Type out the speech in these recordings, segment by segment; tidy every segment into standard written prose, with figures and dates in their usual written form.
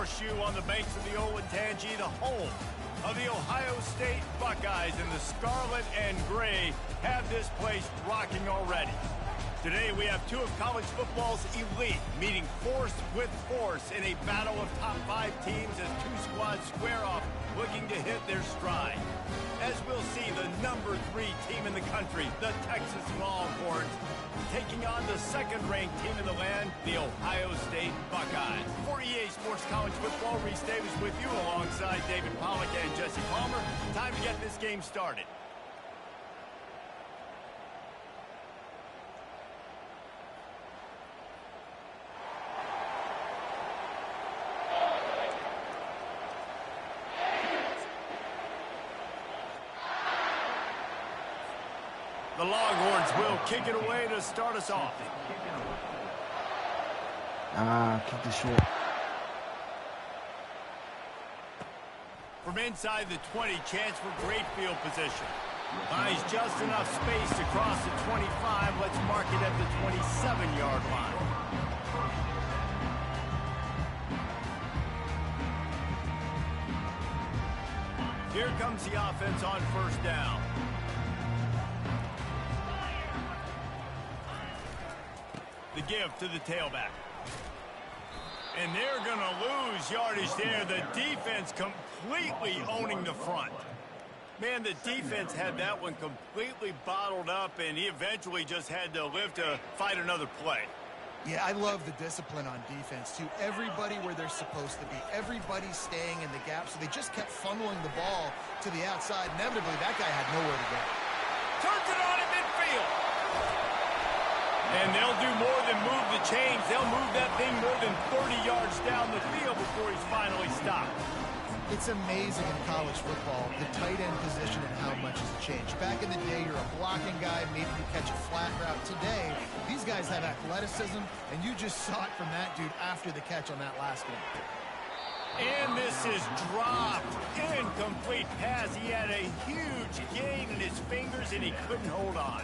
Horseshoe on the banks of the Olentangy, the home of the Ohio State Buckeyes, and the scarlet and gray have this place rocking already. Today we have two of college football's elite meeting force with force in a battle of top 5 teams as two squads square off looking to hit their stride. As we'll see, the number 3 team in the country, the Texas Longhorns, taking on the second-ranked team in the land, the Ohio State Buckeyes. For EA Sports College Football, Reese Davis with you alongside David Pollack and Jesse Palmer. Time to get this game started. The Longhorns will kick it away to start us off. Kick it short. From inside the 20, chance for great field position. Buys just enough space to cross the 25. Let's mark it at the 27-yard line. Here comes the offense on first down. The give to the tailback. And they're going to lose yardage there. The defense completely owning the front. Man, the defense had that one completely bottled up, and he eventually just had to live to fight another play. Yeah, I love the discipline on defense, too. Everybody where they're supposed to be. Everybody's staying in the gap, so they just kept funneling the ball to the outside. Inevitably, that guy had nowhere to go. Turns it on in midfield. And they'll do more than move the chains. They'll move that thing more than 30 yards down the field before he's finally stopped. It's amazing in college football, the tight end position and how much has changed. Back in the day, you're a blocking guy, maybe you catch a flat route. Today, these guys have athleticism, and you just saw it from that dude after the catch on that last one. And this is dropped. Incomplete pass. He had a huge gain in his fingers, and he couldn't hold on.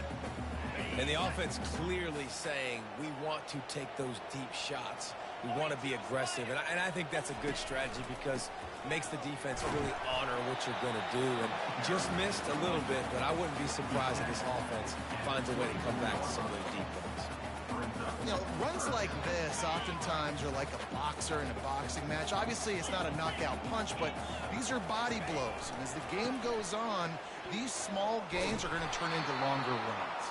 And the offense clearly saying, we want to take those deep shots. We want to be aggressive. And I think that's a good strategy because it makes the defense really honor what you're going to do. And just missed a little bit, but I wouldn't be surprised if this offense finds a way to come back to some of those deep ones. You know, runs like this oftentimes are like a boxer in a boxing match. Obviously, it's not a knockout punch, but these are body blows. And as the game goes on, these small gains are going to turn into longer runs.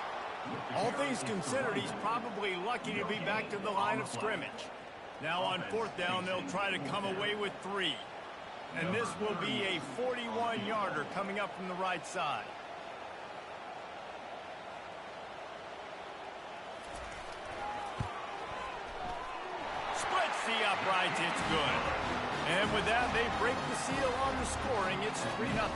All things considered, he's probably lucky to be back to the line of scrimmage. Now on fourth down, they'll try to come away with 3. And this will be a 41-yarder coming up from the right side. Splits the uprights, it's good. And with that, they break the seal on the scoring. It's 3-0.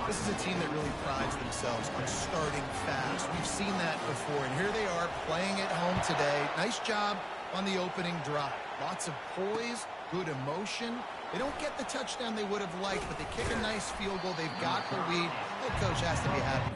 This is a team that really prides themselves on starting fast. We've seen that before, and here they are playing at home today. Nice job on the opening drive. Lots of poise, good emotion. They don't get the touchdown they would have liked, but they kick a nice field goal. They've got the lead. Head coach has to be happy.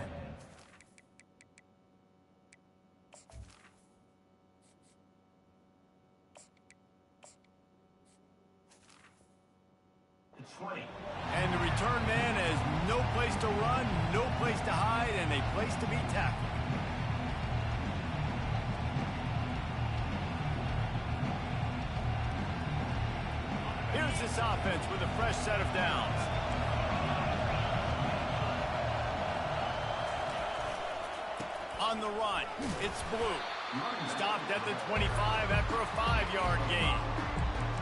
And the return man has no place to run, no place to hide, and a place to be tackled. Here's this offense with a fresh set of downs. On the run, it's Blue. Stopped at the 25 after a 5-yard gain.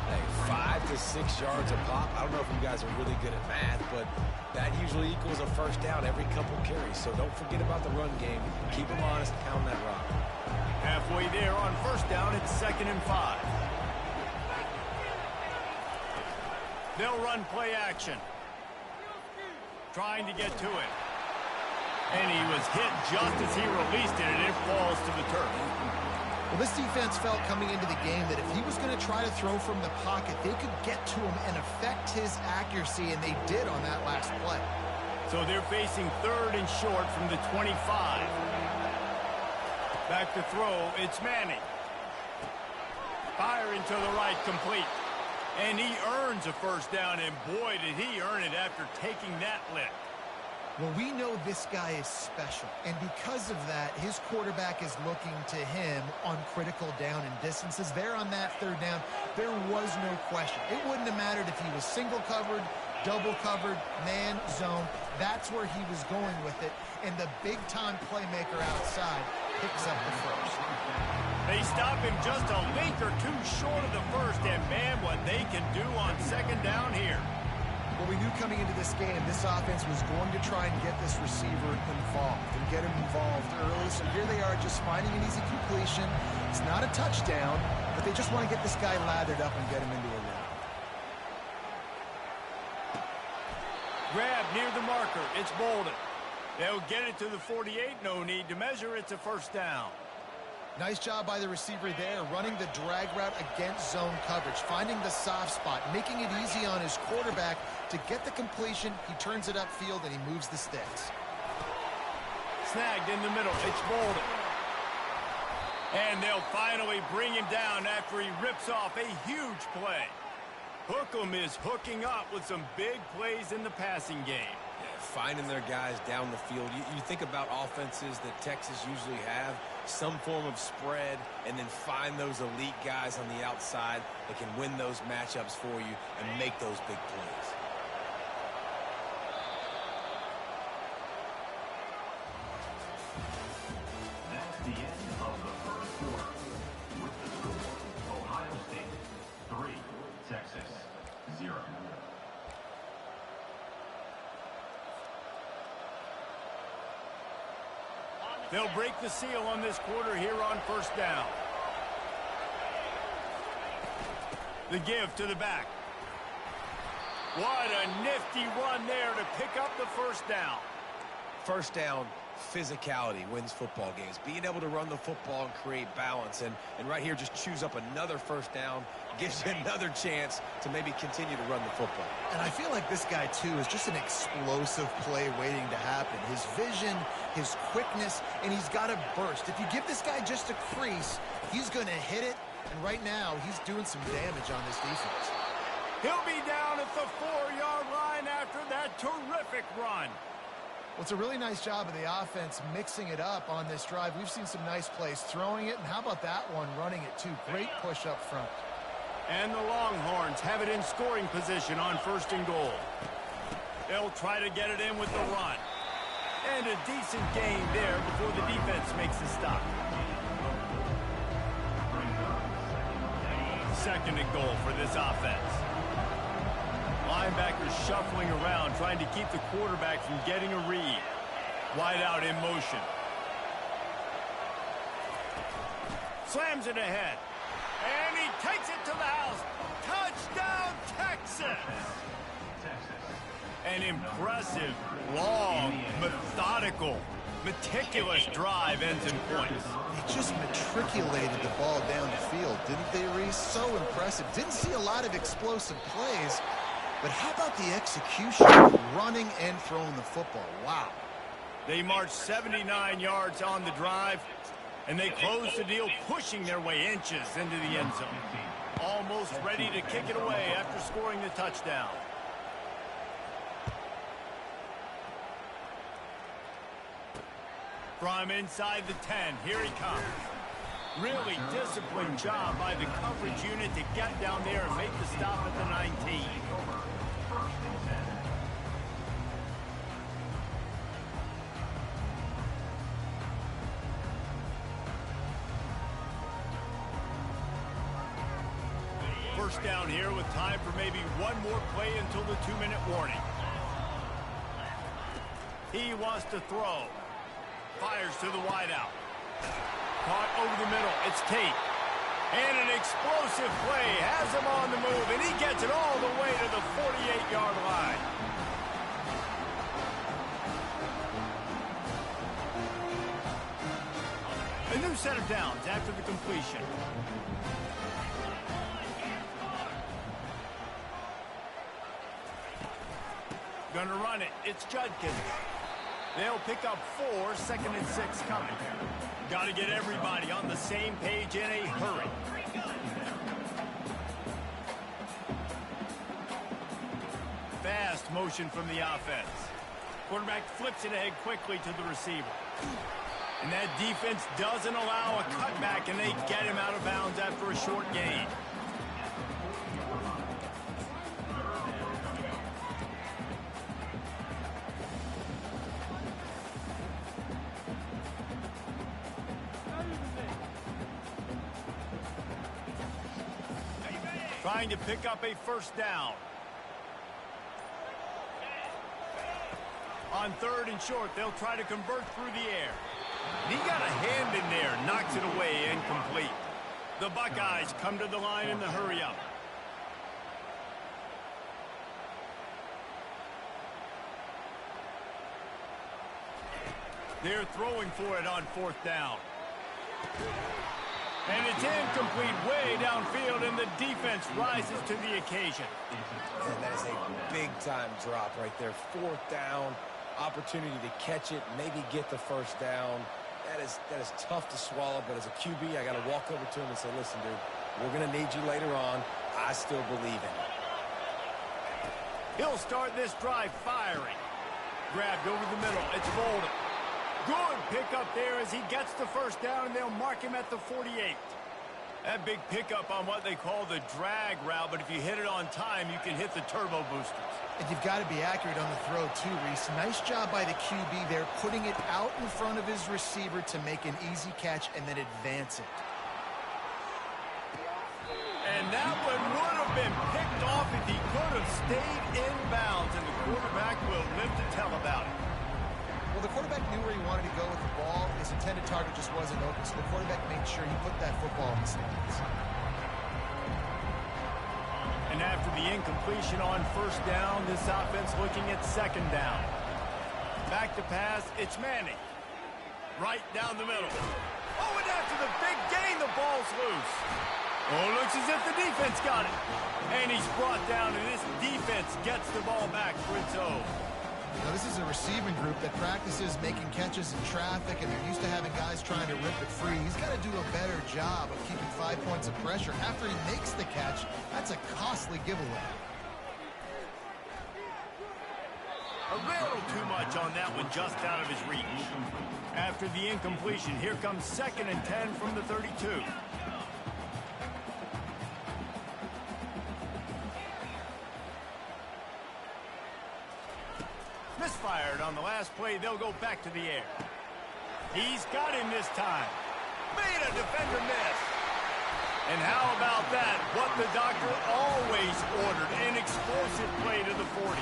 Hey, 5 to 6 yards a pop. I don't know if you guys are really good at math, but that usually equals a first down every couple carries. So don't forget about the run game. Keep them honest, pound that rock. Halfway there on first down, it's 2nd and 5. They'll run play action. Trying to get to it. And he was hit just as he released it, and it falls to the turf. Well, this defense felt coming into the game that if he was going to try to throw from the pocket, they could get to him and affect his accuracy, and they did on that last play. So they're facing 3rd and short from the 25. Back to throw, it's Manning. Fire into the right, complete. And he earns a first down, and boy, did he earn it after taking that lick. Well, we know this guy is special, and because of that, his quarterback is looking to him on critical down and distances. There on that third down, there was no question. It wouldn't have mattered if he was single covered, double covered, man, zone. That's where he was going with it, and the big-time playmaker outside picks up the first. They stop him just a link or two short of the first, and man, what they can do on second down here. Well, we knew coming into this game, this offense was going to try and get this receiver involved and get him involved early. So here they are just finding an easy completion. It's not a touchdown, but they just want to get this guy lathered up and get him into a run. Grab near the marker. It's Bolden. They'll get it to the 48. No need to measure. It's a first down. Nice job by the receiver there, running the drag route against zone coverage, finding the soft spot, making it easy on his quarterback to get the completion. He turns it upfield, and he moves the sticks. Snagged in the middle. It's Bolden. And they'll finally bring him down after he rips off a huge play. Hookem is hooking up with some big plays in the passing game. Finding their guys down the field. You think about offenses that Texas usually have, some form of spread, and then find those elite guys on the outside that can win those matchups for you and make those big plays. That's the end of the first quarter. With the score, Ohio State 3, Texas 0. They'll break the seal on this quarter here on first down. The give to the back. What a nifty run there to pick up the first down. First down, physicality wins football games. Being able to run the football and create balance. And right here, just choose up another first down. Gives you another chance to maybe continue to run the football. And I feel like this guy, too, is just an explosive play waiting to happen. His vision, his quickness, and he's got a burst. If you give this guy just a crease, he's going to hit it. And right now, he's doing some damage on this defense. He'll be down at the 4-yard line after that terrific run. Well, it's a really nice job of the offense mixing it up on this drive. We've seen some nice plays throwing it, and how about that one running it, too? Great push up front. And the Longhorns have it in scoring position on first and goal. They'll try to get it in with the run. And a decent gain there before the defense makes the stop. Second and goal for this offense. Linebackers shuffling around, trying to keep the quarterback from getting a read. Wide out in motion. Slams it ahead. And he takes it to the house. Touchdown, Texas! An impressive, long, methodical, meticulous drive ends in points. They just matriculated the ball down the field, didn't they, Reese? So impressive. Didn't see a lot of explosive plays, but how about the execution, running and throwing the football? Wow. They marched 79 yards on the drive, and they closed the deal, pushing their way inches into the end zone. Almost ready to kick it away after scoring the touchdown. From inside the 10, here he comes. Really disciplined job by the coverage unit to get down there and make the stop at the 19. First down here with time for maybe one more play until the 2-minute warning. He wants to throw. Fires to the wideout. Caught over the middle. It's Tate. And an explosive play has him on the move, and he gets it all the way to the 48-yard line. A new set of downs after the completion. Gonna run it. It's Judkins. They'll pick up 4, second and 6 coming. Got to get everybody on the same page in a hurry. bust motion from the offense. Quarterback flips it ahead quickly to the receiver. And that defense doesn't allow a cutback, and they get him out of bounds after a short gain. Trying to pick up a first down. On 3rd and short, they'll try to convert through the air. He got a hand in there, knocks it away, incomplete. The Buckeyes come to the line in the hurry-up. They're throwing for it on 4th down. And it's incomplete way downfield, and the defense rises to the occasion. And that is a big-time drop right there. 4th down, opportunity to catch it, maybe get the first down. That is tough to swallow, but as a QB, I got to walk over to him and say, listen, dude, we're going to need you later on. I still believe in it. He'll start this drive firing. Grabbed over the middle. It's Bolden. Good pickup there as he gets the first down, and they'll mark him at the 48. That big pickup on what they call the drag route, but if you hit it on time, you can hit the turbo boosters. And you've got to be accurate on the throw, too, Reese. Nice job by the QB there, putting it out in front of his receiver to make an easy catch and then advance it. And that one would have been picked off if he could have stayed in bounds, and the quarterback will live to tell about it. Well, the quarterback knew where he wanted to go with the ball. His intended target just wasn't open, so the quarterback made sure he put that football in the stands. And after the incompletion on first down, this offense looking at 2nd down. Back to pass, it's Manning. Right down the middle. Oh, and after the big gain, the ball's loose. Oh, looks as if the defense got it. And he's brought down, and this defense gets the ball back for its own. Now, this is a receiving group that practices making catches in traffic, and they're used to having guys trying to rip it free. He's got to do a better job of keeping 5 points of pressure. After he makes the catch, that's a costly giveaway. A little too much on that one, just out of his reach. After the incompletion, here comes 2nd and 10 from the 32. Misfired on the last play. They'll go back to the air. He's got him this time. Made a defender miss. And how about that? What the doctor always ordered. An explosive play to the 40.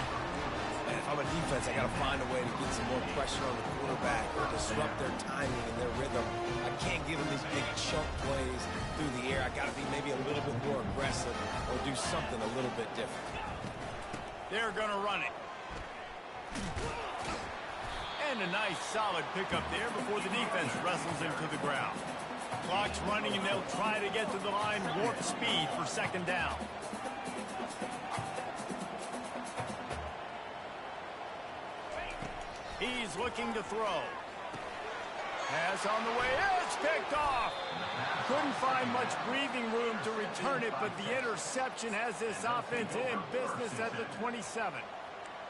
And if I'm a defense, I got to find a way to get some more pressure on the quarterback or disrupt their timing and their rhythm. I can't give them these big chunk plays through the air. I got to be maybe a little bit more aggressive or do something a little bit different. They're going to run it. And a nice solid pickup there before the defense wrestles him to the ground. Clock's running, and they'll try to get to the line warp speed for 2nd down. He's looking to throw. Pass on the way. It's picked off. Couldn't find much breathing room to return it, but the interception has this offense in business at the 27.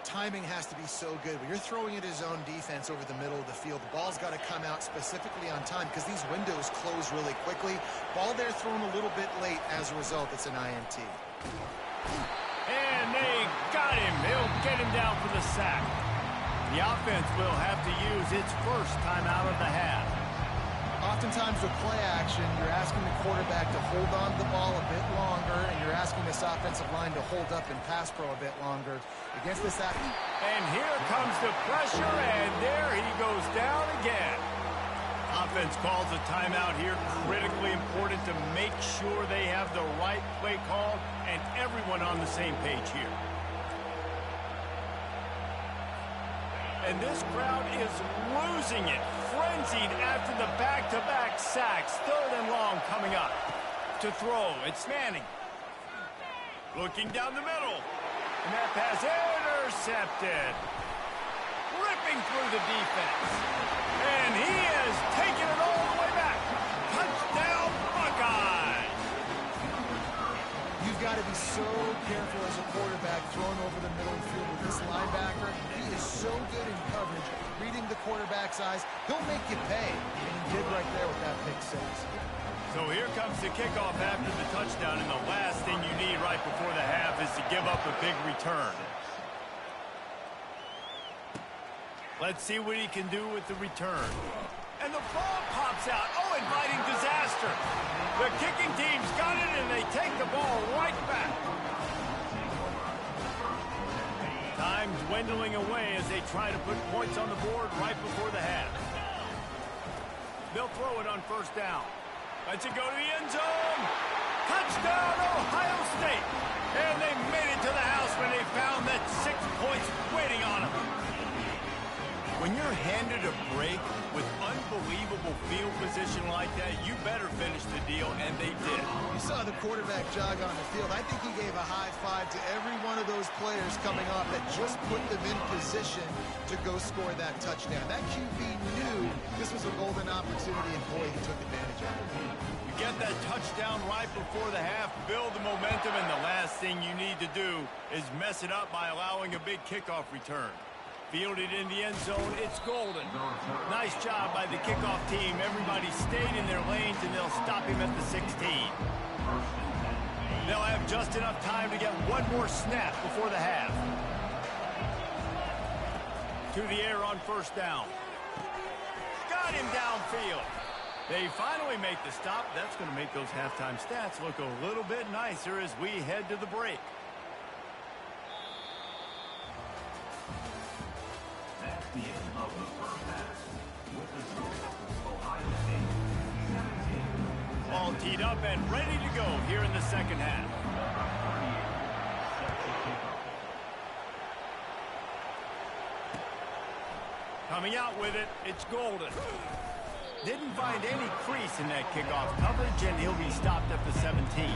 Timing has to be so good. When you're throwing at his own defense over the middle of the field, the ball's got to come out specifically on time because these windows close really quickly. Ball there thrown a little bit late. As a result, it's an INT. And they got him. They'll get him down for the sack. The offense will have to use its first timeout of the half. Oftentimes with play action, you're asking the quarterback to hold on to the ball a bit longer, and you're asking this offensive line to hold up in pass pro a bit longer. Against this athlete. And here comes the pressure, and there he goes down again. Offense calls a timeout here. Critically important to make sure they have the right play call and everyone on the same page here. And this crowd is losing it, frenzied after the back-to-back sacks. 3rd and long coming up. To throw, it's Manning. Looking down the middle. And that pass intercepted. Ripping through the defense. And he is taking it all the way back. Touchdown, Buckeyes! You've got to be so careful as a quarterback throwing over the middle of the field with this quarterback's eyes, he'll make you pay. And he did right there with that pick six. So here comes the kickoff after the touchdown, and the last thing you need right before the half is to give up a big return. Let's see what he can do with the return. And the ball pops out. Oh, inviting disaster. The kicking team's got it, and they take the ball right back. Time dwindling away as they try to put points on the board right before the half. They'll throw it on first down. Let's it go to the end zone. Touchdown, Ohio State. And they made it to the house when they found that 6 points waiting on them. When you're handed a break with unbelievable field position like that, you better finish the deal, and they did. You saw the quarterback jog on the field. I think he gave a high five to every one of those players coming off that just put them in position to go score that touchdown. That QB knew this was a golden opportunity, and boy, he took advantage of it. You get that touchdown right before the half, build the momentum, and the last thing you need to do is mess it up by allowing a big kickoff return. Fielded in the end zone, it's golden. Nice job by the kickoff team. Everybody stayed in their lanes, and they'll stop him at the 16. They'll have just enough time to get one more snap before the half. To the air on first down. Got him downfield. They finally make the stop. That's going to make those halftime stats look a little bit nicer as we head to the break. The end of the first half. With the score, Ohio State 17. All teed up and ready to go here in the second half. Coming out with it, it's Golden. Didn't find any crease in that kickoff coverage, and he'll be stopped at the 17.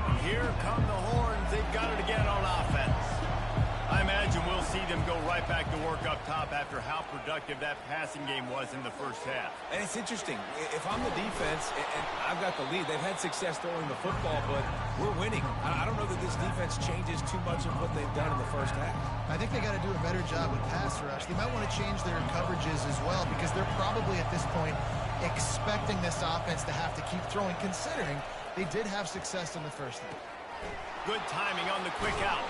And here come the horns. They've got it again on offense. I imagine we'll see them go right back to work up top after how productive that passing game was in the first half. And it's interesting. If I'm the defense and I've got the lead, they've had success throwing the football, but we're winning. I don't know that this defense changes too much of what they've done in the first half. I think they got to do a better job with pass rush. They might want to change their coverages as well, because they're probably at this point expecting this offense to have to keep throwing, considering they did have success in the first half. Good timing on the quick out.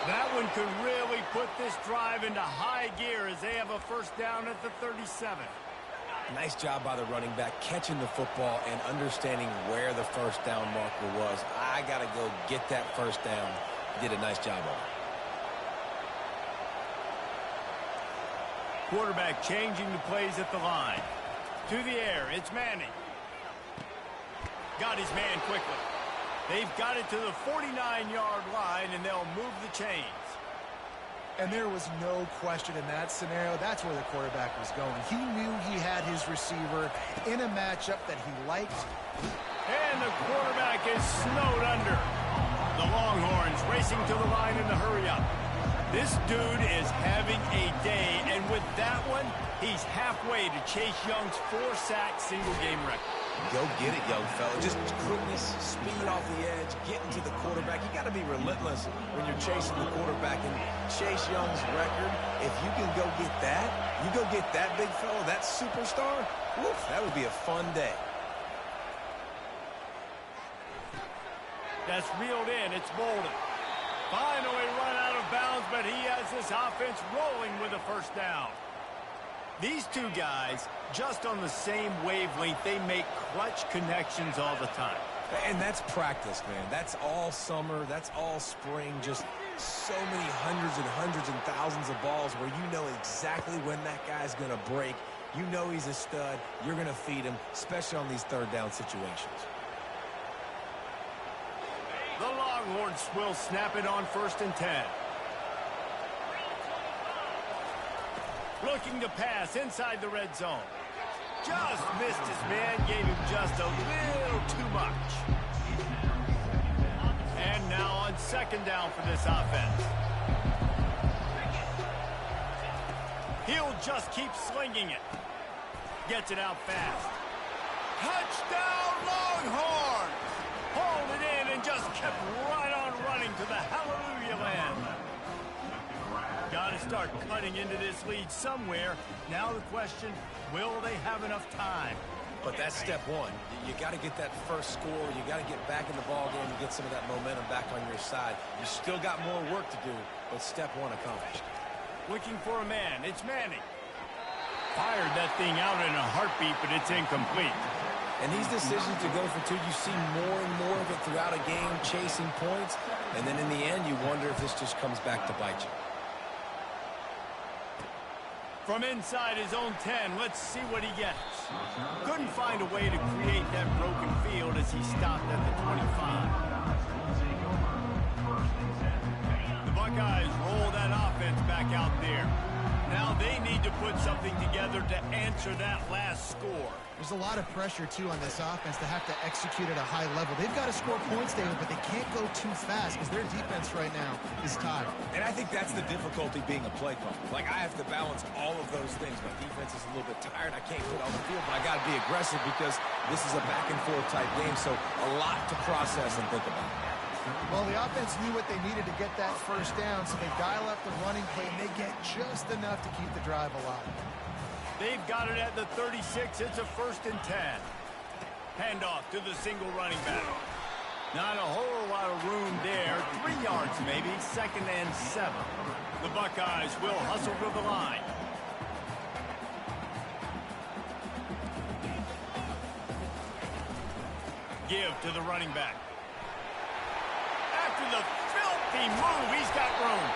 That one could really put this drive into high gear as they have a first down at the 37. Nice job by the running back catching the football and understanding where the first down marker was. I got to go get that first down. Did a nice job on it. Quarterback changing the plays at the line. To the air, it's Manning. Got his man quickly. They've got it to the 49-yard line, and they'll move the chains. And there was no question in that scenario. That's where the quarterback was going. He knew he had his receiver in a matchup that he liked. And the quarterback is snowed under. The Longhorns racing to the line in the hurry-up. This dude is having a day, and with that one, he's halfway to Chase Young's 4-sack single-game record. Go get it, young fella. Just quickness, speed off the edge, getting to the quarterback. You got to be relentless when you're chasing the quarterback. And Chase Young's record, if you can go get that, you go get that big fella, that superstar, woof, that would be a fun day. That's reeled in. It's Bolden. Finally run out of bounds, but he has this offense rolling with a first down. These two guys, just on the same wavelength, they make clutch connections all the time. And that's practice, man. That's all summer. That's all spring. Just so many hundreds and thousands of balls where you know exactly when that guy's going to break. You know he's a stud. You're going to feed him, especially on these third down situations. The Longhorns will snap it on 1st and 10. Looking to pass inside the red zone. Just missed his man, gave him just a little too much. And now on 2nd down for this offense. He'll just keep slinging it. Gets it out fast. Touchdown Longhorns! Hauled it in and just kept right on running to the hallelujah land. Got to start cutting into this lead somewhere. Now the question, will they have enough time? But that's step one. You got to get that first score. You got to get back in the ball game and get some of that momentum back on your side. You still got more work to do, but step one accomplished. Looking for a man. It's Manning. Fired that thing out in a heartbeat, but it's incomplete. And these decisions to go for two, you see more and more of it throughout a game, chasing points. And then in the end, you wonder if this just comes back to bite you. From inside his own 10, let's see what he gets. Couldn't find a way to create that broken field as he stopped at the 25. The Buckeyes roll that offense back out there. Now they need to put something together to answer that last score. There's a lot of pressure, too, on this offense to have to execute at a high level. They've got to score points, David, but they can't go too fast because their defense right now is tired. And I think that's the difficulty being a play caller. Like, I have to balance all of those things. My defense is a little bit tired. I can't put on the field, but I got to be aggressive because this is a back-and-forth type game, so a lot to process and think about. Well, the offense knew what they needed to get that first down, so they dial up the running play, and they get just enough to keep the drive alive. They've got it at the 36. It's a 1st and 10. Handoff to the single running back. Not a whole lot of room there. 3 yards maybe. 2nd and 7. The Buckeyes will hustle to the line. Give to the running back. After the filthy move, he's got room.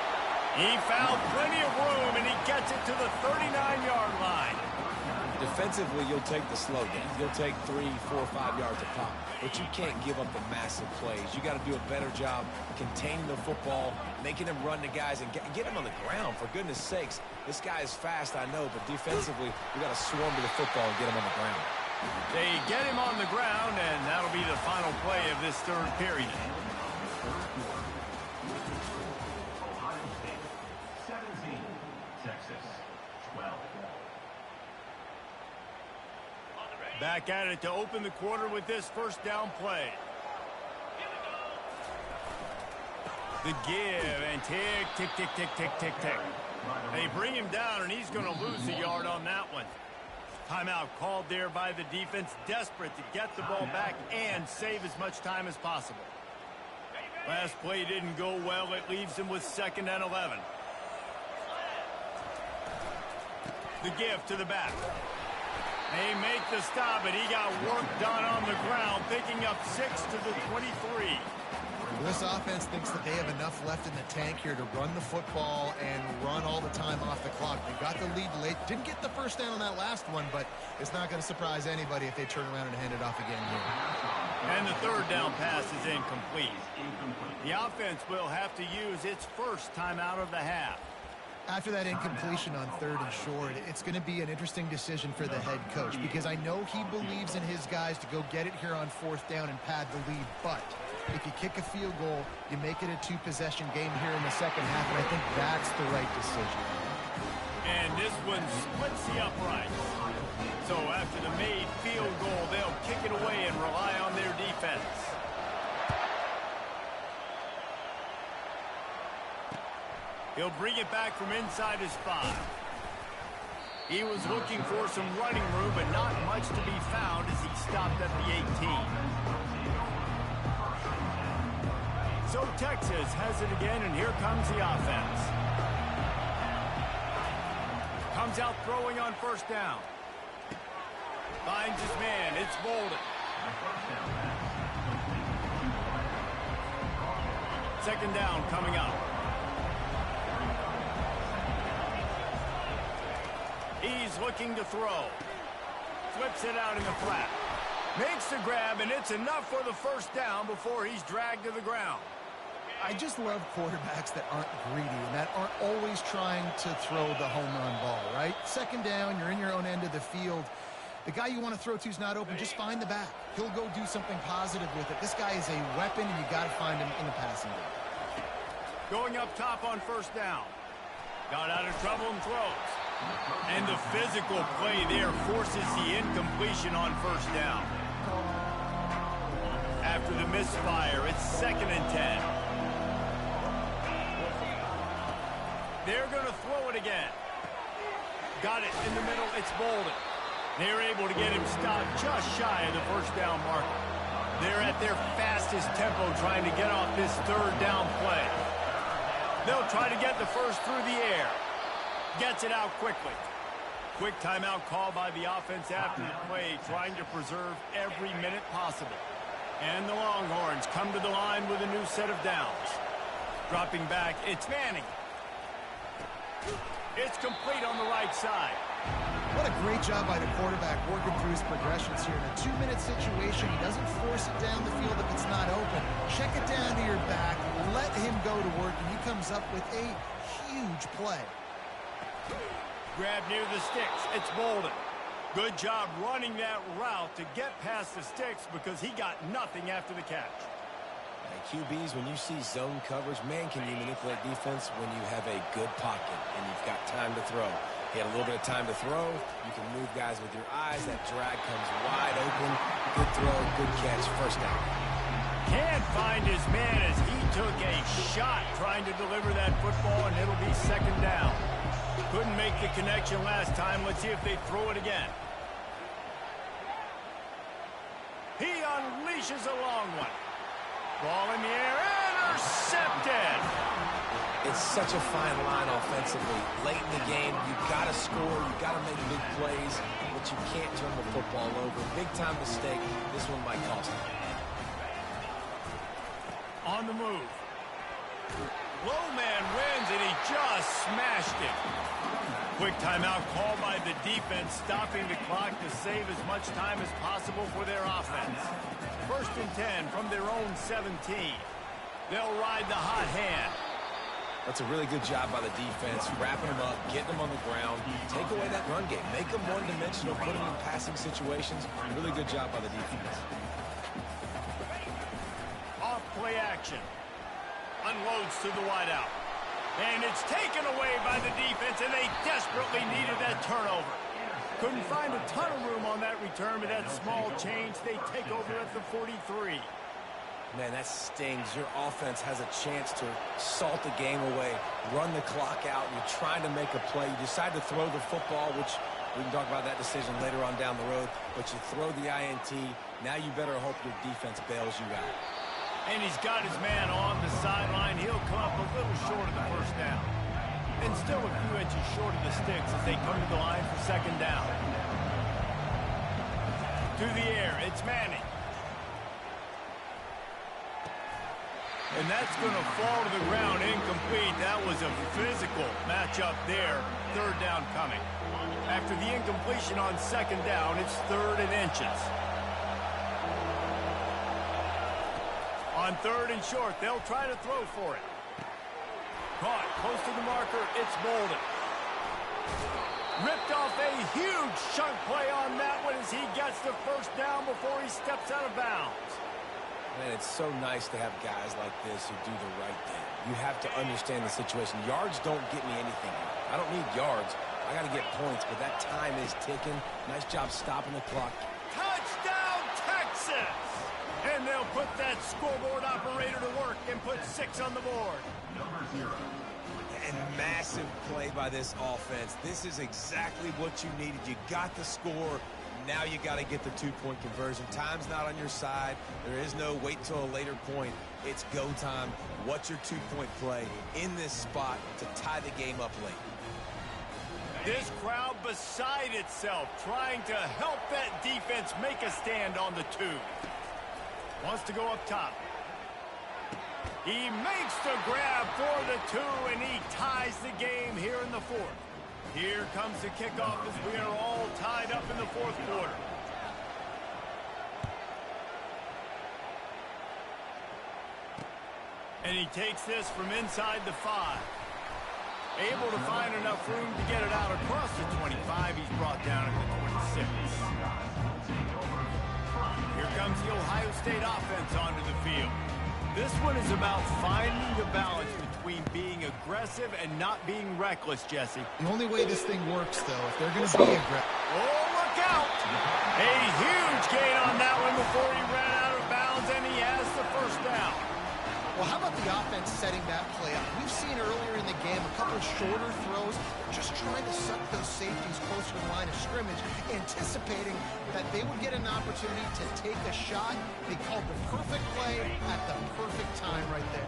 He found plenty of room, and he gets it to the 39-yard line. Defensively, you'll take the slow down. You'll take 3, 4, 5 yards a pop. But you can't give up the massive plays. You got to do a better job containing the football, making him run to guys, and get him on the ground. For goodness sakes, this guy is fast, I know, but defensively, you got to swarm to the football and get him on the ground. They get him on the ground, and that'll be the final play of this 3rd period. Ohio State 17, Texas 12. Back at it to open the quarter with this 1st down play. The give, and tick, tick, tick, tick, tick, tick, tick. They bring him down, and he's going to lose a yard on that one. Timeout called there by the defense, desperate to get the ball back and save as much time as possible. Last play didn't go well. It leaves him with 2nd and 11. The give to the back. They make the stop, and he got work done on the ground, picking up 6 to the 23. This offense thinks that they have enough left in the tank here to run the football and run all the time off the clock. They got the lead late. Didn't get the 1st down on that last one, but it's not going to surprise anybody if they turn around and hand it off again here. And the 3rd down pass is incomplete. The offense will have to use its 1st timeout of the half. After that incompletion on 3rd and short, it's going to be an interesting decision for the head coach because I know he believes in his guys to go get it here on 4th down and pad the lead, but if you kick a field goal, you make it a 2-possession game here in the 2nd half, and I think that's the right decision. And this one splits the uprights. So after the made field goal, they'll kick it away and rely on their defense. He'll bring it back from inside his 5. He was looking for some running room, but not much to be found as he stopped at the 18. So Texas has it again, and here comes the offense. Comes out throwing on 1st down. Finds his man. It's Bolden. 2nd down coming up. He's looking to throw. Flips it out in the flat. Makes the grab, and it's enough for the 1st down before he's dragged to the ground. I just love quarterbacks that aren't greedy and that aren't always trying to throw the home run ball, right? 2nd down, you're in your own end of the field. The guy you want to throw to is not open. Just find the back. He'll go do something positive with it. This guy is a weapon, and you got to find him in the passing game. Going up top on 1st down. Got out of trouble and throws. And the physical play there forces the incompletion on 1st down. After the misfire, it's 2nd and 10. They're going to throw it again. Got it in the middle. It's Bolden. They're able to get him stopped just shy of the first down marker. They're at their fastest tempo trying to get off this third down play. They'll try to get the first through the air. Gets it out quickly. Quick timeout call by the offense after the play, trying to preserve every minute possible. And the Longhorns come to the line with a new set of downs. Dropping back, it's Manning. It's complete on the right side. What a great job by the quarterback working through his progressions here. In a 2-minute situation, he doesn't force it down the field if it's not open. Check it down to your back, let him go to work, and he comes up with a huge play. Grab near the sticks. It's Bolden. Good job running that route to get past the sticks because he got nothing after the catch. QBs, when you see zone coverage, man, can you manipulate defense when you have a good pocket and you've got time to throw. He had a little bit of time to throw. You can move guys with your eyes. That drag comes wide open. Good throw, good catch, first down. Can't find his man as he took a shot trying to deliver that football, and it'll be second down. Couldn't make the connection last time. Let's see if they throw it again. He unleashes a long one. Ball in the air, intercepted. It's such a fine line offensively. Late in the game, you've got to score, you've got to make big plays, but you can't turn the football over. Big-time mistake. This one might cost him. On the move. Low man wins, and he just smashed it. Quick timeout call by the defense, stopping the clock to save as much time as possible for their offense. First and 10 from their own 17. They'll ride the hot hand. That's a really good job by the defense, wrapping them up, getting them on the ground, take away that run game, make them one-dimensional, put them in passing situations. Really good job by the defense. Off play action. Unloads to the wideout. And it's taken away by the defense, and they desperately needed that turnover. Couldn't find a ton of room on that return, but that small change, they take over at the 43. Man, that stings. Your offense has a chance to salt the game away, run the clock out, and you're trying to make a play. You decide to throw the football, which we can talk about that decision later on down the road, but you throw the INT. Now you better hope your defense bails you out. And he's got his man on the sideline. He'll come up a little short of the first down. And still a few inches short of the sticks as they come to the line for second down. To the air, it's Manning. And that's going to fall to the ground incomplete. That was a physical matchup there. Third down coming. After the incompletion on second down, it's third and inches. On third and short, they'll try to throw for it. Caught close to the marker, it's Bolden. Ripped off a huge chunk play on that one as he gets the first down before he steps out of bounds. Man, it's so nice to have guys like this who do the right thing. You have to understand the situation. Yards don't get me anything. I don't need yards. I got to get points, but that time is ticking. Nice job stopping the clock. Touchdown, Texas! And they'll put that scoreboard operator to work and put 6 on the board. And massive play by this offense. This is exactly what you needed. You got the score. Now you got to get the 2-point conversion. Time's not on your side. There is no wait till a later point. It's go time. What's your 2-point play in this spot to tie the game up late? This crowd beside itself, trying to help that defense make a stand on the 2. Wants to go up top. He makes the grab for the 2, and he ties the game here in the 4th. Here comes the kickoff as we are all tied up in the 4th quarter. And he takes this from inside the 5. Able to find enough room to get it out across the 25. He's brought down at the 26. Here comes the Ohio State offense onto the field. This one is about finding the balance between being aggressive and not being reckless, Jesse. The only way this thing works, though, if they're going to be aggressive. Oh, look out! A huge gain on that one before he ran out of bounds, and he has the first down. Well, how about the offense setting that play up? We've seen earlier in the game a couple of shorter throws, just trying to suck those safeties closer to the line of scrimmage, anticipating that they would get an opportunity to take a shot. They called the perfect play at the perfect time right there.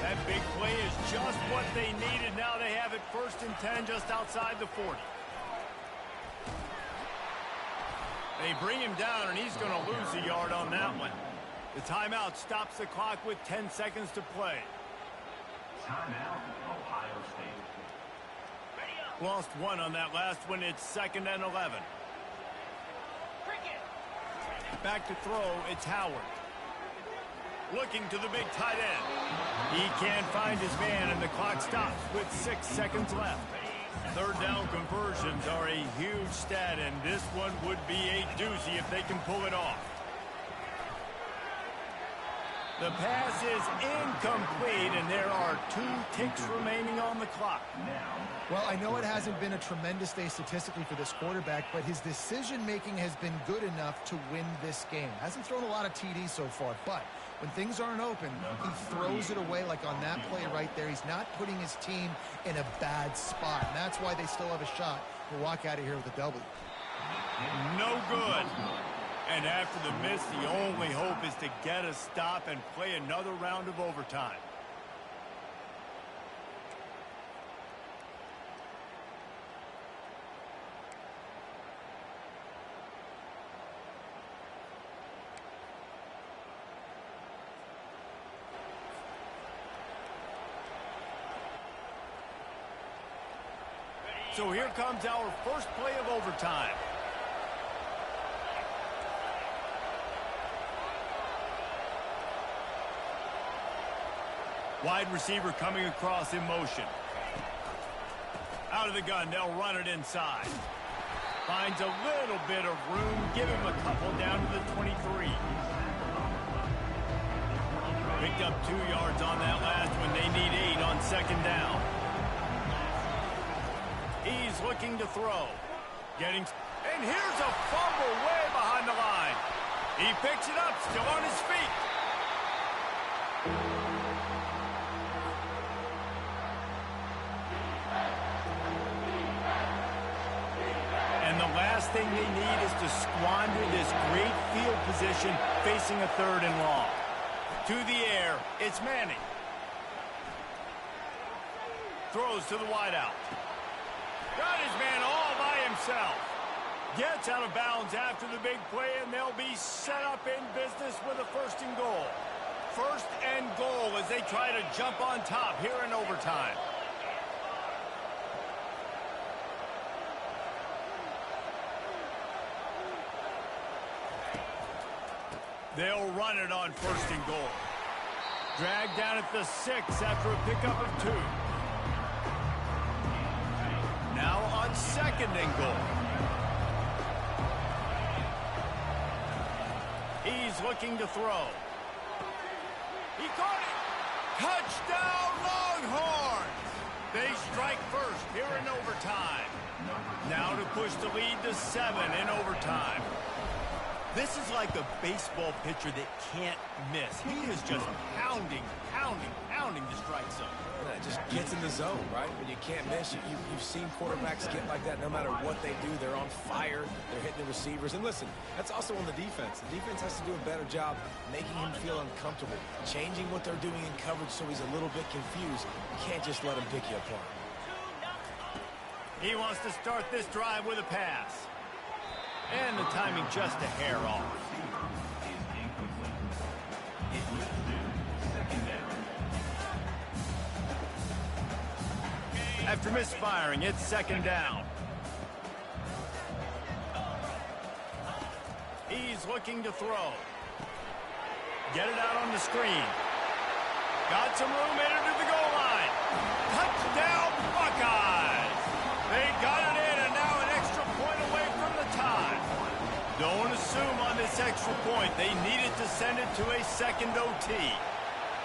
That big play is just what they needed. Now they have it 1st and 10 just outside the 40. They bring him down, and he's going to lose a yard on that one. The timeout stops the clock with 10 seconds to play. Timeout, Ohio State. Lost 1 on that last one. It's 2nd and 11. Back to throw, it's Howard. Looking to the big tight end. He can't find his man, and the clock stops with 6 seconds left. 3rd down conversions are a huge stat, and this one would be a doozy if they can pull it off. The pass is incomplete, and there are 2 ticks remaining on the clock. Well, I know it hasn't been a tremendous day statistically for this quarterback, but his decision-making has been good enough to win this game. Hasn't thrown a lot of TDs so far, but when things aren't open, he throws it away like on that play right there. He's not putting his team in a bad spot, and that's why they still have a shot to walk out of here with a W. No good. And after the miss, the only hope is to get a stop and play another round of overtime. So here comes our first play of overtime. Wide receiver coming across in motion. Out of the gun, they'll run it inside. Finds a little bit of room, give him a couple down to the 23. Picked up 2 yards on that last one. They need 8 on 2nd down. He's looking to throw. And here's a fumble way behind the line. He picks it up, still on his feet. And the last thing they need is to squander this great field position facing a 3rd and long. To the air, it's Manning. Throws to the wideout. Got his man all by himself. Gets out of bounds after the big play, and they'll be set up in business with a 1st and goal. 1st and goal as they try to jump on top here in overtime. They'll run it on 1st and goal. Dragged down at the 6 after a pickup of 2. Now on 2nd and goal. He's looking to throw. He caught it. Touchdown, Longhorns! They strike first here in overtime. Now to push the lead to 7 in overtime. This is like a baseball pitcher that can't miss. He is just pounding the strike zone. It just gets in the zone, right? When you can't miss, you've seen quarterbacks get like that no matter what they do. They're on fire. They're hitting the receivers. And listen, that's also on the defense. The defense has to do a better job making him feel uncomfortable, changing what they're doing in coverage so he's a little bit confused. You can't just let him pick you apart. He wants to start this drive with a pass. And the timing just a hair off. After misfiring, it's 2nd down. He's looking to throw. Get it out on the screen. Got some room, headed to the goal line. Touchdown, Buckeyes! They got it in, and now an extra point away from the tie. Don't assume on this extra point. They needed to send it to a 2nd OT.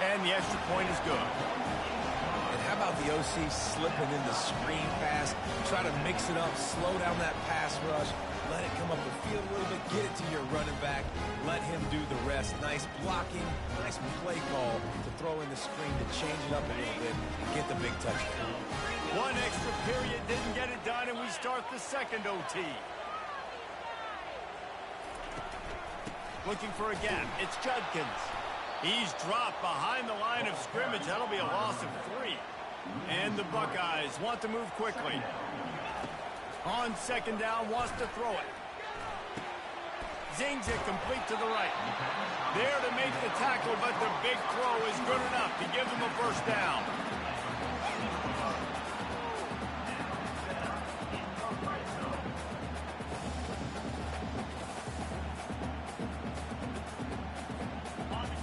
And the extra point is good. And how about the OC slipping in the screen pass, try to mix it up, slow down that pass rush, let it come up the field a little bit, get it to your running back, let him do the rest. Nice blocking, nice play call to throw in the screen to change it up a little bit and get the big touchdown. One extra period didn't get it done, and we start the second OT. Looking for a gap. It's Judkins. He's dropped behind the line of scrimmage. That'll be a loss of 3. And the Buckeyes want to move quickly. On second down, wants to throw it. Zings it complete to the right. There to make the tackle, but the big throw is good enough to give him a first down.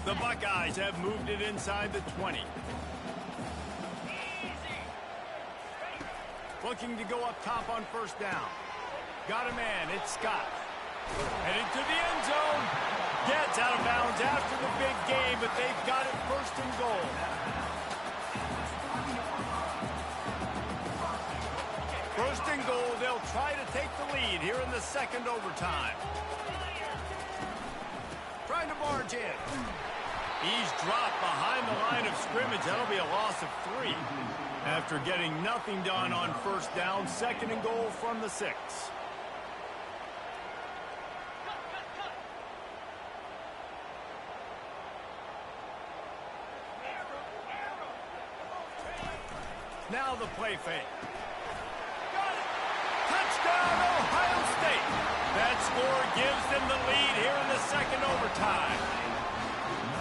The Buckeyes have moved it inside the 20. Looking to go up top on first down. Got a man, it's Scott. Headed to the end zone. Gets out of bounds after the big game, but they've got it first and goal. First and goal, they'll try to take the lead here in the second overtime. Trying to barge in. He's dropped behind the line of scrimmage. That'll be a loss of 3. After getting nothing done on first down, second and goal from the 6. Now the play fake. Got it. Touchdown, Ohio State. That score gives them the lead here in the second overtime.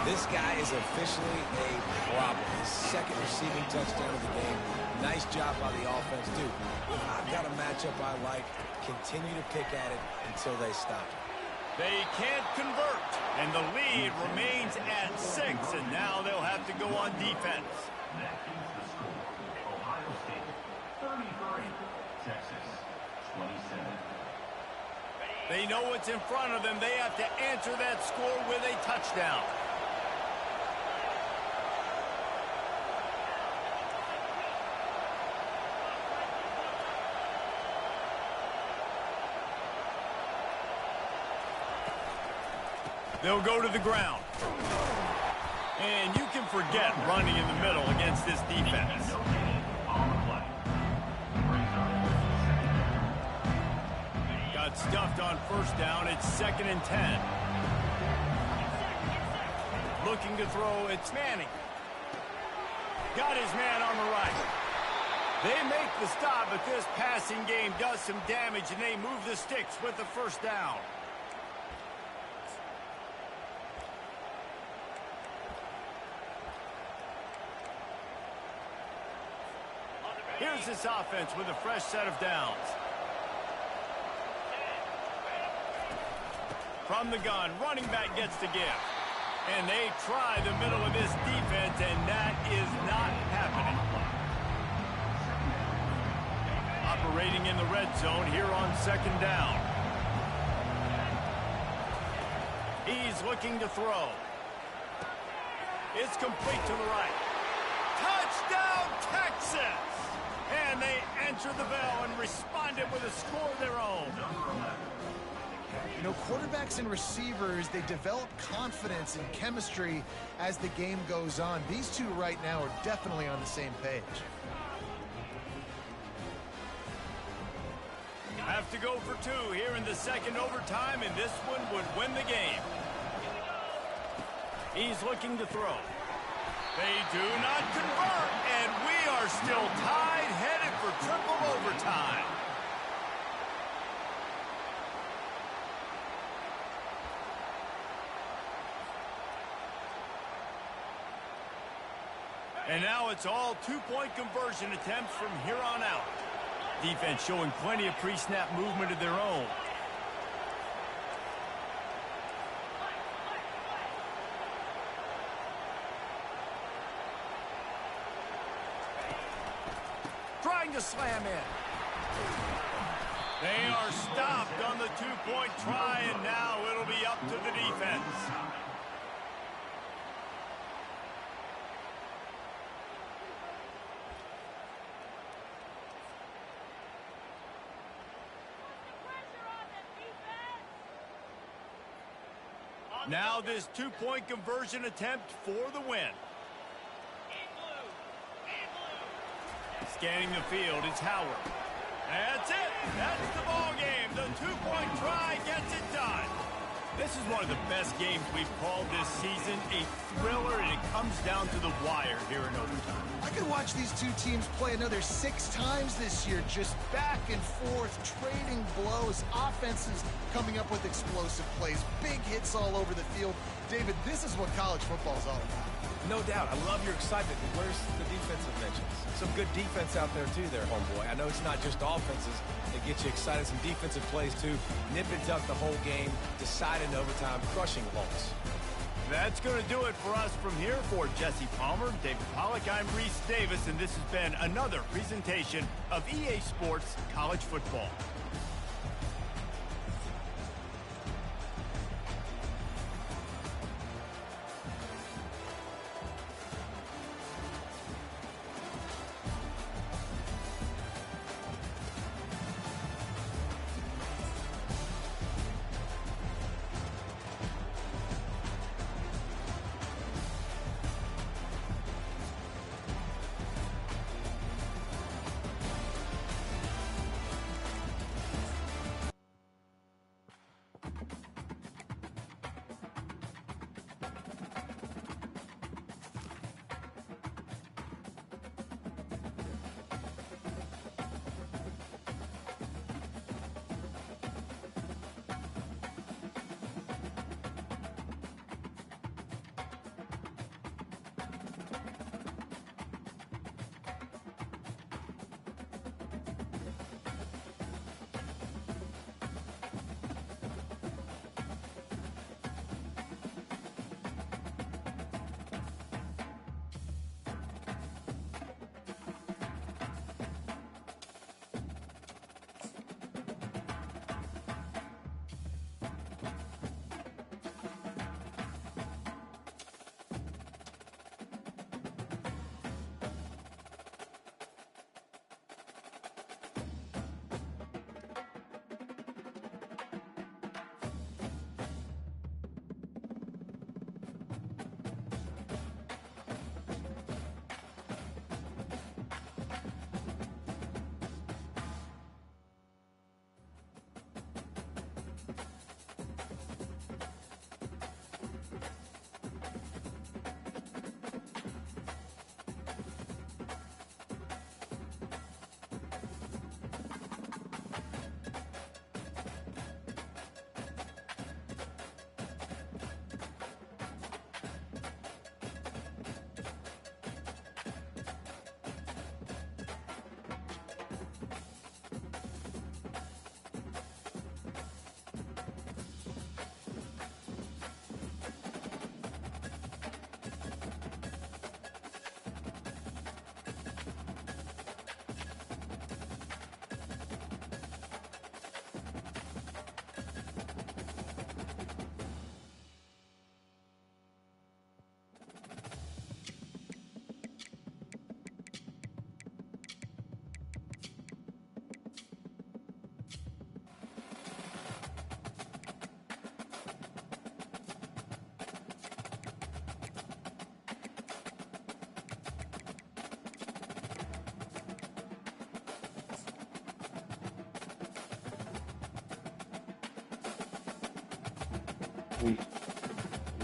This guy is officially a problem. His second receiving touchdown of the game. Nice job by the offense, too. If I've got a matchup I like, continue to pick at it until they stop it. They can't convert, and the lead remains at 6, and now they'll have to go on defense. That is the score. Ohio State 33, Texas 27. They know what's in front of them. They have to answer that score with a touchdown. They'll go to the ground. And you can forget running in the middle against this defense. Got stuffed on first down. It's 2nd and 10. Looking to throw. It's Manning. Got his man on the right. They make the stop, but this passing game does some damage, and they move the sticks with the first down. Here's this offense with a fresh set of downs. From the gun, running back gets to give. And they try the middle of this defense, and that is not happening. Operating in the red zone here on second down. He's looking to throw. It's complete to the right. Touchdown, Texas! And they answer the bell and responded with a score of their own. You know, quarterbacks and receivers, they develop confidence and chemistry as the game goes on. These two right now are definitely on the same page. Have to go for 2 here in the second overtime, and this one would win the game. He's looking to throw. They do not convert, and we are still tied, headed for triple overtime. And now it's all 2-point conversion attempts from here on out. Defense showing plenty of pre-snap movement of their own. Trying to slam in. They are stopped on the 2-point try, and now it'll be up to the defense. Now this two-point conversion attempt for the win. Scanning the field, it's Howard. That's it. That's the ball game. The two-point try gets it done. This is one of the best games we've called this season. A thriller, and it comes down to the wire here in overtime. I could watch these two teams play another 6 times this year, just back and forth, trading blows, offenses coming up with explosive plays, big hits all over the field. David, this is what college football is all about. No doubt. I love your excitement. But where's the defensive mentions? Some good defense out there, too, there, homeboy. I know it's not just offenses that get you excited. Some defensive plays, too. Nip and tuck the whole game, decide in overtime, crushing loss. That's going to do it for us from here. For Jesse Palmer, David Pollack, I'm Reese Davis, and this has been another presentation of EA Sports College Football.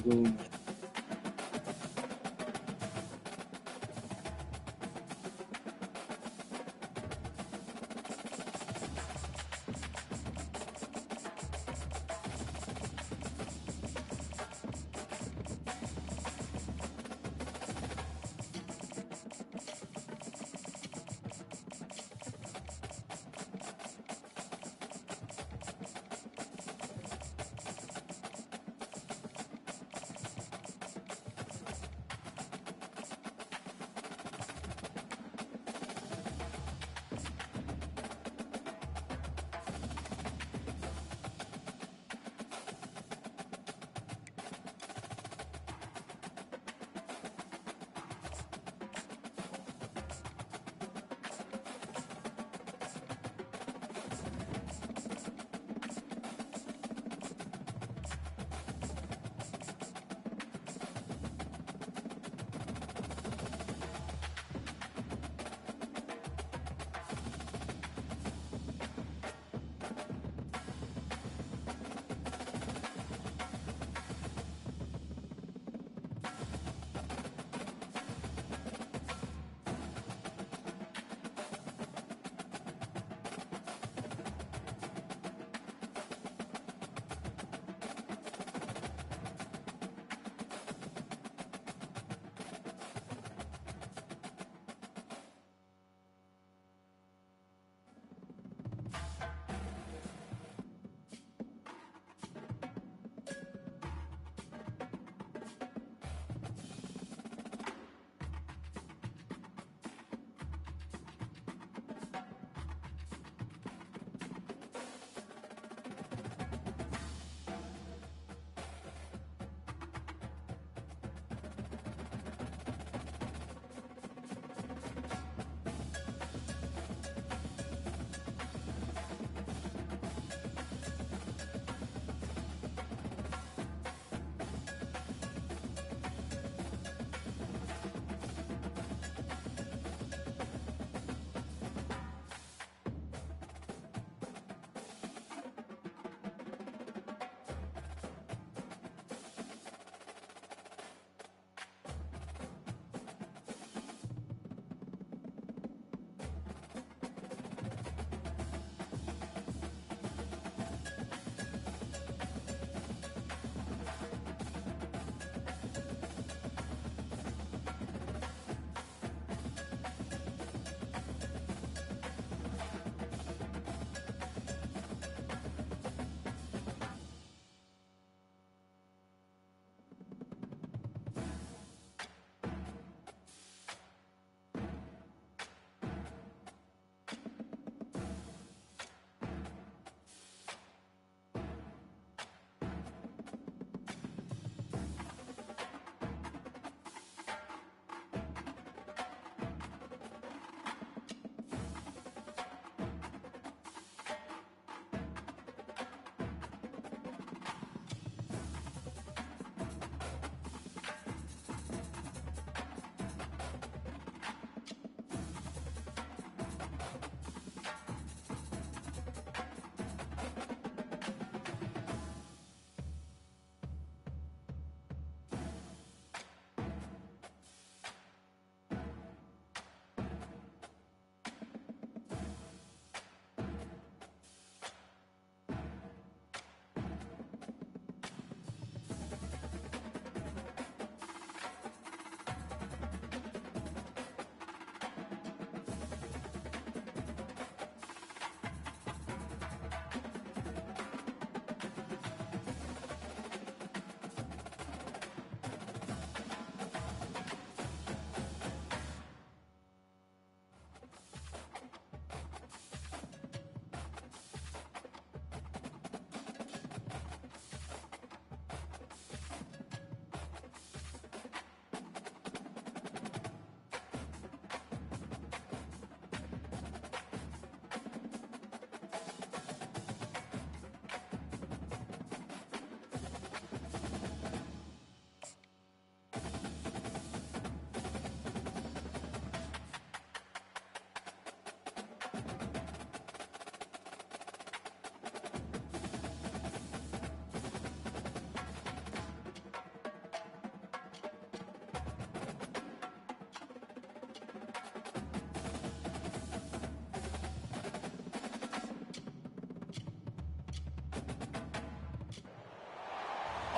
Go.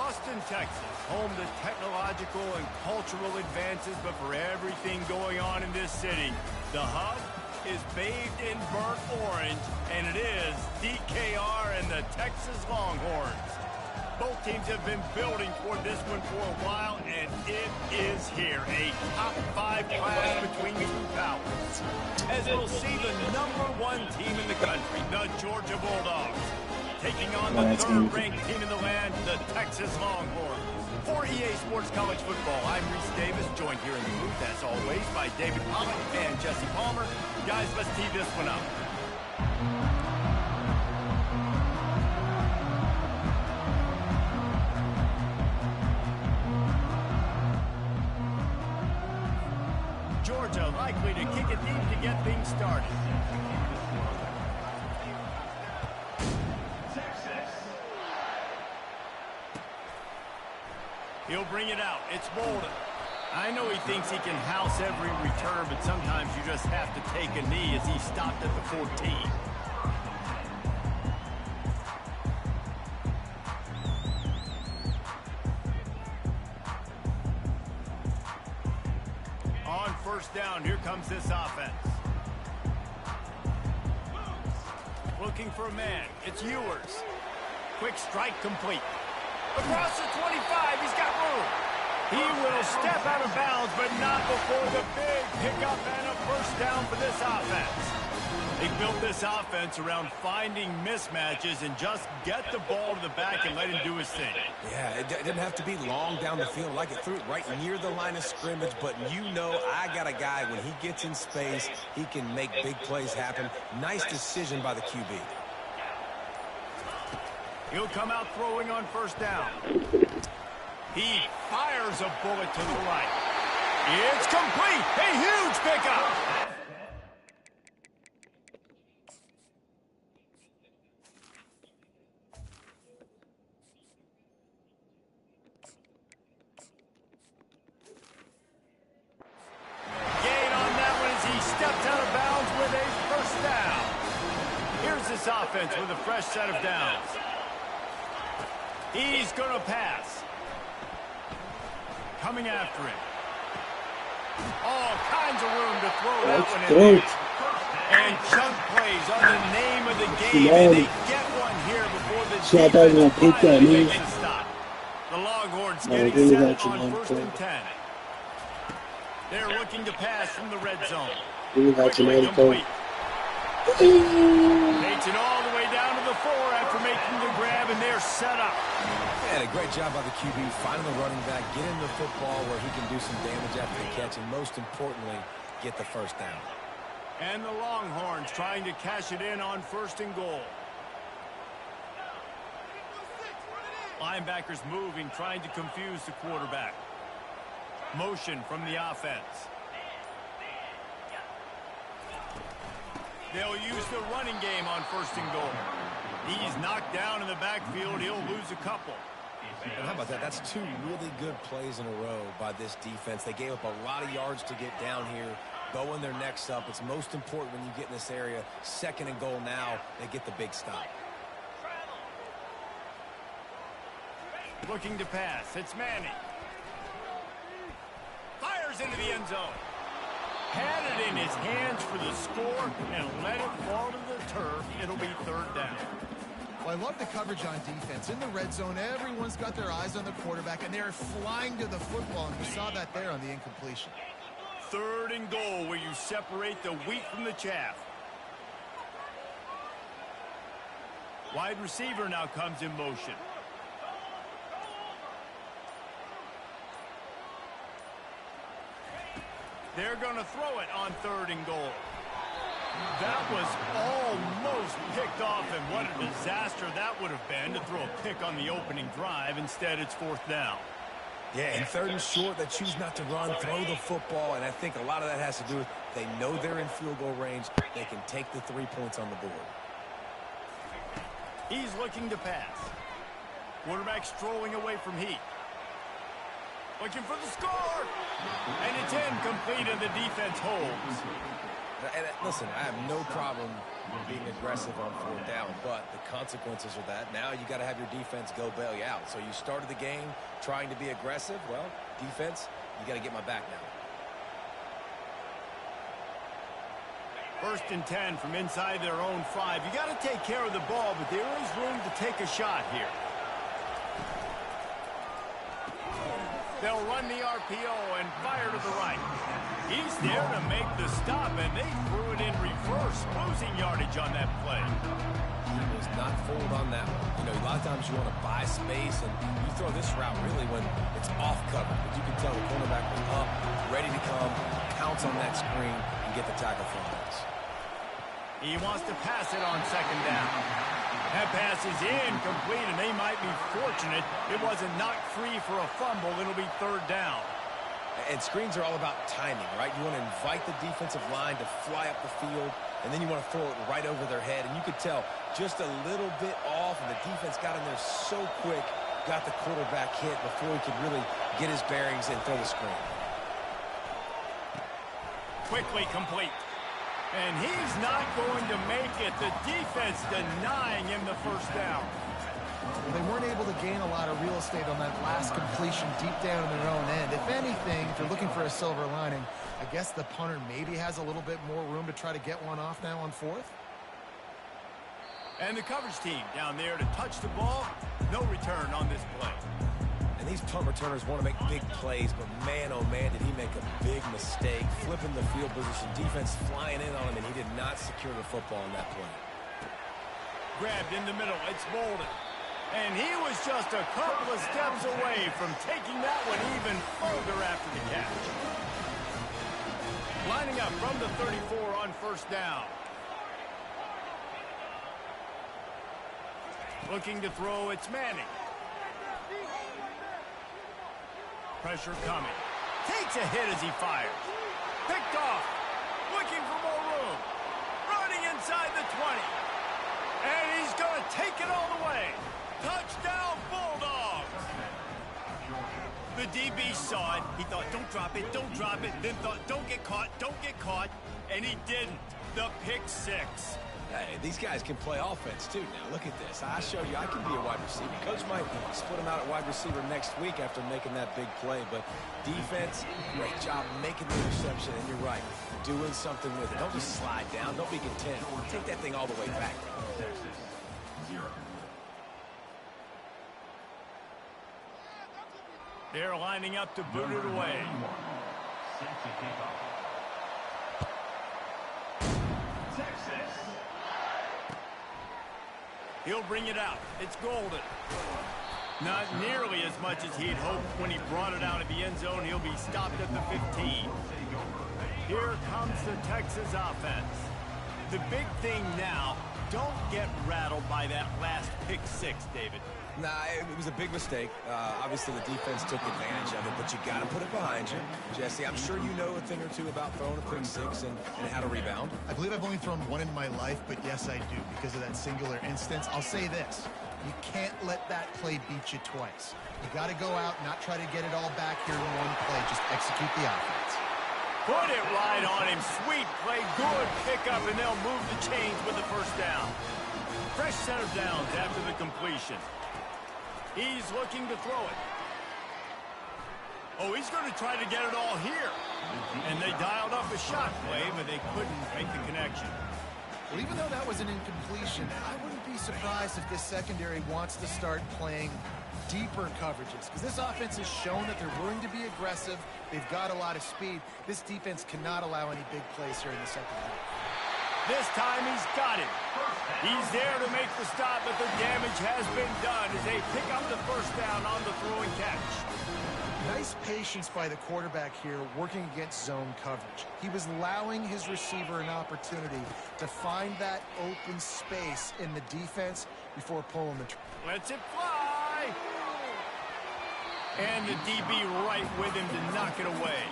Austin, Texas, home to technological and cultural advances, but for everything going on in this city, the hub is bathed in burnt orange, and it is DKR and the Texas Longhorns. Both teams have been building toward this one for a while, and it is here, a top-5 clash between the two powers. As we'll see the #1 team in the country, the Georgia Bulldogs, taking on the third-ranked team in the land, the Texas Longhorns. For EA Sports College Football, I'm Reese Davis, joined here in the booth, as always, by David Pollock and Jesse Palmer. Guys, let's tee this one up. Georgia likely to kick it deep to get things started. He'll bring it out. It's Bolden. I know he thinks he can house every return, but sometimes you just have to take a knee as he stopped at the 14. On first down, here comes this offense. Looking for a man. It's Ewers. Quick strike complete. Across the 25, he's got room. He will step out of bounds, but not before the big pickup and a first down for this offense. They built this offense around finding mismatches and just get the ball to the back and let him do his thing. Yeah, it didn't have to be long down the field. Like it threw it right near the line of scrimmage, but you know I got a guy, when he gets in space, he can make big plays happen. Nice decision by the QB. He'll come out throwing on first down. He fires a bullet to the right. It's complete. A huge pickup. Gain on that one as he stepped out of bounds with a first down. Here's this offense with a fresh set of downs. He's going to pass. Coming after him. All kinds of room to throw that one in. And chunk plays are the name of the game, and they get one here before the defense finally makes a stop. The Longhorns getting set on first and 10. They're looking to pass from the red zone. Quickly complete. Makes it all the way down to the 4 after making the grab, and they're set up. Yeah, a great job by the QB, finding the running back, get him the football where he can do some damage after the catch, and most importantly, get the first down. And the Longhorns trying to cash it in on first and goal. Linebackers moving, trying to confuse the quarterback. Motion from the offense. They'll use the running game on first and goal. He's knocked down in the backfield. He'll lose a couple. And how about that? That's 2 really good plays in a row by this defense. They gave up a lot of yards to get down here, bowing their necks up. It's most important when you get in this area. Second and goal now, they get the big stop. Looking to pass. It's Manning. Fires into the end zone. Had it in his hands for the score and let it fall to the turf. It'll be third down. Well, I love the coverage on defense. In the red zone, everyone's got their eyes on the quarterback, and they're flying to the football, and you saw that there on the incompletion. Third and goal, where you separate the wheat from the chaff. Wide receiver now comes in motion. They're going to throw it on third and goal. That was almost picked off, and what a disaster that would have been to throw a pick on the opening drive. Instead, it's fourth down. Yeah, and third and short, they choose not to run, throw the football, and I think a lot of that has to do with they know they're in field goal range. They can take the 3 points on the board. He's looking to pass. Quarterback strolling away from Heath. Looking for the score. And it's incomplete, and the defense holds. And listen, I have no problem being aggressive on 4th down, but the consequences are that now you got to have your defense go bail you out. So you started the game trying to be aggressive. Well, defense, you got to get my back now. 1st and 10 from inside their own 5. You got to take care of the ball, but there is room to take a shot here. They'll run the RPO and fire to the right. He's there to make the stop, and they threw it in reverse, losing yardage on that play. He was not fooled on that one. You know, a lot of times you want to buy space, and you throw this route really when it's off cover. But you can tell the cornerback was up, ready to come, pounce on that screen, and get the tackle for us. He wants to pass it on 2nd down. That pass is incomplete, and they might be fortunate it wasn't knocked free for a fumble. It'll be 3rd down. And screens are all about timing, right? You want to invite the defensive line to fly up the field, and then you want to throw it right over their head. And you could tell just a little bit off, and the defense got in there so quick, got the quarterback hit before he could really get his bearings and throw the screen. Quickly complete. And he's not going to make it. The defense denying him the 1st down. Well, they weren't able to gain a lot of real estate on that last completion deep down in their own end. If anything, if they're looking for a silver lining, I guess the punter maybe has a little bit more room to try to get one off now on 4th. And the coverage team down there to touch the ball. No return on this play. And these punt returners want to make big plays, but man, oh man, did he make a big mistake. Flipping the field position, defense flying in on him, and he did not secure the football on that play. Grabbed in the middle. It's Bolden. And he was just a couple of steps away from taking that one even further after the catch. Lining up from the 34 on 1st down. Looking to throw, it's Manning. Pressure coming. Takes a hit as he fires. Picked off. Looking for more room. Running inside the 20. And he's going to take it all the way. Touchdown, Bulldogs! The DB saw it. He thought, don't drop it, don't drop it. Then thought, don't get caught, don't get caught. And he didn't. The pick 6. Hey, these guys can play offense, too. Now, look at this. I show you I can be a wide receiver. Coach might split him out at wide receiver next week after making that big play. But defense, great job making the interception. And you're right, doing something with it. Don't just slide down. Don't be content. Take that thing all the way back. Texas, 0. They're lining up to boot it away. Set to kick off. Texas. He'll bring it out. It's Golden. Not nearly as much as he'd hoped when he brought it out of the end zone. He'll be stopped at the 15. Here comes the Texas offense. The big thing now, don't get rattled by that last pick 6, David. Nah, it was a big mistake. Obviously, the defense took advantage of it, but you got to put it behind you. Jesse, I'm sure you know a thing or two about throwing a pick 6 and how to rebound. I believe I've only thrown one in my life, but yes, I do. Because of that singular instance, I'll say this. You can't let that play beat you twice. You got to go out and not try to get it all back here in one play. Just execute the offense. Put it right on him. Sweet play. Good pickup, and they'll move the chains with the 1st down. Fresh set of downs after the completion. He's looking to throw it. Oh, he's going to try to get it all here. And they dialed up a shot play, but they couldn't make the connection. Well, even though that was an incompletion, I wouldn't be surprised if this secondary wants to start playing deeper coverages. Because this offense has shown that they're willing to be aggressive. They've got a lot of speed. This defense cannot allow any big plays here in the second half. This time he's got it. He's there to make the stop, but the damage has been done as they pick up the 1st down on the throwing catch. Nice patience by the quarterback here working against zone coverage. He was allowing his receiver an opportunity to find that open space in the defense before pulling the trigger. Lets it fly. And the DB right with him to knock it away.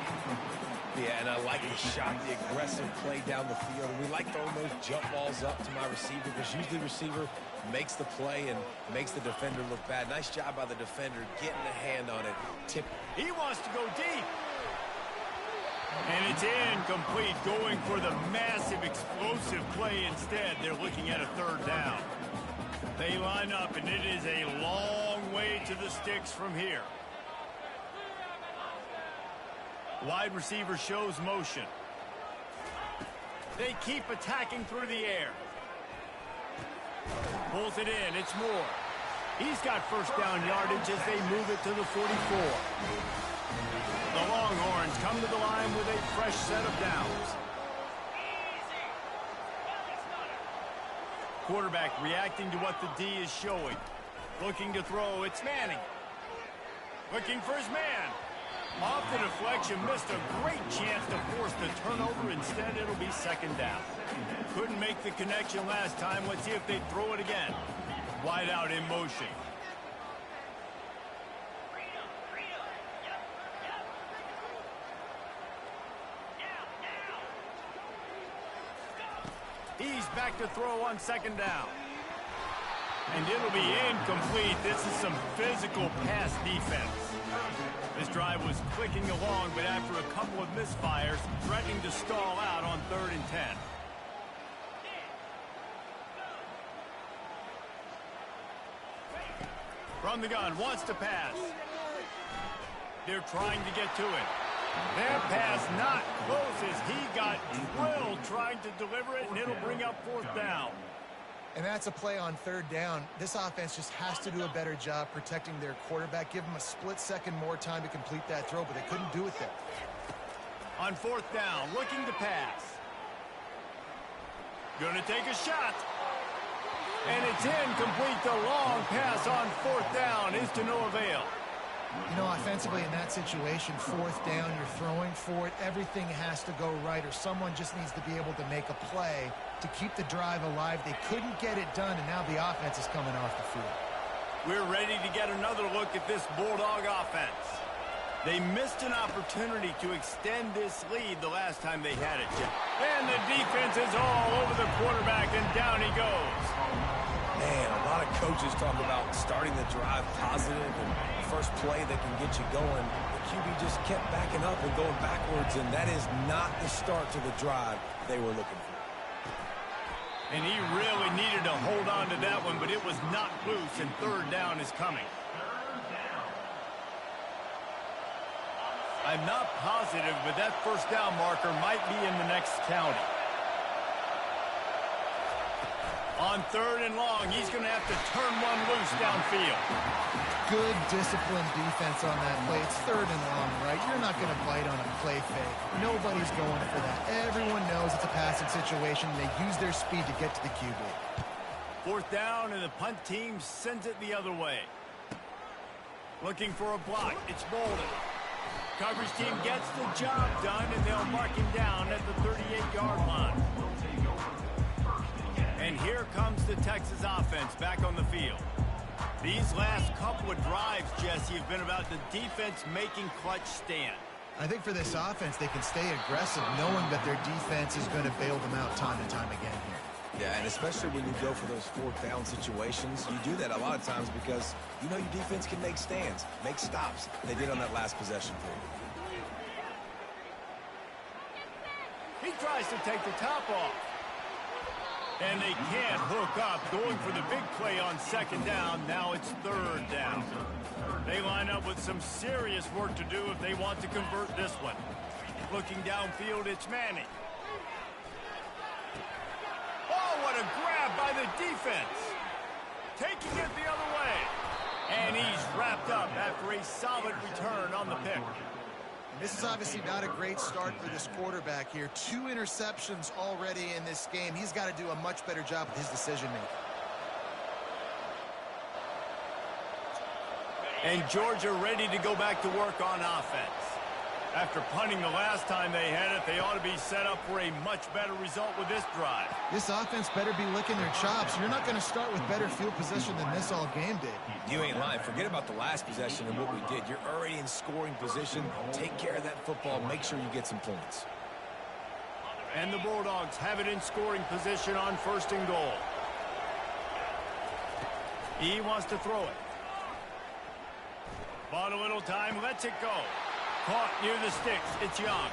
Yeah, and I like the shot, the aggressive play down the field. And we like throwing those jump balls up to my receiver because usually the receiver makes the play and makes the defender look bad. Nice job by the defender getting a hand on it. Tip. He wants to go deep. And it's incomplete, going for the massive explosive play instead. They're looking at a third down. They line up, and it is a long way to the sticks from here. Wide receiver shows motion. They keep attacking through the air. Pulls it in. It's Moore. He's got first down yardage as they move it to the 44. The Longhorns come to the line with a fresh set of downs. Quarterback reacting to what the D is showing. Looking to throw. It's Manning. Looking for his man. Off the deflection. Missed a great chance to force the turnover. Instead, it'll be second down. Couldn't make the connection last time. Let's see if they throw it again. Wide out in motion. He's back to throw on second down. And it'll be incomplete. This is some physical pass defense. This drive was clicking along, but after a couple of misfires, threatening to stall out on 3rd and 10. From the gun, wants to pass. They're trying to get to it. That pass not close as he got drilled trying to deliver it, and it'll bring up 4th down. And that's a play on 3rd down. This offense just has to do a better job protecting their quarterback. Give them a split second more time to complete that throw, but they couldn't do it there. On 4th down, looking to pass. Gonna take a shot. And it's incomplete. The long pass on 4th down is to no avail. You know, offensively in that situation, 4th down, you're throwing for it. Everything has to go right, or someone just needs to be able to make a play to keep the drive alive. They couldn't get it done, and now the offense is coming off the field. We're ready to get another look at this Bulldog offense. They missed an opportunity to extend this lead the last time they had it. And the defense is all over the quarterback, and down he goes. Man, a lot of coaches talk about starting the drive positive and first play that can get you going. The QB just kept backing up and going backwards, and that is not the start to the drive they were looking for. And he really needed to hold on to that one, but it was not loose, and 3rd down is coming. I'm not positive, but that 1st down marker might be in the next county. On 3rd and long, he's going to have to turn one loose downfield. Good disciplined defense on that play. It's 3rd and long, right? You're not going to bite on a play fake. Nobody's going for that. Everyone knows it's a passing situation. They use their speed to get to the QB. 4th down, and the punt team sends it the other way. Looking for a block. It's Bolden. Coverage team gets the job done, and they'll mark him down at the 38-yard line. And here comes the Texas offense back on the field. These last couple of drives, Jesse, have been about the defense making clutch stand. I think for this offense, they can stay aggressive knowing that their defense is going to bail them out time and time again here. Yeah, and especially when you go for those 4th down situations, you do that a lot of times because you know your defense can make stands, make stops. They did on that last possession for He you. tries to take the top off. And they can't hook up, going for the big play on 2nd down. Now it's 3rd down. They line up with some serious work to do if they want to convert this one. Looking downfield, it's Manning. Oh, what a grab by the defense. Taking it the other way. And he's wrapped up after a solid return on the pick. This is obviously not a great start for this quarterback here. 2 interceptions already in this game. He's got to do a much better job with his decision-making. And Georgia ready to go back to work on offense. After punting the last time they had it, they ought to be set up for a much better result with this drive. This offense better be licking their chops. You're not going to start with better field position than this all game did. You ain't lying. Forget about the last possession and what we did. You're already in scoring position. Take care of that football. Make sure you get some points. And the Bulldogs have it in scoring position on 1st and goal. He wants to throw it. Bought a little time, lets it go. Caught near the sticks. It's Young.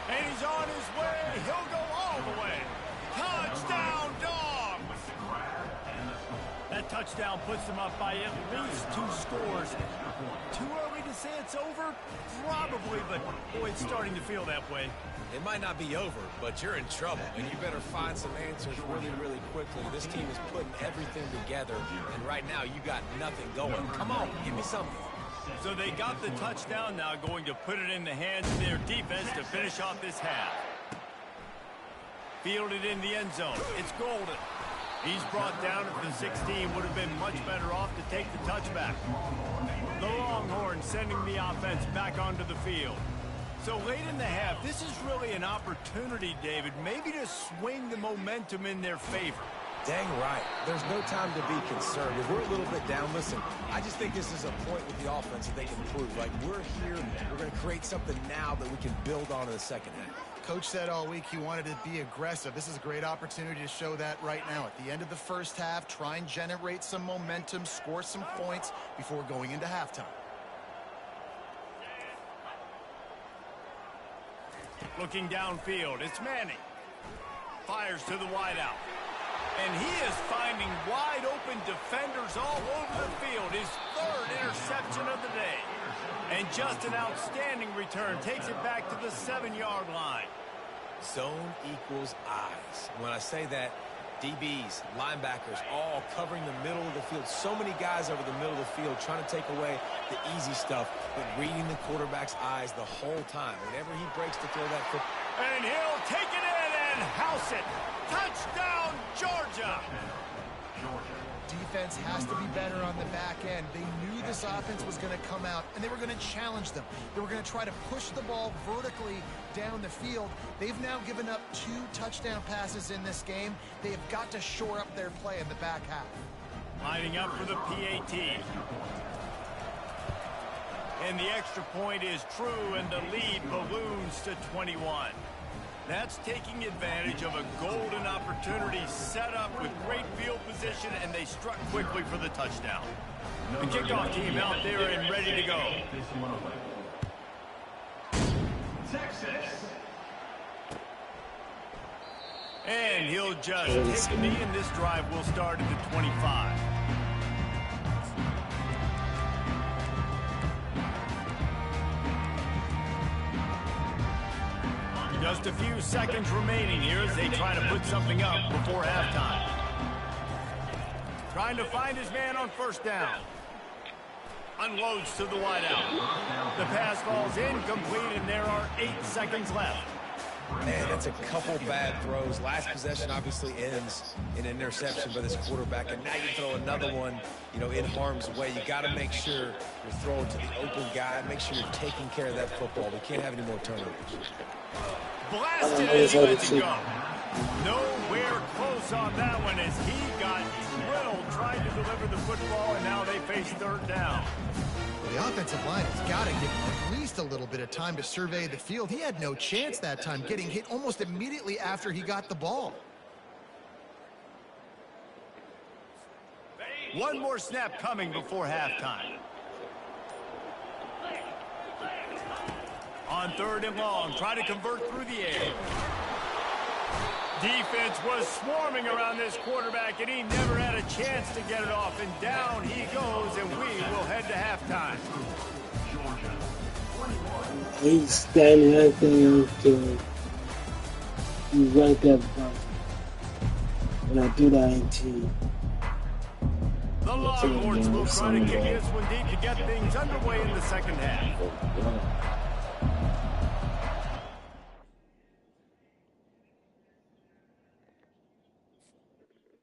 And he's on his way. He'll go all the way. Touchdown, Dogs! That touchdown puts them up by at least 2 scores. Too early to say it's over? Probably, but boy, it's starting to feel that way. It might not be over, but you're in trouble, and you better find some answers really, really quickly. This team is putting everything together, and right now you got nothing going. Come on, give me something. So they got the touchdown, now going to put it in the hands of their defense to finish off this half. Fielded in the end zone. It's Golden. He's brought down at the 16. Would have been much better off to take the touchback. The Longhorns sending the offense back onto the field. So late in the half, this is really an opportunity, David, maybe to swing the momentum in their favor. Dang right. There's no time to be concerned. If we're a little bit down, listen, I just think this is a point with the offense that they can prove. Like, we're here, we're going to create something now that we can build on in the second half. Coach said all week he wanted to be aggressive. This is a great opportunity to show that right now. At the end of the first half, try and generate some momentum, score some points before going into halftime. Looking downfield, it's Manning. Fires to the wideout. And he is finding wide-open defenders all over the field. His 3rd interception of the day. And just an outstanding return. Takes it back to the 7-yard line. Zone equals eyes. When I say that, DBs, linebackers, all covering the middle of the field. So many guys over the middle of the field trying to take away the easy stuff, but reading the quarterback's eyes the whole time. Whenever he breaks to throw that foot. And he'll take it in and house it. Touchdown, Georgia! Defense has to be better on the back end. They knew this offense was going to come out, and they were going to challenge them. They were going to try to push the ball vertically down the field. They've now given up 2 touchdown passes in this game. They have got to shore up their play in the back half. Lining up for the PAT. And the extra point is true, and the lead balloons to 21. That's taking advantage of a golden opportunity set up with great field position, and they struck quickly for the touchdown. The kickoff team out there and ready to go. Texas. And he'll just take a knee, and this drive will start at the 25. Just a few seconds remaining here as they try to put something up before halftime. Trying to find his man on first down. Unloads to the wideout. The pass falls incomplete, and there are 8 seconds left. Man, that's a couple bad throws. Last possession obviously ends in an interception by this quarterback, and now you throw another one, you know, in harm's way. You got to make sure you're throwing to the open guy. Make sure you're taking care of that football. We can't have any more turnovers. Blasted as he lets it go. Nowhere close on that one as he got drilled trying to deliver the football, and now they face 3rd down. Well, the offensive line has got to give him at least a little bit of time to survey the field. He had no chance that time, getting hit almost immediately after he got the ball. One more snap coming before halftime. On 3rd and long, try to convert through the air. Defense was swarming around this quarterback, and he never had a chance to get it off. And down he goes, and we will head to halftime. He's standing right there. He's right there. And I do that into. The Longhorns will try to kick this one deep to get things underway in the second half.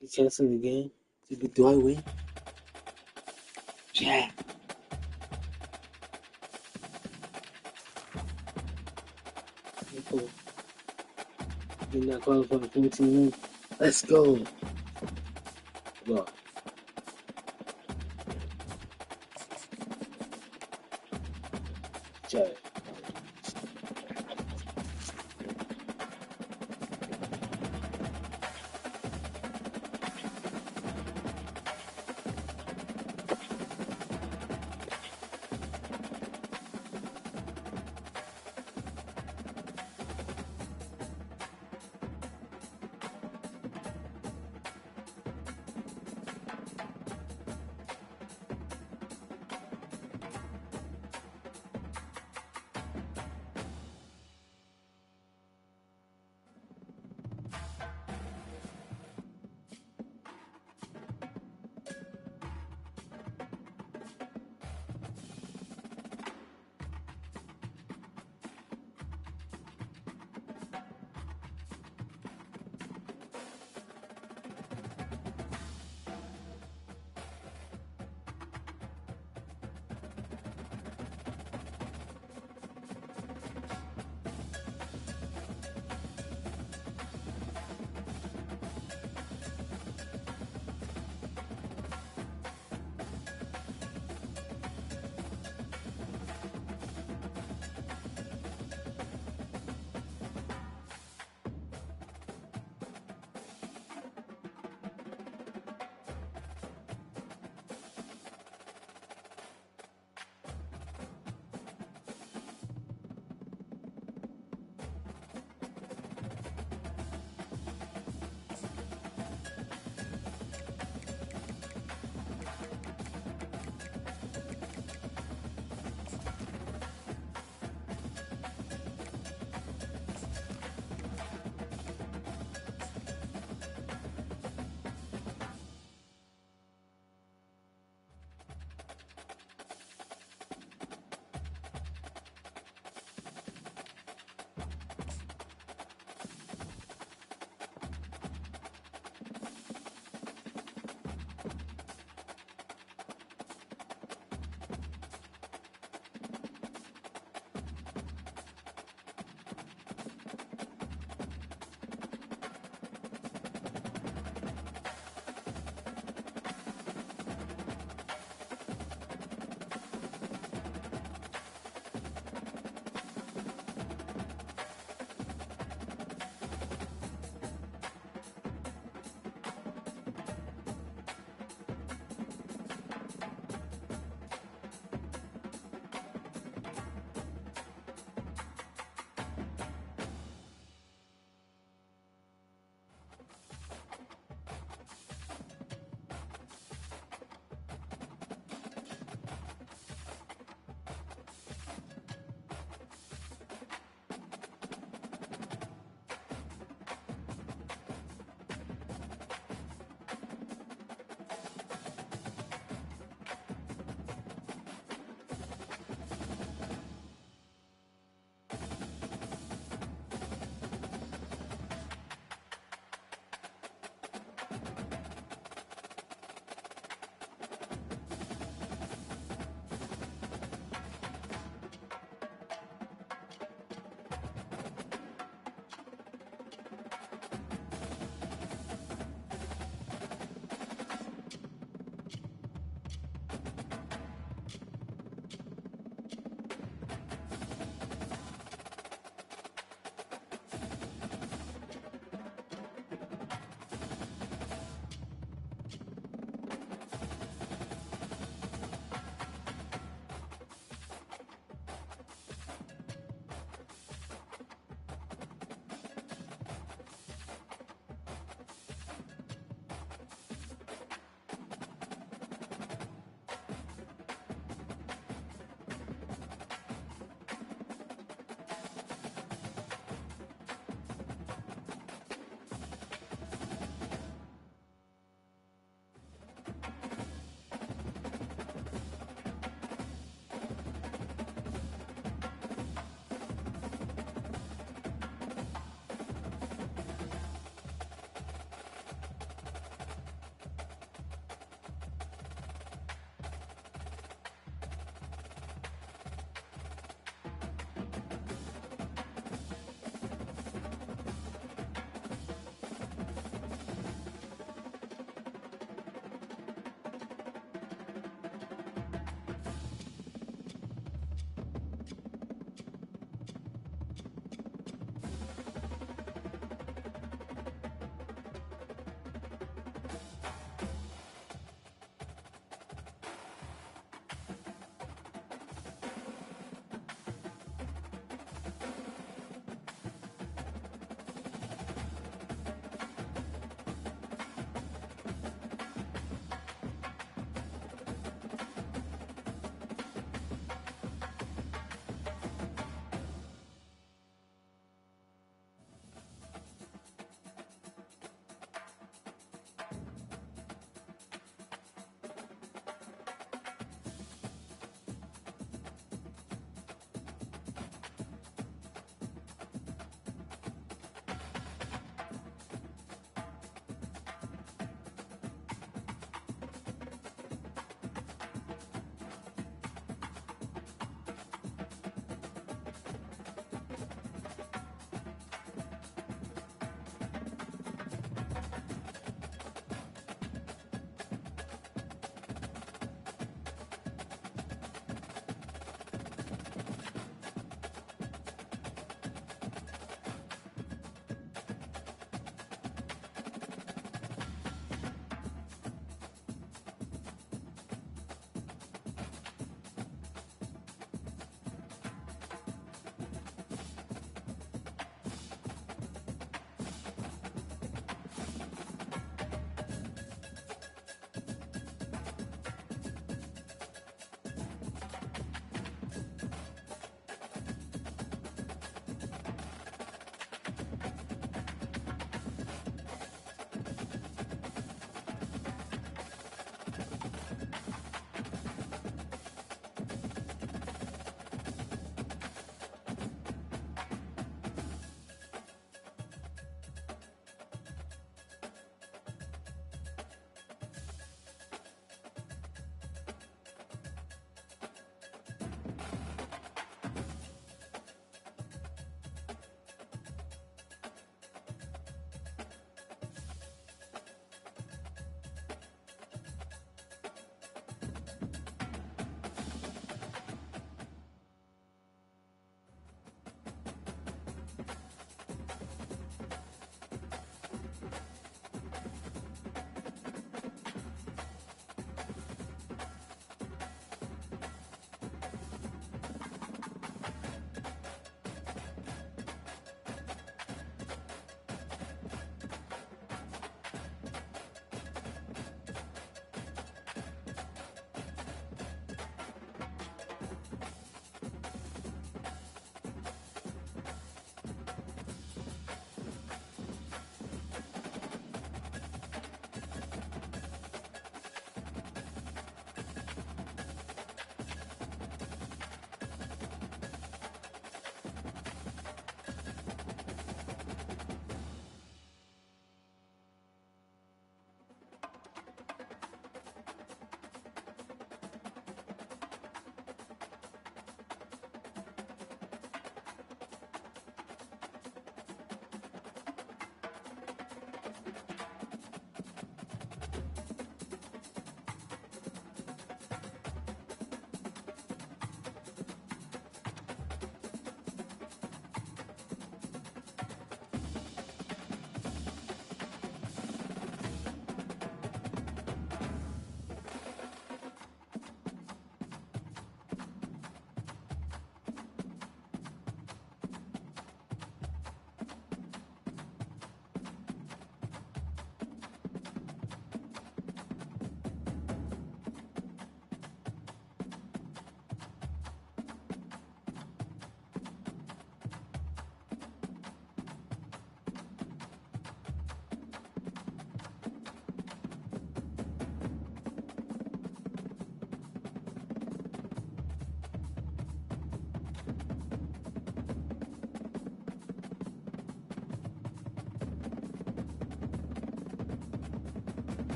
He canceled the game. Do I win? Yeah. Cool. Did not qualify for 14 wins. Let's go. Go. Check.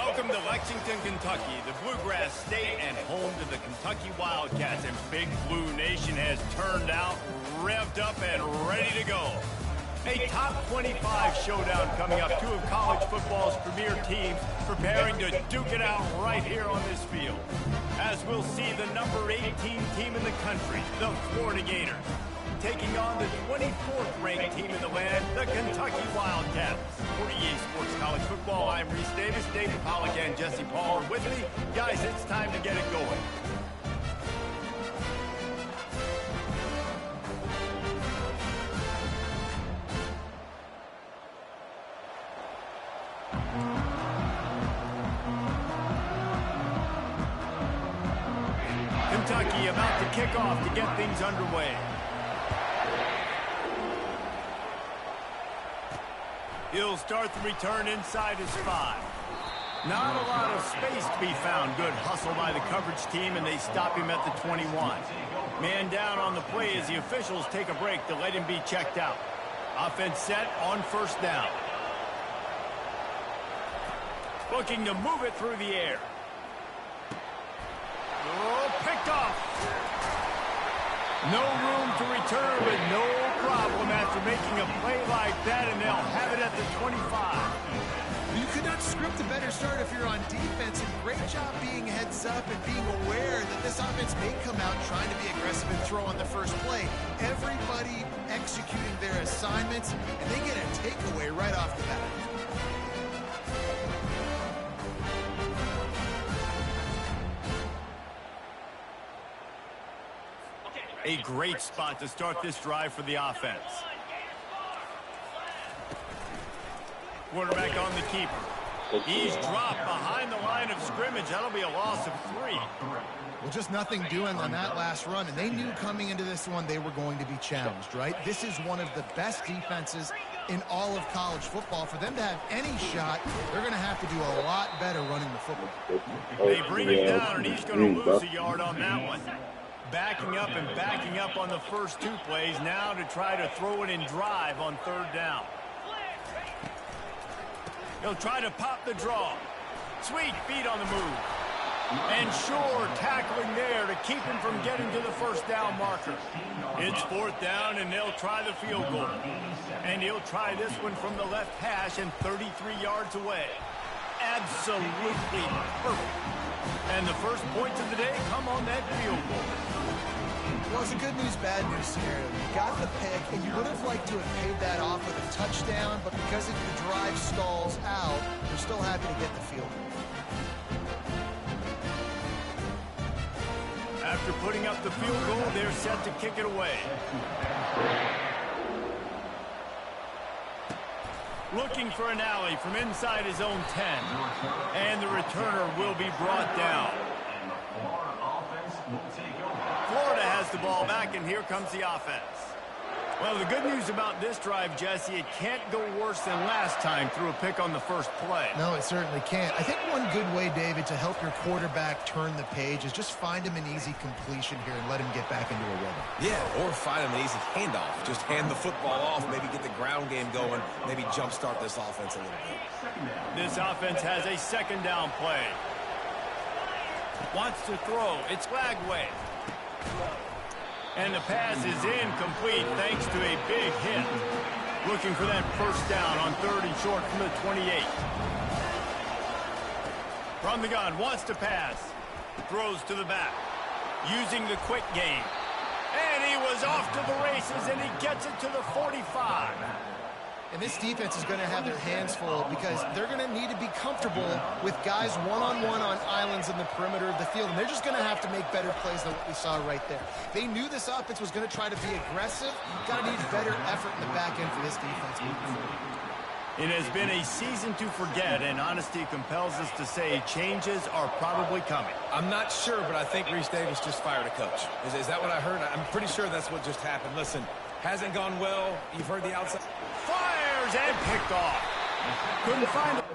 Welcome to Lexington, Kentucky, the Bluegrass State and home to the Kentucky Wildcats. And Big Blue Nation has turned out, revved up, and ready to go. A top 25 showdown coming up. Two of college football's premier teams preparing to duke it out right here on this field. As we'll see the number 18 team in the country, the Florida Gators, taking on the 24th ranked team in the land, the Kentucky Wildcats. For EA Sports College Football, I'm Reese Davis, David Pollack, and Jesse Paul are with me. Guys, it's time to get it going. Kentucky about to kick off to get things underway. He'll start the return inside his 5. Not a lot of space to be found. Good hustle by the coverage team, and they stop him at the 21. Man down on the play as the officials take a break to let him be checked out. Offense set on first down. Looking to move it through the air. Oh, picked off. No room to return, but no problem after making a play like that, and they'll have it at the 25. You could not script a better start if you're on defense, and great job being heads up and being aware that this offense may come out trying to be aggressive and throw on the first play. Everybody executing their assignments, and they get a takeaway right off the bat. A great spot to start this drive for the offense. Quarterback on the keeper. He's dropped behind the line of scrimmage. That'll be a loss of 3. Well, just nothing doing on that last run, and they knew coming into this one they were going to be challenged, right? This is one of the best defenses in all of college football. For them to have any shot, they're going to have to do a lot better running the football. They bring him down, and he's going to lose a yard on that one. Backing up and backing up on the first 2 plays now to try to throw it in drive on 3rd down. He'll try to pop the draw. Sweet feet on the move. And sure tackling there to keep him from getting to the first down marker. It's 4th down, and they'll try the field goal. And he'll try this one from the left hash and 33 yards away. Absolutely perfect. And the first points of the day come on that field goal. Well, it's a good news, bad news scenario. You got the pick, and you would have liked to have paid that off with a touchdown, but because the drive stalls out, you're still happy to get the field goal. After putting up the field goal, they're set to kick it away. Looking for an alley from inside his own 10. And the returner will be brought down. And the Florida offense will take over. Florida has the ball back, and here comes the offense. Well, the good news about this drive, Jesse, it can't go worse than last time through a pick on the first play. No, it certainly can't. I think one good way, David, to help your quarterback turn the page is just find him an easy completion here and let him get back into a rhythm. Yeah, or find him an easy handoff. Just hand the football off, maybe get the ground game going, maybe jumpstart this offense a little bit. This offense has a 2nd down play. Wants to throw. It's Flagway. And the pass is incomplete thanks to a big hit. Looking for that first down on 3rd and short from the 28. From the gun, wants to pass. Throws to the back. Using the quick game. And he was off to the races, and he gets it to the 45. And this defense is going to have their hands full because they're going to need to be comfortable with guys one-on-one on islands in the perimeter of the field. And they're just going to have to make better plays than what we saw right there. They knew this offense was going to try to be aggressive. Got to need better effort in the back end for this defense. It has been a season to forget, and honesty compels us to say changes are probably coming. I'm not sure, but I think Reese Davis just fired a coach. Is that what I heard? I'm pretty sure that's what just happened. Listen, hasn't gone well. You've heard the outside. Fires and picked off. Couldn't find it.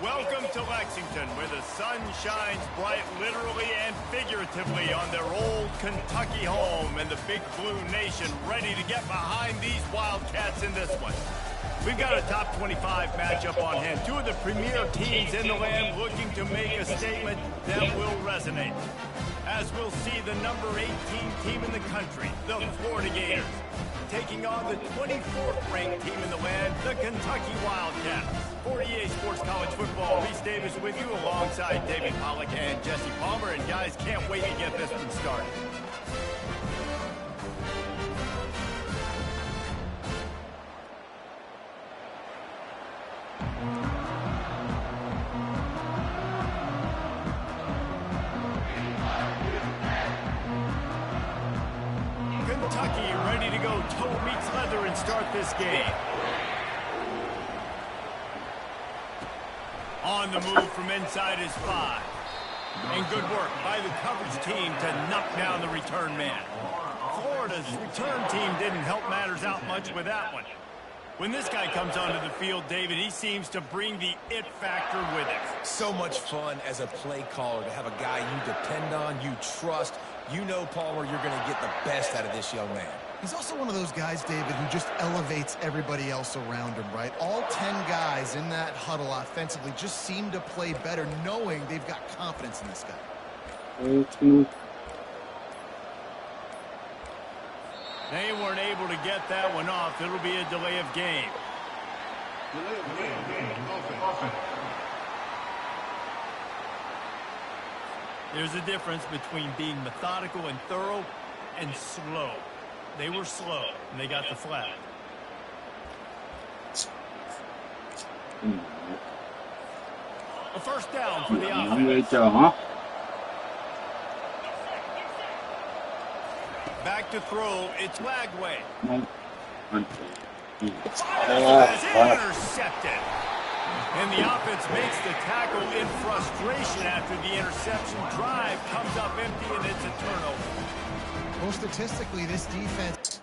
Welcome to Lexington, where the sun shines bright literally and figuratively on their old Kentucky home, and the Big Blue Nation ready to get behind these Wildcats in this one. We've got a top 25 matchup on hand. Two of the premier teams in the land looking to make a statement that will resonate. As we'll see the number 18 team in the country, the Florida Gators, taking on the 24th ranked team in the land, the Kentucky Wildcats. For EA Sports College Football, Reese Davis with you alongside David Pollack and Jesse Palmer. And guys, can't wait to get this one started. Kentucky ready to go toe meets leather and start this game. On the move from inside his 5. And good work by the coverage team to knock down the return man. Florida's return team didn't help matters out much with that one. When this guy comes onto the field, David, he seems to bring the it factor with him. So much fun as a play caller to have a guy you depend on, you trust. You know, Palmer, you're going to get the best out of this young man. He's also one of those guys, David, who just elevates everybody else around him, right? All 10 guys in that huddle offensively just seem to play better knowing they've got confidence in this guy. They weren't able to get that one off. It'll be a delay of game. There's a difference between being methodical and thorough and slow. They were slow, and they got the flag. A first down for the offense. Back to throw. It's Lagway. Intercepted. And the offense makes the tackle in frustration after the interception. Drive comes up empty, and it's a turnover. Well, statistically, this defense...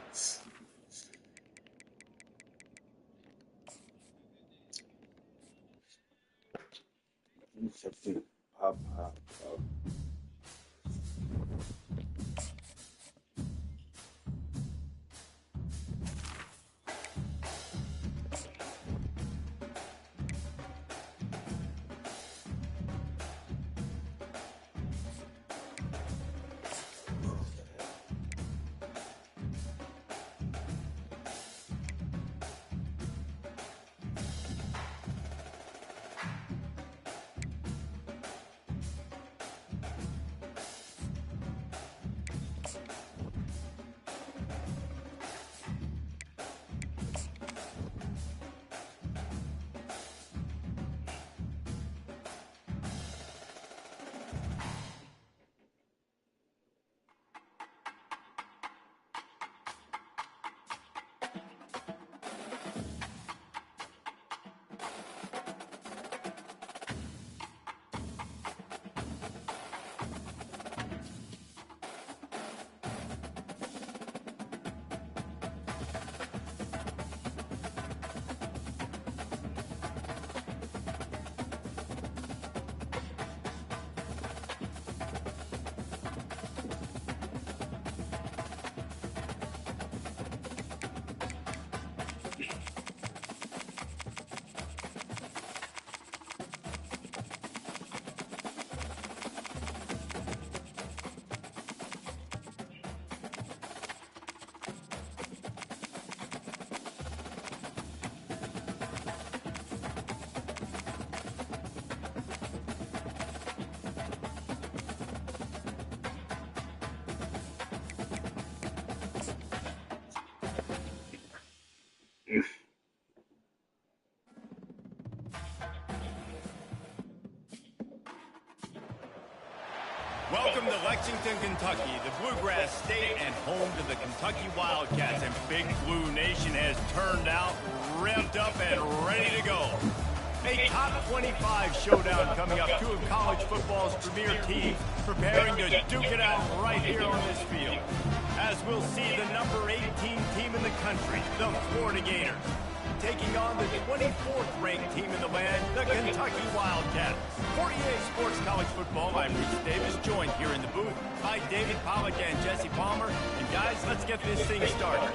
Welcome to Lexington, Kentucky, the Bluegrass State and home to the Kentucky Wildcats. And Big Blue Nation has turned out, revved up, and ready to go. A top 25 showdown coming up. Two of college football's premier teams preparing to duke it out right here on this field. As we'll see the number 18 team in the country, the Florida Gators, taking on the 24th ranked team in the land, the Kentucky Wildcats. For EA Sports College Football, I'm Reese Davis, joined here in the booth by David Pollack and Jesse Palmer. And guys, let's get this thing started.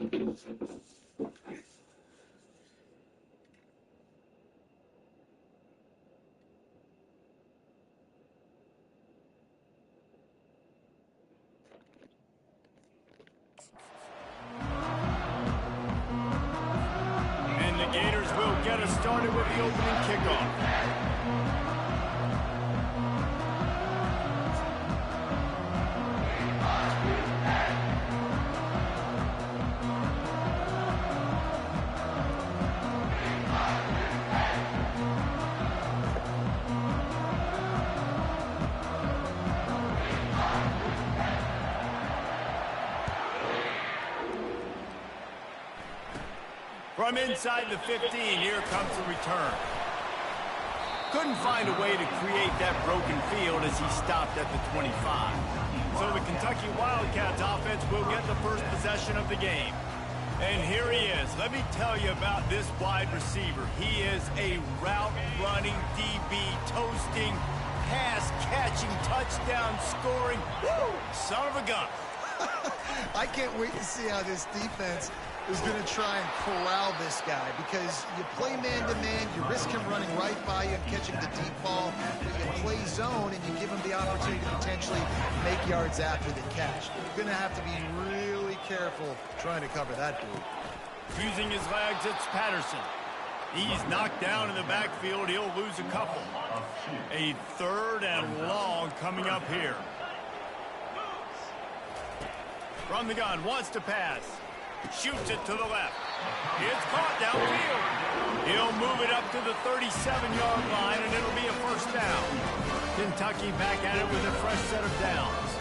And the Gators will get us started with the opening kickoff. From inside the 15, here comes the return. Couldn't find a way to create that broken field as he stopped at the 25. So the Kentucky Wildcats offense will get the first possession of the game. And here he is. Let me tell you about this wide receiver. He is a route-running DB, toasting, pass-catching, touchdown-scoring, son of a gun. I can't wait to see how this defense is going to try and corral this guy, because you play man-to-man, you risk him running right by you and catching the deep ball, but you play zone and you give him the opportunity to potentially make yards after the catch. You're going to have to be really careful trying to cover that dude. Using his legs, it's Patterson. He's knocked down in the backfield. He'll lose a couple. A third and long coming up here. From the gun, wants to pass. Shoots it to the left. It's caught downfield. He'll move it up to the 37-yard line, and it'll be a first down. Kentucky back at it with a fresh set of downs.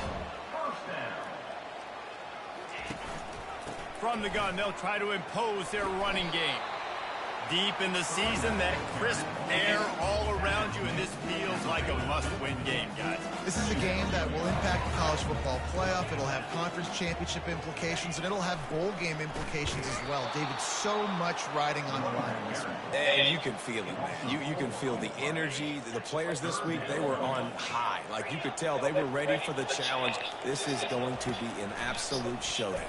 From the gun, they'll try to impose their running game. Deep in the season, that crisp air all around you, and this feels like a must-win game, guys. This is a game that will impact the college football playoff. It'll have conference championship implications, and it'll have bowl game implications as well. David, so much riding on the line in this one. And you can feel it, man. You can feel the energy. The players this week, they were on high. Like, you could tell they were ready for the challenge. This is going to be an absolute showdown.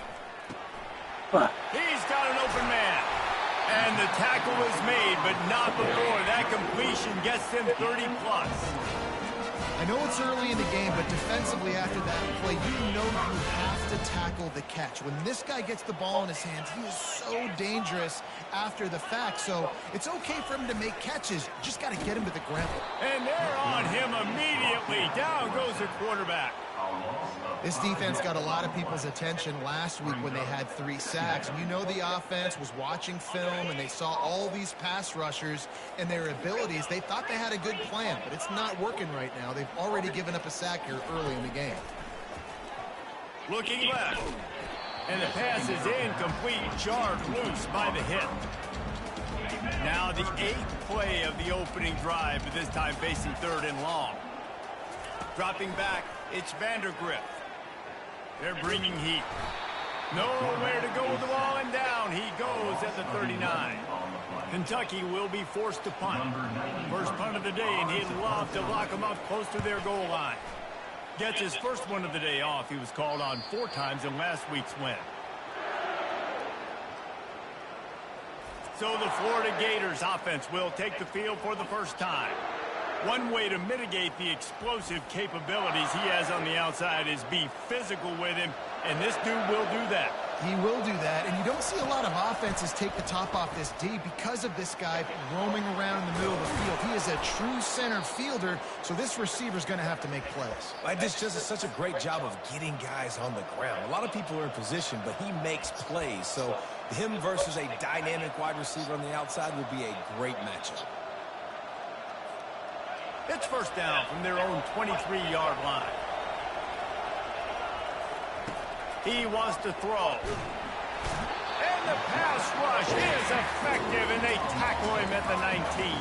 He's got an open man. And the tackle is made, but not before that completion gets him 30-plus. I know it's early in the game, but defensively after that play, you know you have to tackle the catch. When this guy gets the ball in his hands, he is so dangerous after the fact. So it's okay for him to make catches. You just got to get him to the ground. And they're on him immediately. Down goes the quarterback. A loss of This defense got a lot of people's attention last week when they had 3 sacks. You know the offense was watching film, and they saw all these pass rushers and their abilities. They thought they had a good plan, but it's not working right now. They've already given up a sack here early in the game. Looking left. And the pass is incomplete, jarred loose by the hit. Now the 8th play of the opening drive, but this time facing 3rd and long. Dropping back, it's Vandergrift. They're bringing heat. Nowhere to go with the ball, and down he goes at the 39. Kentucky will be forced to punt. First punt of the day, and he'd love to lock them up close to their goal line. Gets his first one of the day off. He was called on 4 times in last week's win. So the Florida Gators offense will take the field for the first time. One way to mitigate the explosive capabilities he has on the outside is be physical with him, and this dude will do that. He will do that, and you don't see a lot of offenses take the top off this D because of this guy roaming around in the middle of the field. He is a true center fielder, so this receiver's going to have to make plays. This does such a great job of getting guys on the ground. A lot of people are in position, but he makes plays, so him versus a dynamic wide receiver on the outside would be a great matchup. It's first down from their own 23-yard line. He wants to throw. And the pass rush is effective, and they tackle him at the 19.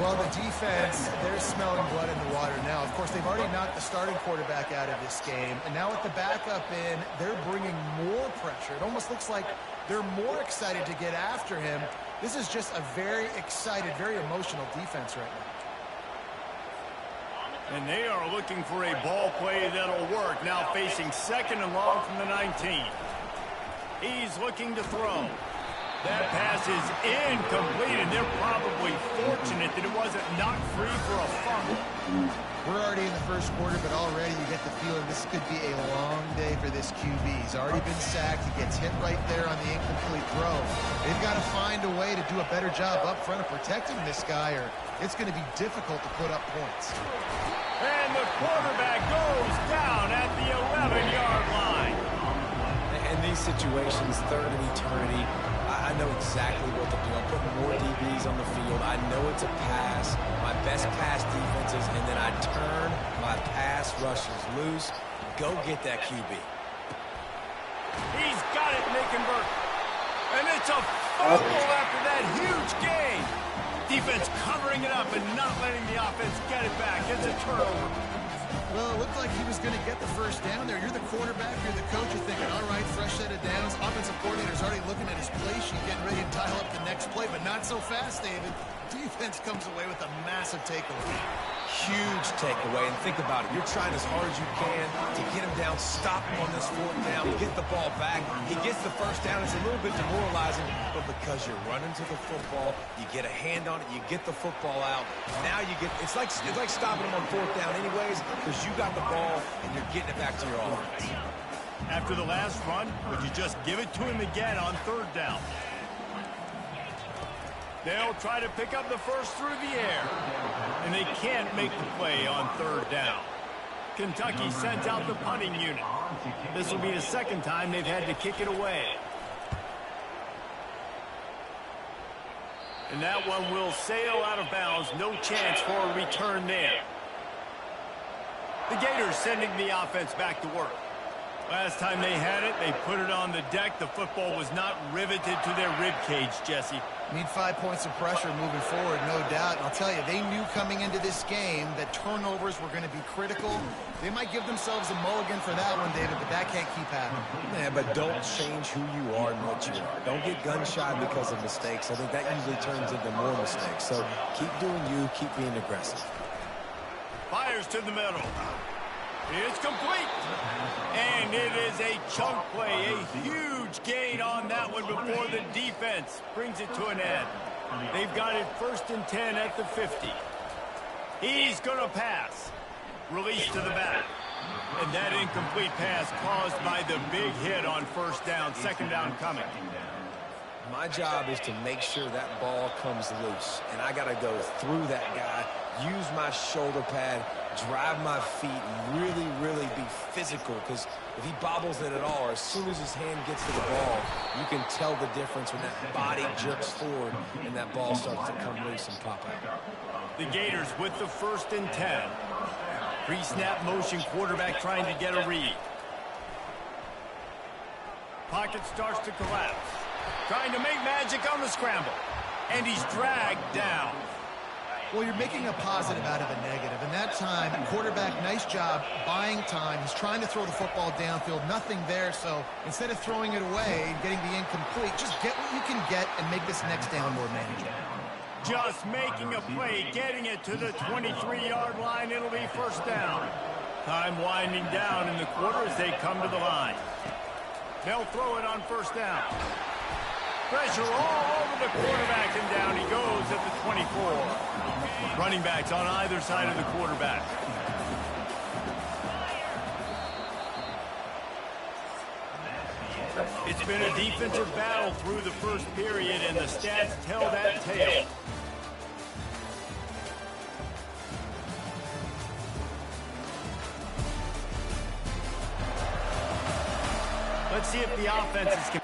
Well, the defense, they're smelling blood in the water now. Of course, they've already knocked the starting quarterback out of this game, and now with the backup in, they're bringing more pressure. It almost looks like they're more excited to get after him. This is just a very excited, very emotional defense right now. And they are looking for a ball play that'll work. Now facing 2nd and long from the 19. He's looking to throw. That pass is incomplete, and they're probably fortunate that it wasn't knocked free for a fumble. We're already in the first quarter, but already you get the feeling this could be a long day for this QB. He's already been sacked. He gets hit right there on the incomplete throw. They've got to find a way to do a better job up front of protecting this guy, or it's going to be difficult to put up points. And the quarterback goes down at the 11-yard line. In these situations, 3rd and eternity, I know exactly what to do. I'm putting more DBs on the field. I know it's a pass, my best pass defenses, and then I turn my pass rushers loose. Go get that QB. He's got it, and they convert. And it's a fumble after that huge gain. Defense covering it up and not letting the offense get it back. It's a turnover. Well, it looked like he was going to get the first down there. You're the quarterback, you're the coach, you're thinking, all right, fresh set of downs. Offensive coordinator's already looking at his play sheet, getting ready to dial up the next play, but not so fast, David. Defense comes away with a massive takeaway. Huge takeaway, and think about it. You're trying as hard as you can to get him down, stop him on this 4th down, get the ball back. He gets the first down. It's a little bit demoralizing, but because you're running to the football, you get a hand on it, you get the football out. Now you get, it's like stopping him on 4th down anyways, because you got the ball and you're getting it back to your offense. After the last run, would you just give it to him again on 3rd down? They'll try to pick up the first through the air, and they can't make the play on 3rd down. Kentucky sends out the punting unit. This will be the 2nd time they've had to kick it away. And that one will sail out of bounds. No chance for a return there. The Gators sending the offense back to work. Last time they had it, they put it on the deck. The football was not riveted to their rib cage, Jesse. Need 5 points of pressure moving forward, no doubt. And I'll tell you, they knew coming into this game that turnovers were going to be critical. They might give themselves a mulligan for that one, David, but that can't keep happening. Yeah, but don't change who you are and what you are. Don't get gun-shy because of mistakes. I think that usually turns into more mistakes. So keep doing you, keep being aggressive. Fires to the middle. It's complete. And it is a chunk play, a huge gain on that one before the defense brings it to an end. They've got it 1st and 10 at the 50. He's going to pass. Release to the back. And that incomplete pass caused by the big hit on 1st down, 2nd down coming. My job is to make sure that ball comes loose, and I got to go through that guy, use my shoulder pad, drive my feet and really be physical, because if he bobbles it at all, or as soon as his hand gets to the ball, you can tell the difference when that body jerks forward and that ball starts to come loose and pop out. The Gators with the 1st and 10. Pre-snap motion, quarterback trying to get a read. Pocket starts to collapse. Trying to make magic on the scramble. And he's dragged down. Well, you're making a positive out of a negative. And that time, quarterback, nice job buying time. He's trying to throw the football downfield. Nothing there. So instead of throwing it away and getting the incomplete, just get what you can get and make this next down more manageable. Just making a play, getting it to the 23-yard line. It'll be 1st down. Time winding down in the quarter as they come to the line. They'll throw it on 1st down. Pressure all over the quarterback, and down he goes at the 24. Running backs on either side of the quarterback. It's been a defensive battle through the 1st period, and the stats tell that tale. Let's see if the offense is...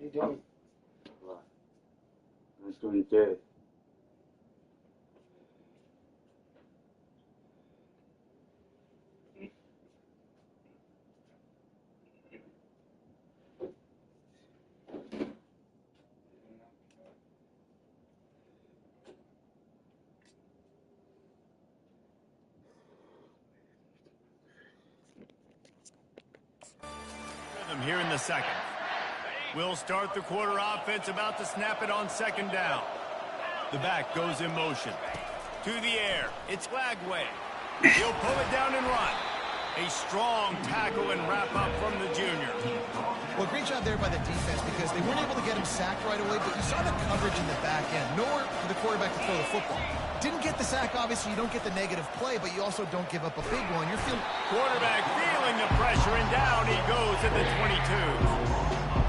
What are you doing? What? I'm just doing dead. Here in the 2nd. We'll start the quarter offense, about to snap it on 2nd down. The back goes in motion. To the air. It's Lagway. He'll pull it down and run. A strong tackle and wrap up from the junior. Well, great job there by the defense, because they weren't able to get him sacked right away, but you saw the coverage in the back end. Nowhere for the quarterback to throw the football. Didn't get the sack, obviously. You don't get the negative play, but you also don't give up a big one. You're feeling... Quarterback feeling the pressure, and down he goes at the 22.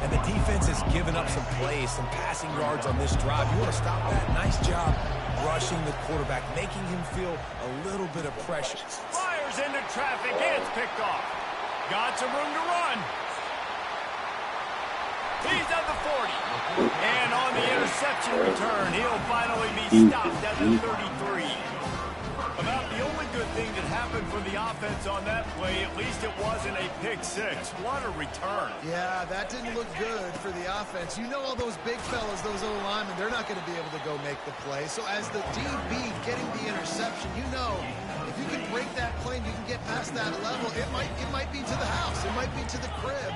And the defense has given up some plays, some passing yards on this drive. You want to stop that? Nice job rushing the quarterback, making him feel a little bit of pressure. Fires into traffic, and it's picked off. Got some room to run. He's at the 40. And on the interception return, he'll finally be stopped at the 33. About the only good thing that happened for the offense on that play, at least it wasn't a pick six. What a return. Yeah, that didn't look good for the offense. You know all those big fellas, those O-linemen, they're not going to be able to go make the play. So as the DB getting the interception, you know, if you can break that plane, you can get past that level, it might be to the house. It might be to the crib.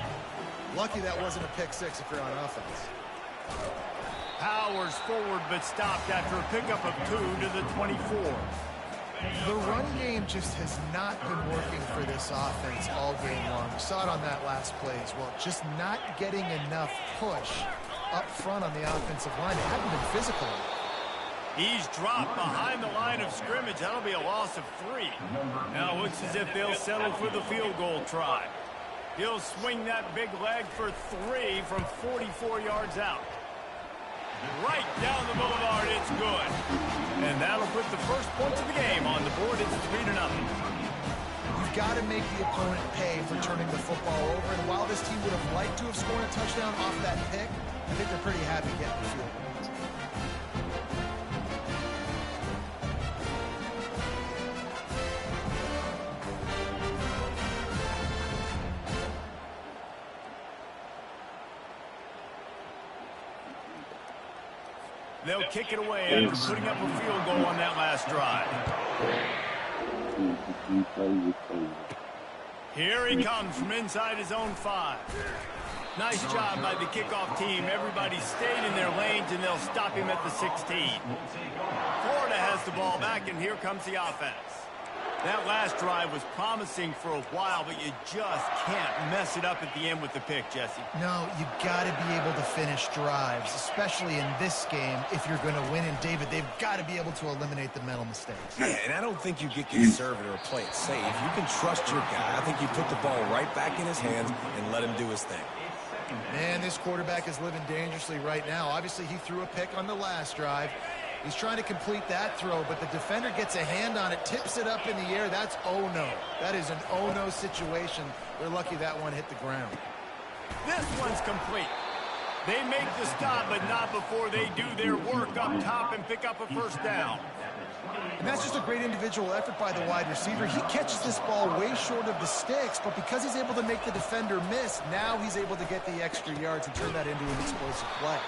Lucky that wasn't a pick six if you're on offense. Powers forward but stopped after a pickup of 2 to the 24. The run game just has not been working for this offense all game long. We saw it on that last play as well. Just not getting enough push up front on the offensive line. They haven't been physical. He's dropped behind the line of scrimmage. That'll be a loss of 3. Now it looks as if they'll settle for the field goal try. He'll swing that big leg for 3 from 44 yards out. Right down the boulevard, it's good. And that'll put the first points of the game on the board. It's 3-0. You've got to make the opponent pay for turning the football over. And while this team would have liked to have scored a touchdown off that pick, I think they're pretty happy getting the field goal. They'll kick it away after putting up a field goal on that last drive. Here he comes from inside his own 5. Nice job by the kickoff team. Everybody stayed in their lanes, and they'll stop him at the 16. Florida has the ball back, and here comes the offense. That last drive was promising for a while, but you just can't mess it up at the end with the pick, Jesse. No, you got to be able to finish drives, especially in this game if you're going to win. And, David, they've got to be able to eliminate the mental mistakes. Yeah, and I don't think you get conservative or play it safe. You can trust your guy. I think you put the ball right back in his hands and let him do his thing. Man, this quarterback is living dangerously right now. Obviously, he threw a pick on the last drive. He's trying to complete that throw, but the defender gets a hand on it, tips it up in the air. That's oh-no. That is an oh-no situation. They're lucky that one hit the ground. This one's complete. They make the stop, but not before they do their work up top and pick up a first down. And that's just a great individual effort by the wide receiver. He catches this ball way short of the sticks, but because he's able to make the defender miss, now he's able to get the extra yards and turn that into an explosive play.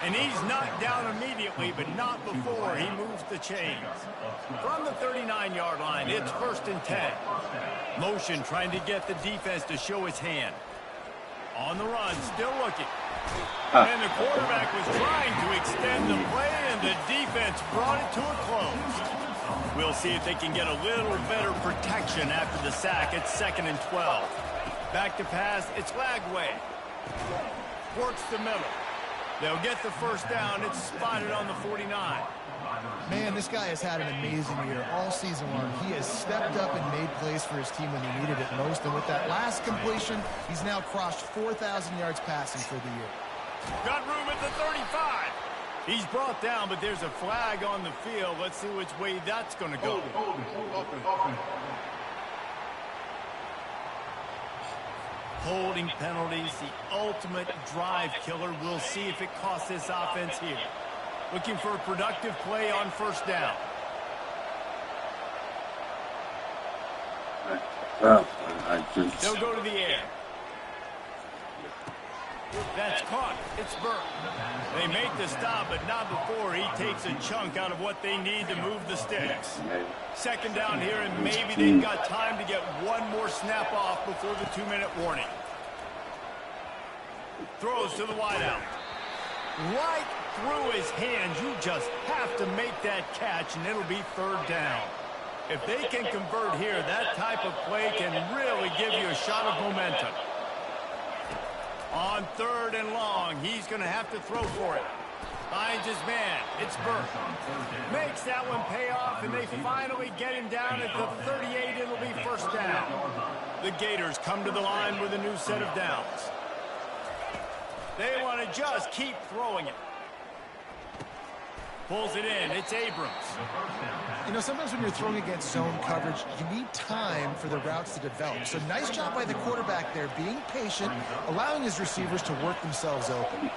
And he's knocked down immediately, but not before he moves the chains. From the 39-yard line, it's 1st and 10. Motion trying to get the defense to show his hand. On the run, still looking. And the quarterback was trying to extend the play, and the defense brought it to a close. We'll see if they can get a little better protection after the sack. It's 2nd and 12. Back to pass, it's Lagway. Works the middle. They'll get the first down. It's spotted on the 49. Man, this guy has had an amazing year all season long. He has stepped up and made plays for his team when they needed it most. And with that last completion, he's now crossed 4,000 yards passing for the year. Got room at the 35. He's brought down, but there's a flag on the field. Let's see which way that's going to go. Holding penalties, the ultimate drive killer. We'll see if it costs this offense here. Looking for a productive play on first down. They'll go to the air. That's caught. It's Burke. They make the stop, but not before he takes a chunk out of what they need to move the sticks. 2nd down here, and maybe they've got time to get one more snap off before the 2-minute warning. Throws to the wideout. Right through his hands. You just have to make that catch, and it'll be 3rd down. If they can convert here, that type of play can really give you a shot of momentum. On 3rd and long, he's going to have to throw for it. Finds his man. It's Burke. Makes that one pay off, and they finally get him down at the 38. It'll be first down. The Gators come to the line with a new set of downs. They want to just keep throwing it. Pulls it in. It's Abrams. You know, sometimes when you're throwing against zone coverage, you need time for the routes to develop. So nice job by the quarterback there, being patient, allowing his receivers to work themselves open.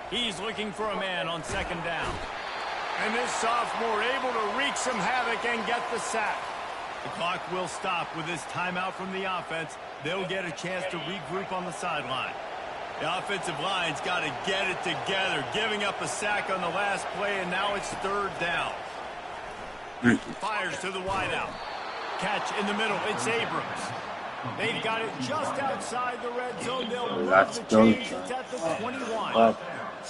He's looking for a man on 2nd down. And this sophomore able to wreak some havoc and get the sack. The clock will stop with this timeout from the offense. They'll get a chance to regroup on the sideline. The offensive line's got to get it together, giving up a sack on the last play, and now it's 3rd down. Fires to the wideout. Catch in the middle. It's Abrams. They've got it just outside the red zone. They'll move the chains. It's at the 21.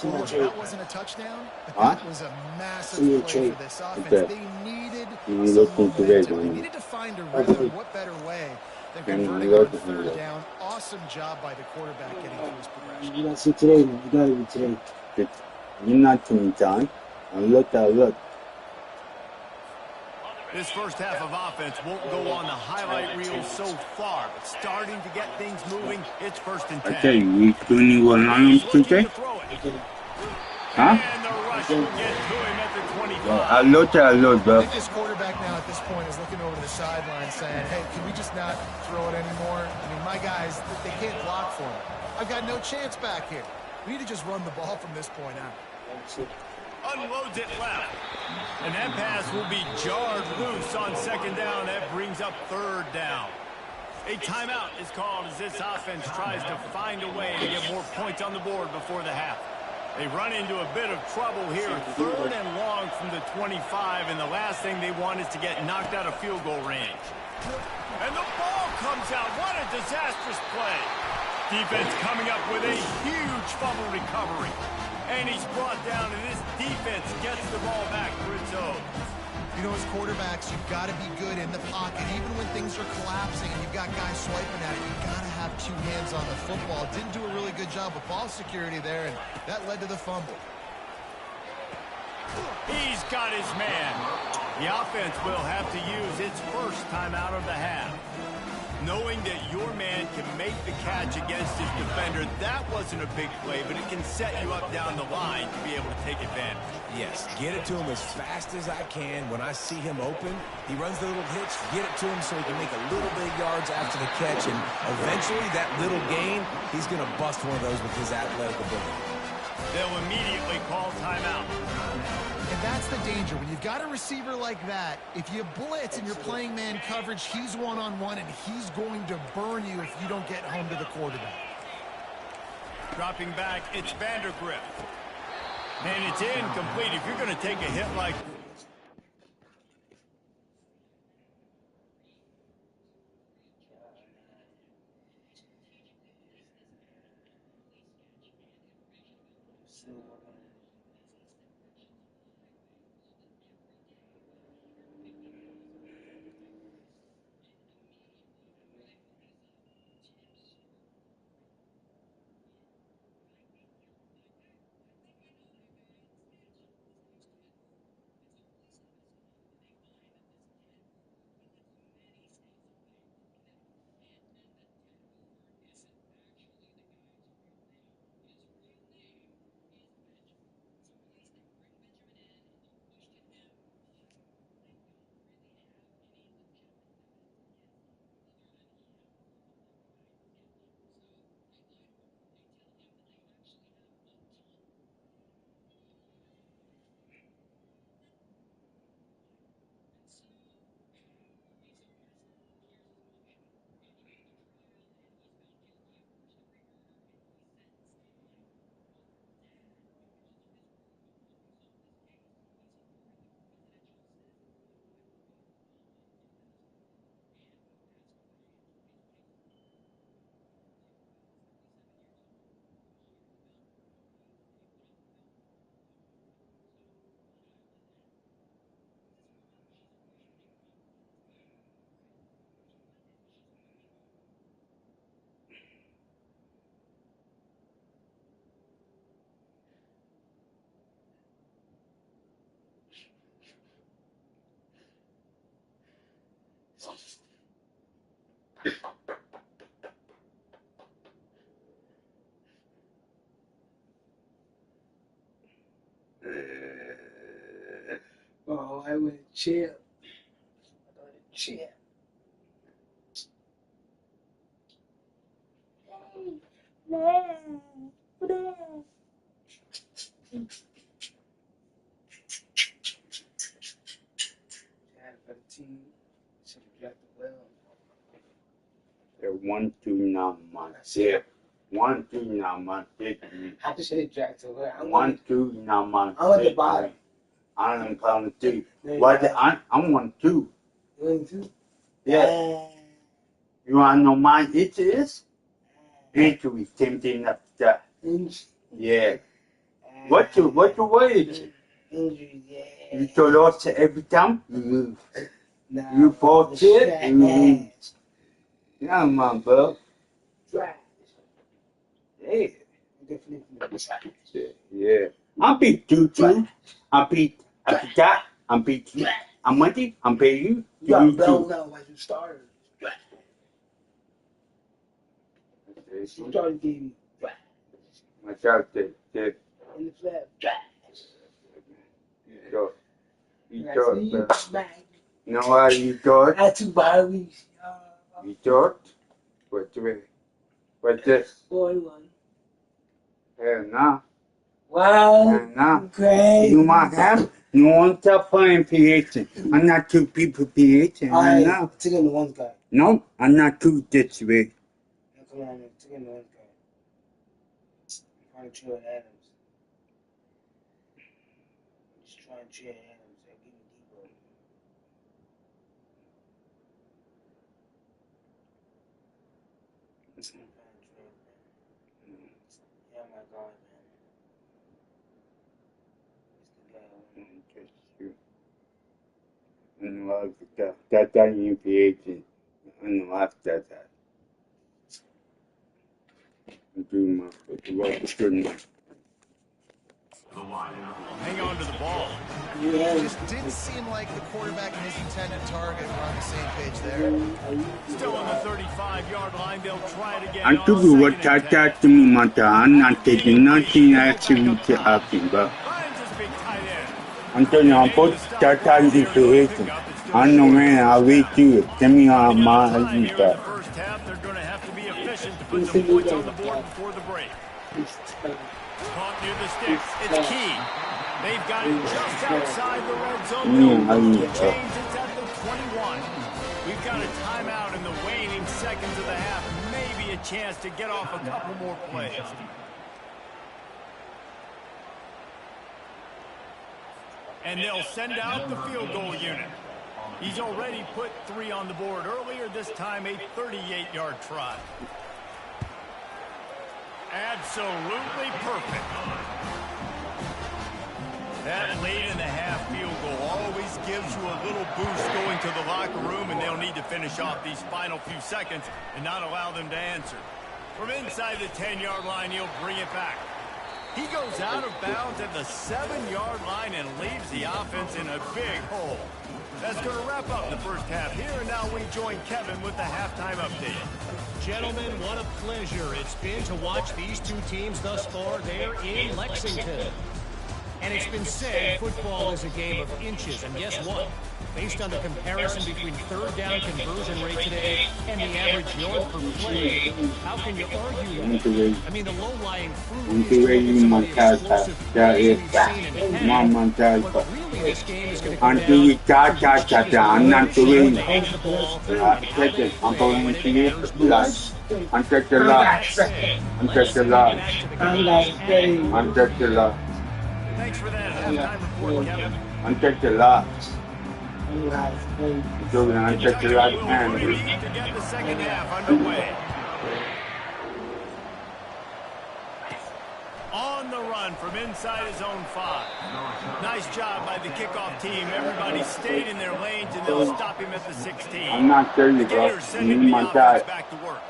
That wasn't a touchdown, but Huh? that was a massive play for this offense. Okay. They needed You some look into it, momentum. They man. needed to find a rhythm. What better way than converting look on at third it. down? Awesome job by the quarterback getting through his progression. You gotta see today, man. You gotta be today. You're not to me, John. Look. This first half of offense won't go on the highlight reel so far, but starting to get things moving, it's 1st and 10. I tell you, we 21 He's lions looking today. to throw it. Huh? And the rush will get to him at the 25. I look, I bro. think this quarterback now at this point is looking over to the sideline saying, hey, can we just not throw it anymore? I mean, my guys, they can't block for me. I've got no chance back here. We need to just run the ball from this point out. Unloads it left. And that pass will be jarred loose on 2nd down. That brings up 3rd down. A timeout is called as this offense tries to find a way to get more points on the board before the half. They run into a bit of trouble here. 3rd and long from the 25, and the last thing they want is to get knocked out of field goal range. And the ball comes out. What a disastrous play. Defense coming up with a huge fumble recovery. And he's brought down, and this defense gets the ball back for its own. You know, as quarterbacks, you've got to be good in the pocket. Even when things are collapsing and you've got guys swiping at it, you've got to have 2 hands on the football. Didn't do a really good job of ball security there, and that led to the fumble. He's got his man. The offense will have to use its first timeout of the half. Knowing that your man can make the catch against his defender, that wasn't a big play, but it can set you up down the line to be able to take advantage. Yes, get it to him as fast as I can. When I see him open, he runs the little hitch, get it to him so he can make a little bit of yards after the catch, and eventually that little gain, he's going to bust one of those with his athletic ability. They'll immediately call timeout. And that's the danger. When you've got a receiver like that, if you blitz and you're playing man coverage, he's one-on-one, and he's going to burn you if you don't get home to the quarterback. Dropping back, it's Vandergrift. And it's incomplete. If you're going to take a hit like Oh, I would chill. Chill. They're 1-2 now, man. Yeah. 1-2 now, man. I just hit Jack to where 1-2 now, man. I'm at the bottom. I don't count 2. Yeah. What? I'm 1-2. 1-2. Yeah. You want to know my hit is? Injury tempting up that. Inch. Yeah. What the way? Injuries, yeah. You told us every time you move. Nah, You fought it trash. and you move. Yeah, man, bro. Trash. Yeah. Definitely trash. Yeah. I'm beat you too. I'm beat that. I'm beat you. I'm money. I'm paying you. You got You blown too. out like you started. You started getting trash. Myself, In the flat. Trash. you I thought, see you bro. smack. You know why you thought? I had 2 bye weeks. You thought? What's this? 41. Hell nah. Wow. Hell nah. Great. You might have. No one stop playing PH. I'm not two people PH. Alright, No. take him to one guy. No, I'm not too this way. Now, come on, man. Take him to one guy. I'm trying to chill at Adams. Just trying to chill at Adams. Give me Debo. Yeah, my God, man. It's the guy. And love that you PH. And love that. Do my work good. The wideout. Hang on to the ball. Yeah. Just didn't seem like the quarterback and his intended target were on the same page there. Still on the 35-yard line. They'll try it again. And to on do what second and 10. to me, Mata, I'm not taking nothing activity happening, but Finds his big tight end. I'm telling you, I'm put Tata in creation. I know, man, I'll wait to it. Tell me how They got my time here in the that. first half. They're going to have to be efficient to put some points on the board before the break. Caught near the sticks. It's key. They've got it just outside the red zone. They'll move the chains. It's at the 21. We've got a timeout in the waning seconds of the half. Maybe a chance to get off a couple more plays. And they'll send out the field goal unit. He's already put 3 on the board earlier, this time a 38-yard try. Absolutely perfect. That late in the half field goal always gives you a little boost going to the locker room, and they'll need to finish off these final few seconds and not allow them to answer. From inside the 10-yard line, he'll bring it back. He goes out of bounds at the 7-yard line and leaves the offense in a big hole. That's going to wrap up the first half here, and now we join Kevin with the halftime update. Gentlemen, what a pleasure it's been to watch these two teams thus far there in Lexington. And it's been said football is a game of inches, and guess what? Based on the comparison between third down conversion rate today and the average yard per play, how can you argue that? I mean, the low-lying fruit is some of the explosive plays we've seen in the past. But really, this game is going to come down to I'm not doing it. I'm going to you. I'm just a lot. I'm just a lot. I'm just a lot. Thanks for that halftime report, Kevin. I'm just a lot. I'm just a lot. To get the second half underway. On the run from inside his own 5. Nice job by the kickoff team. Everybody stayed in their lanes, and they'll stop him at the 16. I'm not telling you, The bro. Gators sending the offense back to work.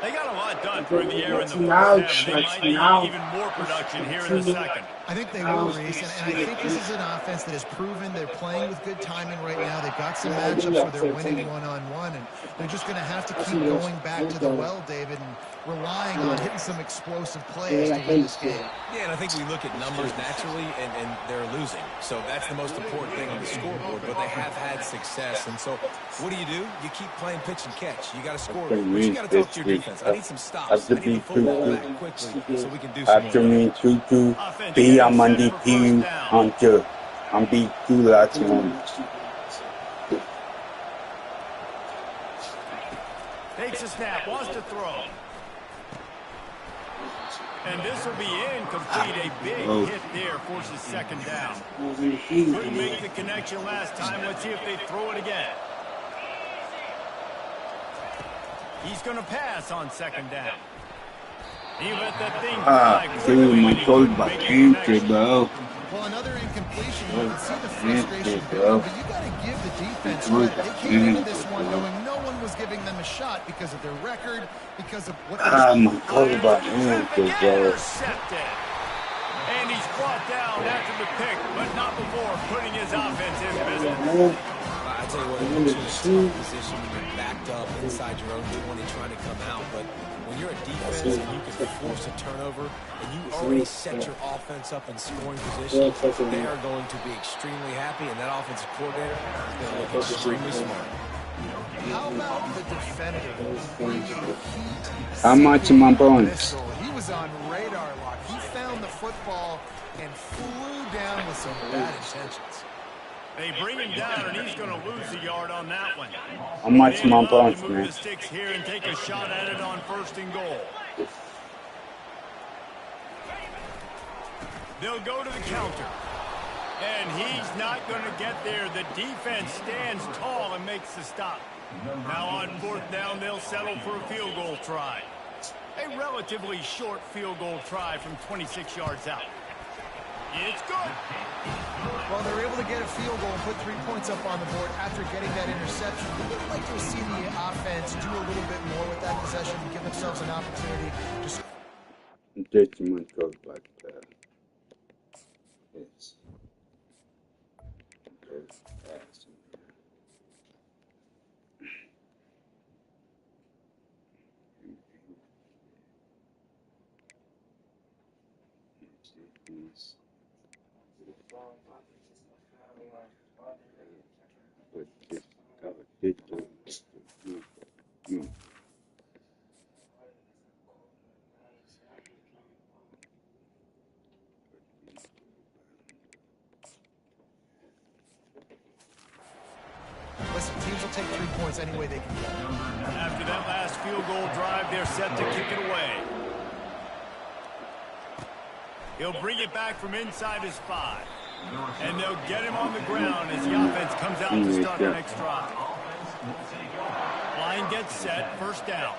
They got a lot done through the air in the first half, and they might need even more production here in the second. I think they will, Reese, and I think this is an offense that has proven they're playing with good timing right now. They've got some matchups where they're winning one-on-one, and they're just going to have to keep going back to the well, David, and relying on hitting some explosive plays to win this game. Yeah, and I think we look at numbers naturally, and they're losing. So that's the most important thing on the scoreboard, but they have had success. And so what do? You keep playing pitch and catch. You got to score. But you got to talk to your defense. I need some stops. I need the football back quickly so we can do something. After me, to be a Monday team until I'm be too last one. Takes a snap, wants to throw. And this will be incomplete. A big hit there, forces second down. Couldn't make the connection last time. Let's see if they throw it again. He's going to pass on second down. He let that thing Ah, fly dude, quickly my when he goal couldn't back make a in, connection. bro. Well, another incompletion. You can see the frustration Bro. building, but you got to give the defense credit. They came into this one knowing no one was giving them a shot because of their record, because of what they're... Ah, my goal Fires back to in, traffic, bro. intercepted. And he's brought down after the pick, but not before putting his offense in business. I tell you what, it puts you in a tough position when you're backed up inside your own 20 trying to come out. But when you're a defense and you can force a turnover and you already set your offense up in scoring position, they are going to be extremely happy, and that offensive coordinator is going to look extremely smart. How about the defender bringing heat? How much am I going? He was on radar lock. He found the football and flew down with some bad intentions. They bring him down, and he's going to lose a yard on that one. How much am I They'll going, move man? the sticks here and take a shot at it on 1st and goal. They'll go to the counter. And he's not going to get there. The defense stands tall and makes the stop. Now on 4th down, they'll settle for a field goal try. A relatively short field goal try from 26 yards out. It's good. Well, they're able to get a field goal and put 3 points up on the board after getting that interception. We would like to see the offense do a little bit more with that possession and give themselves an opportunity to... This my goal back there. Yes. Listen, teams will take 3 points any way they can get. After that last field goal drive, they're set to kick it away. He'll bring it back from inside his 5. And they'll get him on the ground as the offense comes out to start the next drive. Line gets set, 1st down.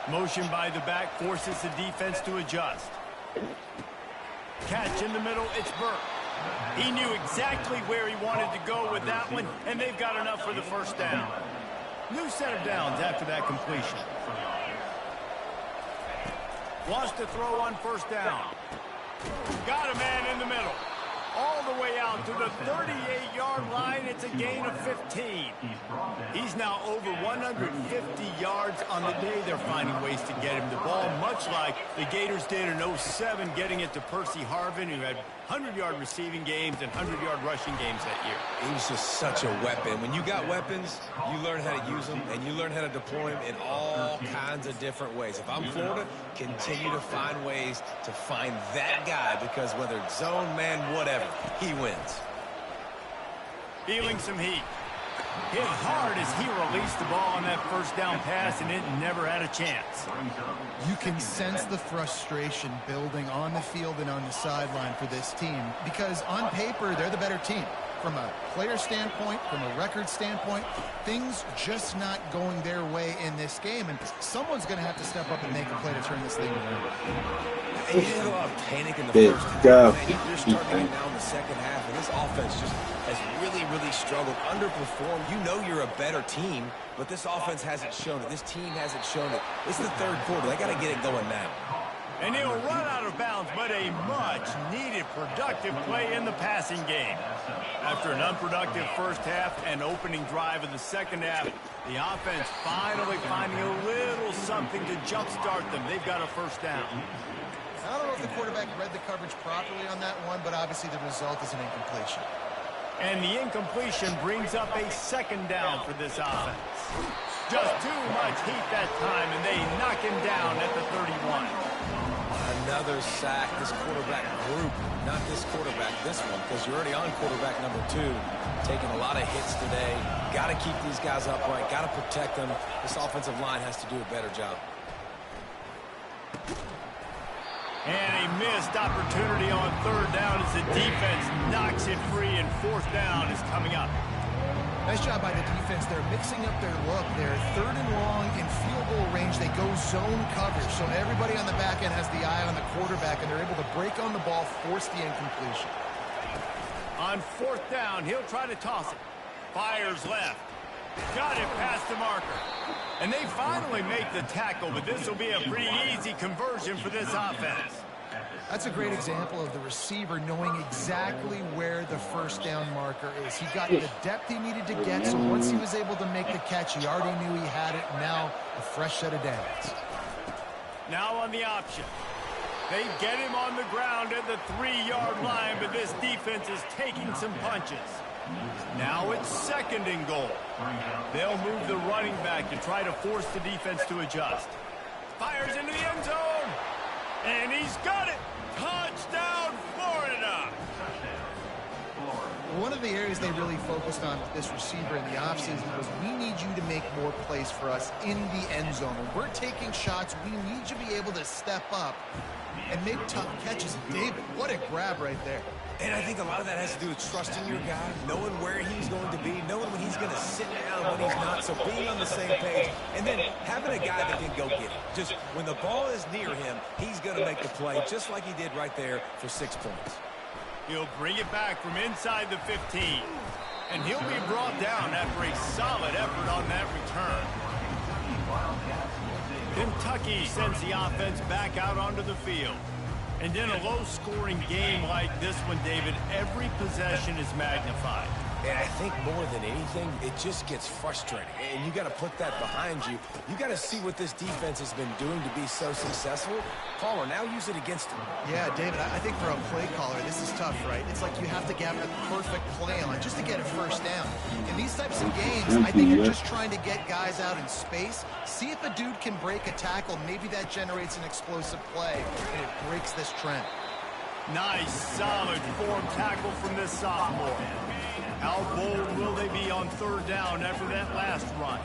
Motion by the back forces the defense to adjust. Catch in the middle, it's Burke. He knew exactly where he wanted to go with that one, and they've got enough for the 1st down. New set of downs after that completion. Wants to throw on 1st down. Got a man in the middle. All the way out to the 38-yard line. It's a gain of 15. He's now over 150 yards on the day. They're finding ways to get him the ball, much like the Gators did in 07, getting it to Percy Harvin, who had 100-yard receiving games and 100-yard rushing games that year. He was just such a weapon. When you got weapons, you learn how to use them, and you learn how to deploy them in all kinds of different ways. If I'm Florida, continue to find ways to find that guy, because whether it's zone, man, whatever, he wins. Feeling some heat. Hit hard as he released the ball on that 1st down pass, and it never had a chance. You can sense the frustration building on the field and on the sideline for this team, because on paper, they're the better team. From a player standpoint, from a record standpoint, things just not going their way in this game, and someone's going to have to step up and make a play to turn this thing around. And you had a lot of panic in the 1st half. Man, you're starting now in the 2nd half, and this offense just has really struggled, underperformed. You know you're a better team, but this offense hasn't shown it. This team hasn't shown it. This is the 3rd quarter. They got to get it going now. And he'll run out of bounds, but a much-needed productive play in the passing game. After an unproductive 1st half and opening drive of the 2nd half, the offense finally finding a little something to jumpstart them. They've got a 1st down. I don't know if the quarterback read the coverage properly on that one, but obviously the result is an incompletion. And the incompletion brings up a 2nd down for this offense. Just too much heat that time, and they knock him down at the 31. Another sack. This quarterback group, not this quarterback, this one, because you're already on quarterback number 2. Taking a lot of hits today. Got to keep these guys upright. Got to protect them. This offensive line has to do a better job. And a missed opportunity on 3rd down as the defense knocks it free, and 4th down is coming up. Nice job by the defense. They're mixing up their look. They're 3rd and long in field goal range. They go zone coverage. So everybody on the back end has the eye on the quarterback, and they're able to break on the ball, force the incompletion. On 4th down, he'll try to toss it. Fires left. Got it past the marker. And they finally make the tackle, but this will be a pretty easy conversion for this offense. That's a great example of the receiver knowing exactly where the 1st down marker is. He got the depth he needed to get, so once he was able to make the catch, he already knew he had it. Now a fresh set of downs. Now on the option. They get him on the ground at the 3-yard line, but this defense is taking some punches. Now it's 2nd and goal. They'll move the running back to try to force the defense to adjust. Fires into the end zone. And he's got it. Touchdown, Florida. One of the areas they really focused on with this receiver in the offseason was, we need you to make more plays for us in the end zone. When we're taking shots, we need you to be able to step up and make tough catches. David, what a grab right there. And I think a lot of that has to do with trusting your guy, knowing where he's going to be, knowing when he's going to sit down, when he's not, so being on the same page, and then having a guy that can go get it. Just when the ball is near him, he's going to make the play, just like he did right there for 6 points. He'll bring it back from inside the 15. And he'll be brought down after a solid effort on that return. Kentucky sends the offense back out onto the field. And in a low-scoring game like this one, David, every possession is magnified. And I think more than anything, it just gets frustrating. And you got to put that behind you. You got to see what this defense has been doing to be so successful. Caller, now use it against him. Yeah, David, I think for a play caller, this is tough, right? It's like you have to get the perfect play on just to get a 1st down. In these types of games, I think you're just trying to get guys out in space, see if a dude can break a tackle. Maybe that generates an explosive play, and it breaks this trend. Nice, solid form tackle from this sophomore. How bold will they be on 3rd down after that last run?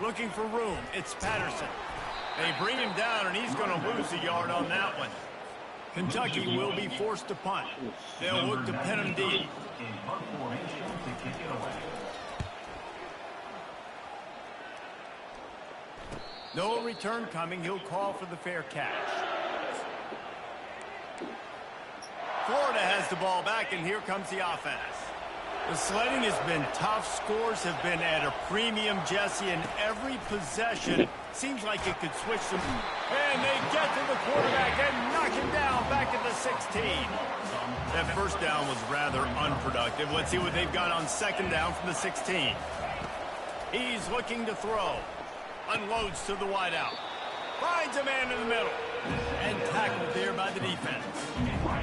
Looking for room, it's Patterson. They bring him down, and he's going to lose a yard on that one. Kentucky will be forced to punt. They'll look to pin him deep. No return coming. He'll call for the fair catch. Florida has the ball back, and here comes the offense. The sledding has been tough. Scores have been at a premium, Jesse, and every possession seems like it could switch them. And they get to the quarterback and knock him down back at the 16. That 1st down was rather unproductive. Let's see what they've got on 2nd down from the 16. He's looking to throw. Unloads to the wideout. Finds a man in the middle. And tackled there by the defense.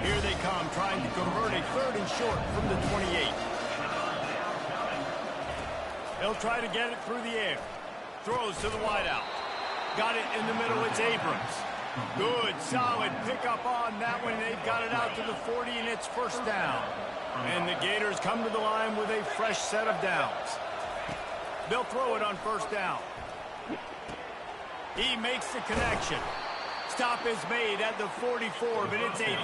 Here they come, trying to convert a 3rd and short from the 28. They'll try to get it through the air. Throws to the wideout. Got it in the middle, it's Abrams. Good, solid pickup on that one. They've got it out to the 40, and it's 1st down. And the Gators come to the line with a fresh set of downs. They'll throw it on 1st down. He makes the connection. Stop is made at the 44, but it's a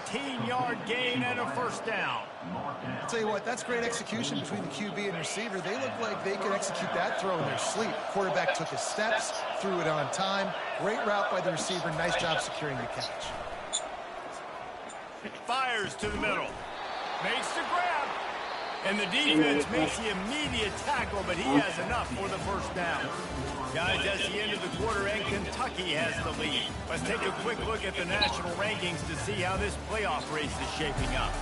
15-yard gain and a 1st down. I'll tell you what, that's great execution between the QB and receiver. They look like they could execute that throw in their sleep. Quarterback took his steps, threw it on time. Great route by the receiver. Nice job securing the catch. Fires to the middle. Makes the grab. And the defense makes the immediate tackle, but he has enough for the 1st down. Guys, that's the end of the quarter, and Kentucky has the lead. Let's take a quick look at the national rankings to see how this playoff race is shaping up.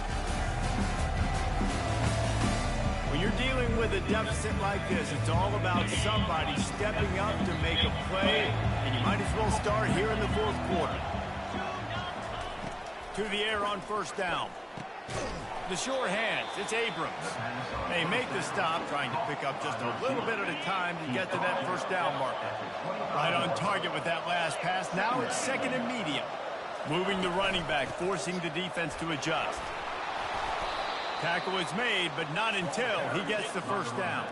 When you're dealing with a deficit like this, it's all about somebody stepping up to make a play, and you might as well start here in the 4th quarter. To the air on 1st down. The sure hands, it's Abrams. They make the stop, trying to pick up just a little bit at a time to get to that 1st down marker. Right on target with that last pass. Now it's 2nd and medium. Moving the running back, forcing the defense to adjust. Tackle is made, but not until he gets the 1st down.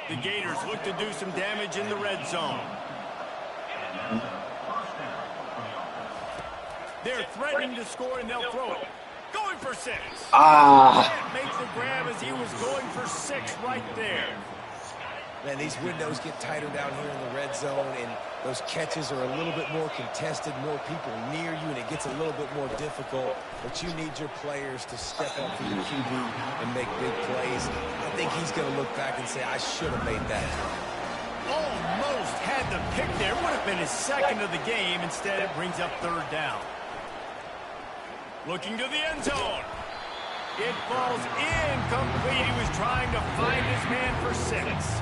The Gators look to do some damage in the red zone. They're threatening to score, and they'll throw it. Going for 6. Ah. Can't make the grab as he was going for 6 right there. Man, these windows get tighter down here in the red zone, and those catches are a little bit more contested, more people near you, and it gets a little bit more difficult. But you need your players to step up for your QB and make big plays. I think he's going to look back and say, I should have made that. Almost had the pick there. Would have been his second of the game. Instead, it brings up 3rd down. Looking to the end zone. It falls incomplete. He was trying to find his man for 6.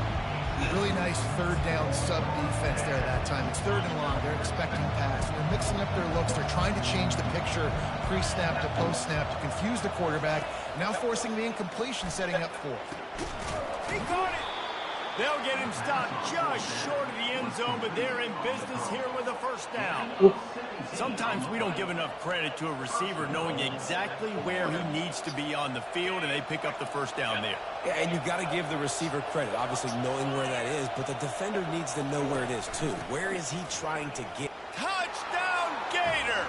Really nice 3rd down sub defense there that time. It's 3rd and long. They're expecting pass. They're mixing up their looks. They're trying to change the picture pre-snap to post-snap to confuse the quarterback. Now forcing the incompletion, setting up 4th. He caught it. They'll get him stopped just short of the end zone, but they're in business here with a 1st down. Sometimes we don't give enough credit to a receiver knowing exactly where he needs to be on the field, and they pick up the 1st down there. Yeah, and you've got to give the receiver credit, obviously knowing where that is, but the defender needs to know where it is too. Where is he trying to get? Touchdown, Gator!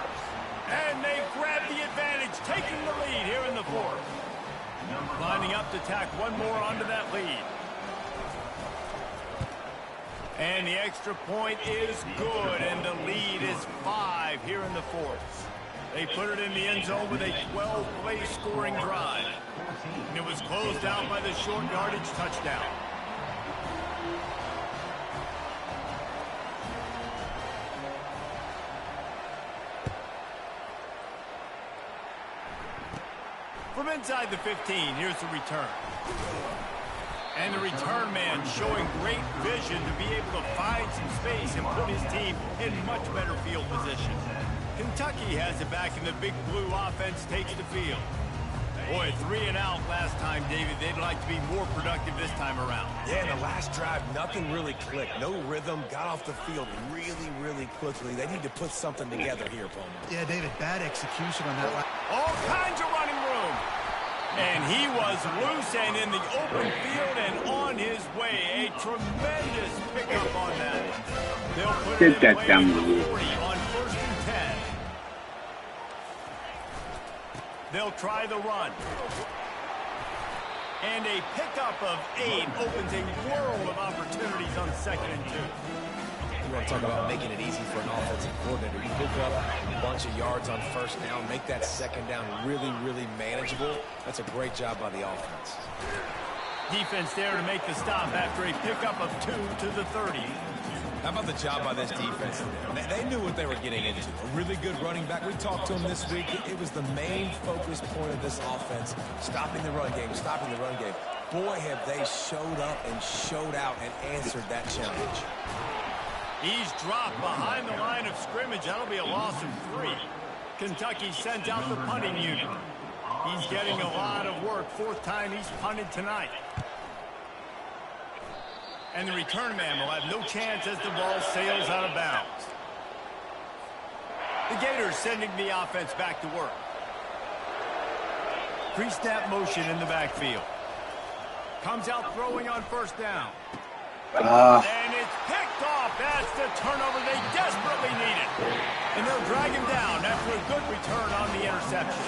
And they grab the advantage, taking the lead here in the 4th. Lining up to tack one more onto that lead. And the extra point is good, and the lead is 5 here in the 4th. They put it in the end zone with a 12-play scoring drive. And it was closed out by the short yardage touchdown. From inside the 15, here's the return. And the return man showing great vision to be able to find some space and put his team in much better field position. Kentucky has it back, and the big blue offense takes the field. Boy, 3 and out last time, David. They'd like to be more productive this time around. Yeah, in the last drive, nothing really clicked. No rhythm, got off the field really, really quickly. They need to put something together here, Palmer. Yeah, David, bad execution on that one. All kinds of running room. And he was loose and in the open field and on his way. A tremendous pickup on that. They'll put it in play at the 40 on 1st and 10. They'll try the run. And a pickup of 8 opens a world of opportunities on 2nd and 2. You want to talk about making it easy for an offensive coordinator. You pick up a bunch of yards on 1st down, make that 2nd down really, really manageable. That's a great job by the offense. Defense there to make the stop after a pickup of 2 to the 30. How about the job by this defense? They knew what they were getting into. A really good running back. We talked to him this week. It was the main focus point of this offense, stopping the run game, stopping the run game. Boy, have they showed up and showed out and answered that challenge. He's dropped behind the line of scrimmage. That'll be a loss of 3. Kentucky sends out the punting unit. He's getting a lot of work. 4th time he's punted tonight. And the return man will have no chance as the ball sails out of bounds. The Gators sending the offense back to work. Pre-snap motion in the backfield. Comes out throwing on 1st down. And it's picked off. That's the turnover they desperately needed. And they'll drag him down after a good return on the interception.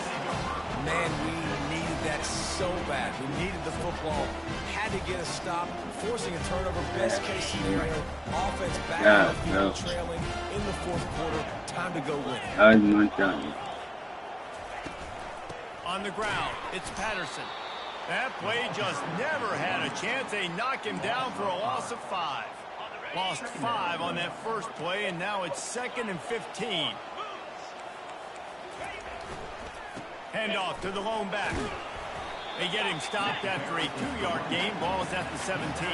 Man, we needed that so bad. We needed the football. Had to get a stop. Forcing a turnover, best case scenario. Offense back on the field, trailing in the 4th quarter. Time to go win. On the ground, it's Patterson. That play just never had a chance. They knock him down for a loss of 5. Lost 5 on that first play, and now it's 2nd and 15. Handoff to the lone back. They get him stopped after a 2-yard gain. Ball is at the 17.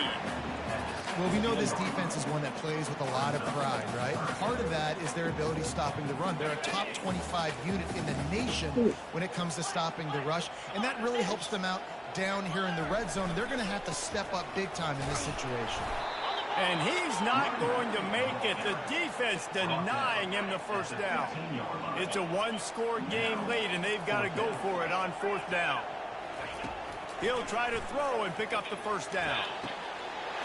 Well, we know this defense is one that plays with a lot of pride, right? Part of that is their ability stopping the run. They're a top 25 unit in the nation when it comes to stopping the rush, and that really helps them out down here in the red zone. They're going to have to step up big time in this situation. And he's not going to make it. The defense denying him the 1st down. It's a 1-score game late, and they've got to go for it on 4th down. He'll try to throw and pick up the 1st down.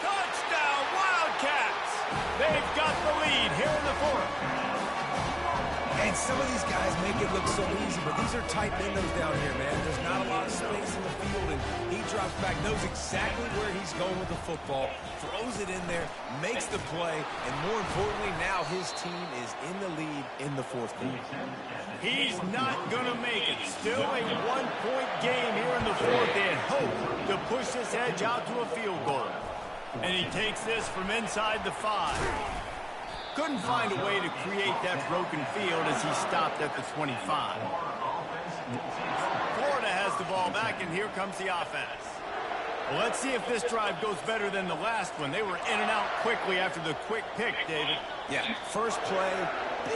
Touchdown, Wildcats! They've got the lead here in the 4th. And And some of these guys make it look so easy, but these are tight windows down here, man. There's not a lot of space in the field, and he drops back, knows exactly where he's going with the football, throws it in there, makes the play, and more importantly, now his team is in the lead in the fourth quarter. He's not going to make it. Still a one-point game here in the fourth, and hope to push this edge out to a field goal. And he takes this from inside the 5. Couldn't find a way to create that broken field as he stopped at the 25. Florida has the ball back, and here comes the offense. Well, let's see if this drive goes better than the last one. They were in and out quickly after the quick pick, David. Yeah, first play,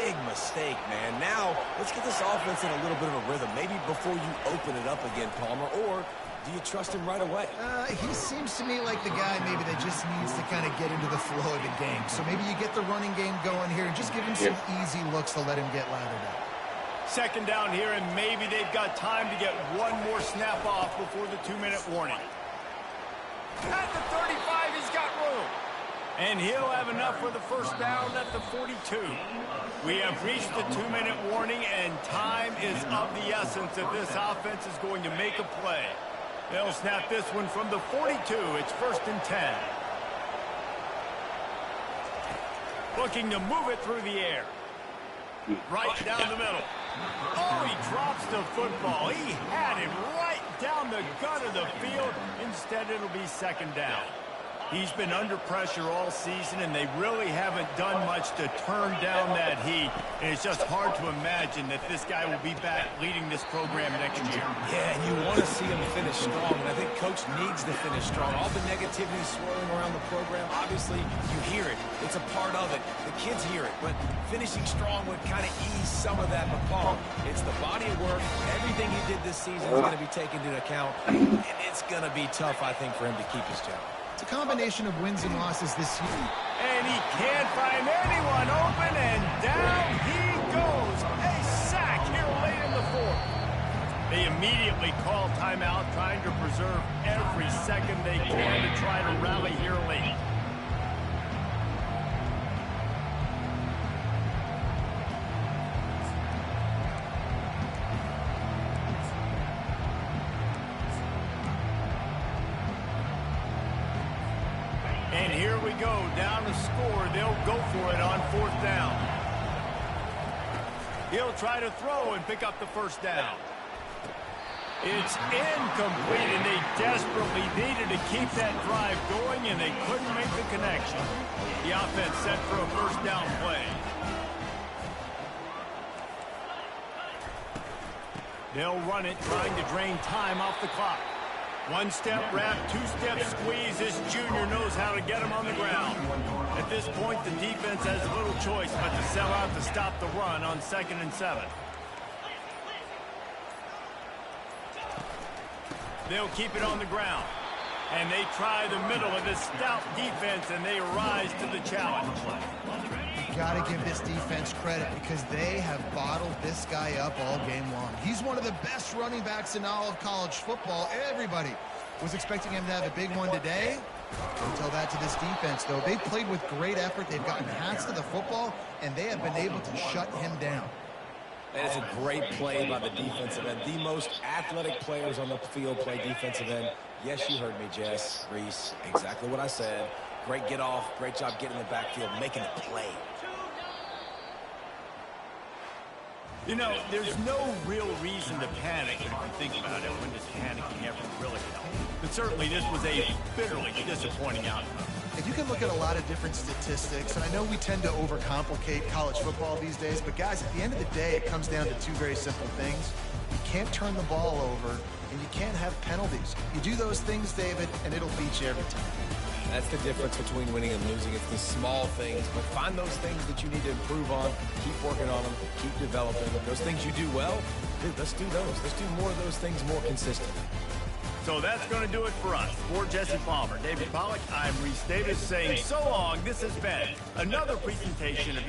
big mistake, man. Now, let's get this offense in a little bit of a rhythm. Maybe before you open it up again, Palmer, or do you trust him right away? He seems to me like the guy maybe that just needs to kind of get into the flow of the game. So maybe you get the running game going here and just give him some easy looks to let him get lathered up. Second down here, and maybe they've got time to get one more snap off before the 2-minute warning. At the 35, he's got room. And he'll have enough for the first down at the 42. We have reached the 2-minute warning, and time is of the essence if this offense is going to make a play. They'll snap this one from the 42. It's 1st and 10. Looking to move it through the air. Right down the middle. Oh, he drops the football. He had him right down the gut of the field. Instead, it'll be 2nd down. He's been under pressure all season, and they really haven't done much to turn down that heat. And it's just hard to imagine that this guy will be back leading this program next year. Yeah, and you want to see him finish strong, and I think Coach needs to finish strong. All the negativity swirling around the program, obviously, you hear it. It's a part of it. The kids hear it, but finishing strong would kind of ease some of that. But, Paul, it's the body of work. Everything he did this season is going to be taken into account, and it's going to be tough, I think, for him to keep his job. It's a combination of wins and losses this year. And he can't find anyone open, and down he goes. A sack here late in the fourth. They immediately call timeout, trying to preserve every second they can to try to rally here late. And here we go, down to score. They'll go for it on 4th down. He'll try to throw and pick up the 1st down. It's incomplete, and they desperately needed to keep that drive going, and they couldn't make the connection. The offense set for a 1st down play. They'll run it, trying to drain time off the clock. 1-step wrap, 2-step squeeze. This junior knows how to get him on the ground. At this point, the defense has little choice but to sell out to stop the run on 2nd and 7. They'll keep it on the ground. And they try the middle of this stout defense, and they rise to the challenge. You've got to give this defense credit because they have bottled this guy up all game long. He's one of the best running backs in all of college football. Everybody was expecting him to have a big one today. Don't tell that to this defense, though. They've played with great effort. They've gotten hats to the football, and they have been able to shut him down. That is a great play by the defensive end. The most athletic players on the field play defensive end. Yes, you heard me, Jess, Reese. Exactly what I said. Great get off. Great job getting in the backfield, making a play. You know, there's no real reason to panic, but if you think about it, when does panicking ever really help? But certainly this was a bitterly disappointing outcome. And you can look at a lot of different statistics, and I know we tend to overcomplicate college football these days, but guys, at the end of the day, it comes down to two very simple things. You can't turn the ball over, and you can't have penalties. You do those things, David, and it'll beat you every time. That's the difference between winning and losing. It's the small things, but find those things that you need to improve on. Keep working on them. Keep developing. Those things you do well, dude, let's do those. Let's do more of those things more consistently. So that's going to do it for us. For Jesse Palmer, David Pollack, I'm Reese Davis saying so long. This has been another presentation of...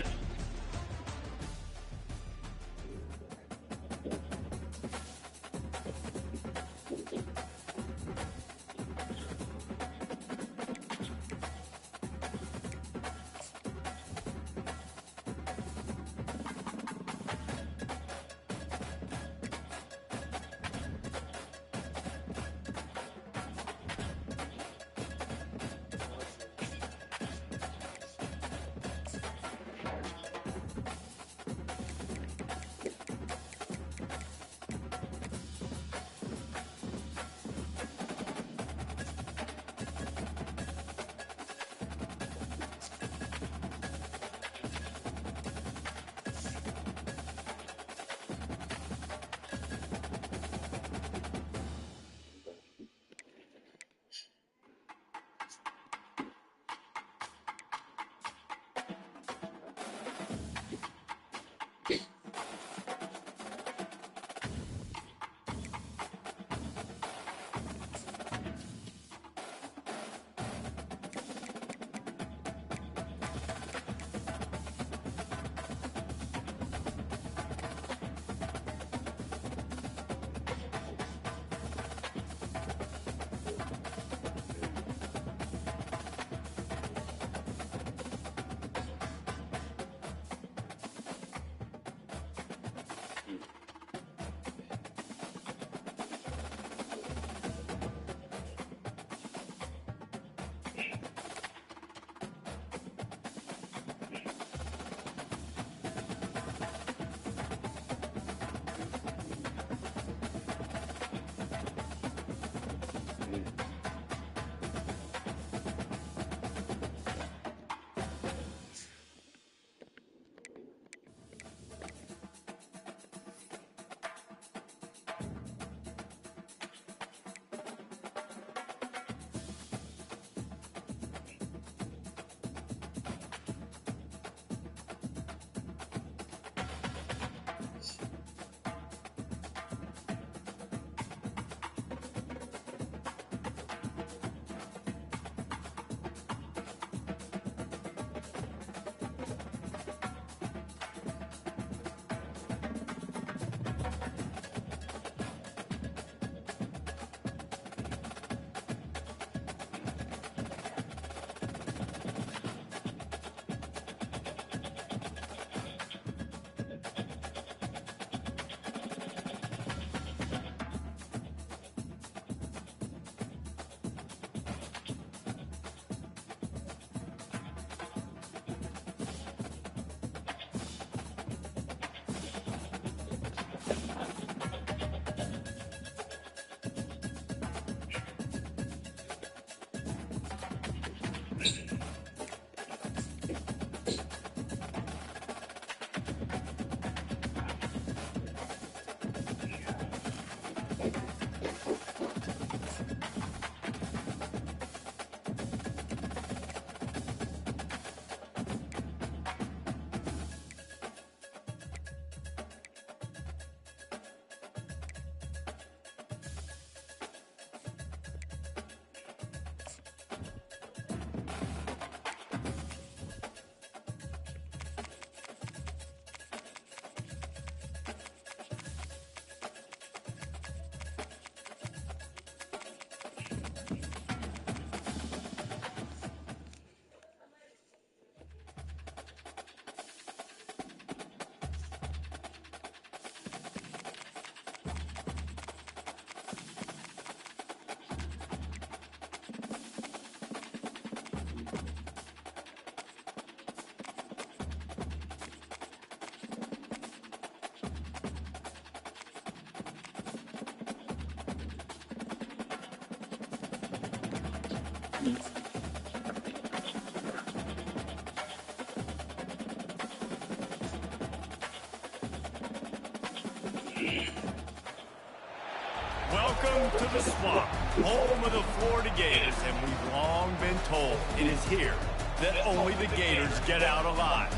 Welcome to the Swamp, home of the Florida Gators, and we've long been told it is here that only the Gators get out alive.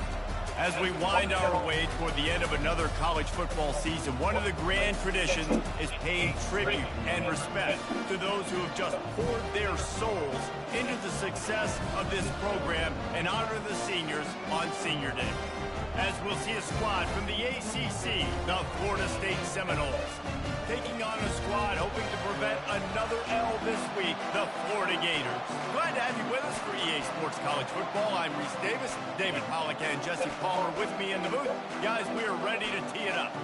As we wind our way toward the end of another college football season, one of the grand traditions is paying tribute and respect to those who have just poured their souls into the success of this program and honor the seniors on Senior Day. As we'll see a squad from the ACC, the Florida State Seminoles, taking on a squad hoping to prevent another L this week, the Florida Gators. Glad to have you with us for EA Sports College Football. I'm Reese Davis, David Pollack and Jesse Palmer with me in the booth. Guys, we are ready to tee it up.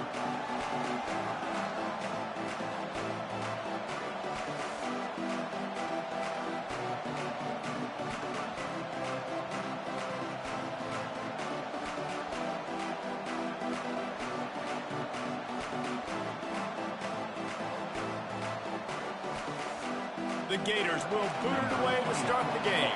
The Gators will boot it away to start the game.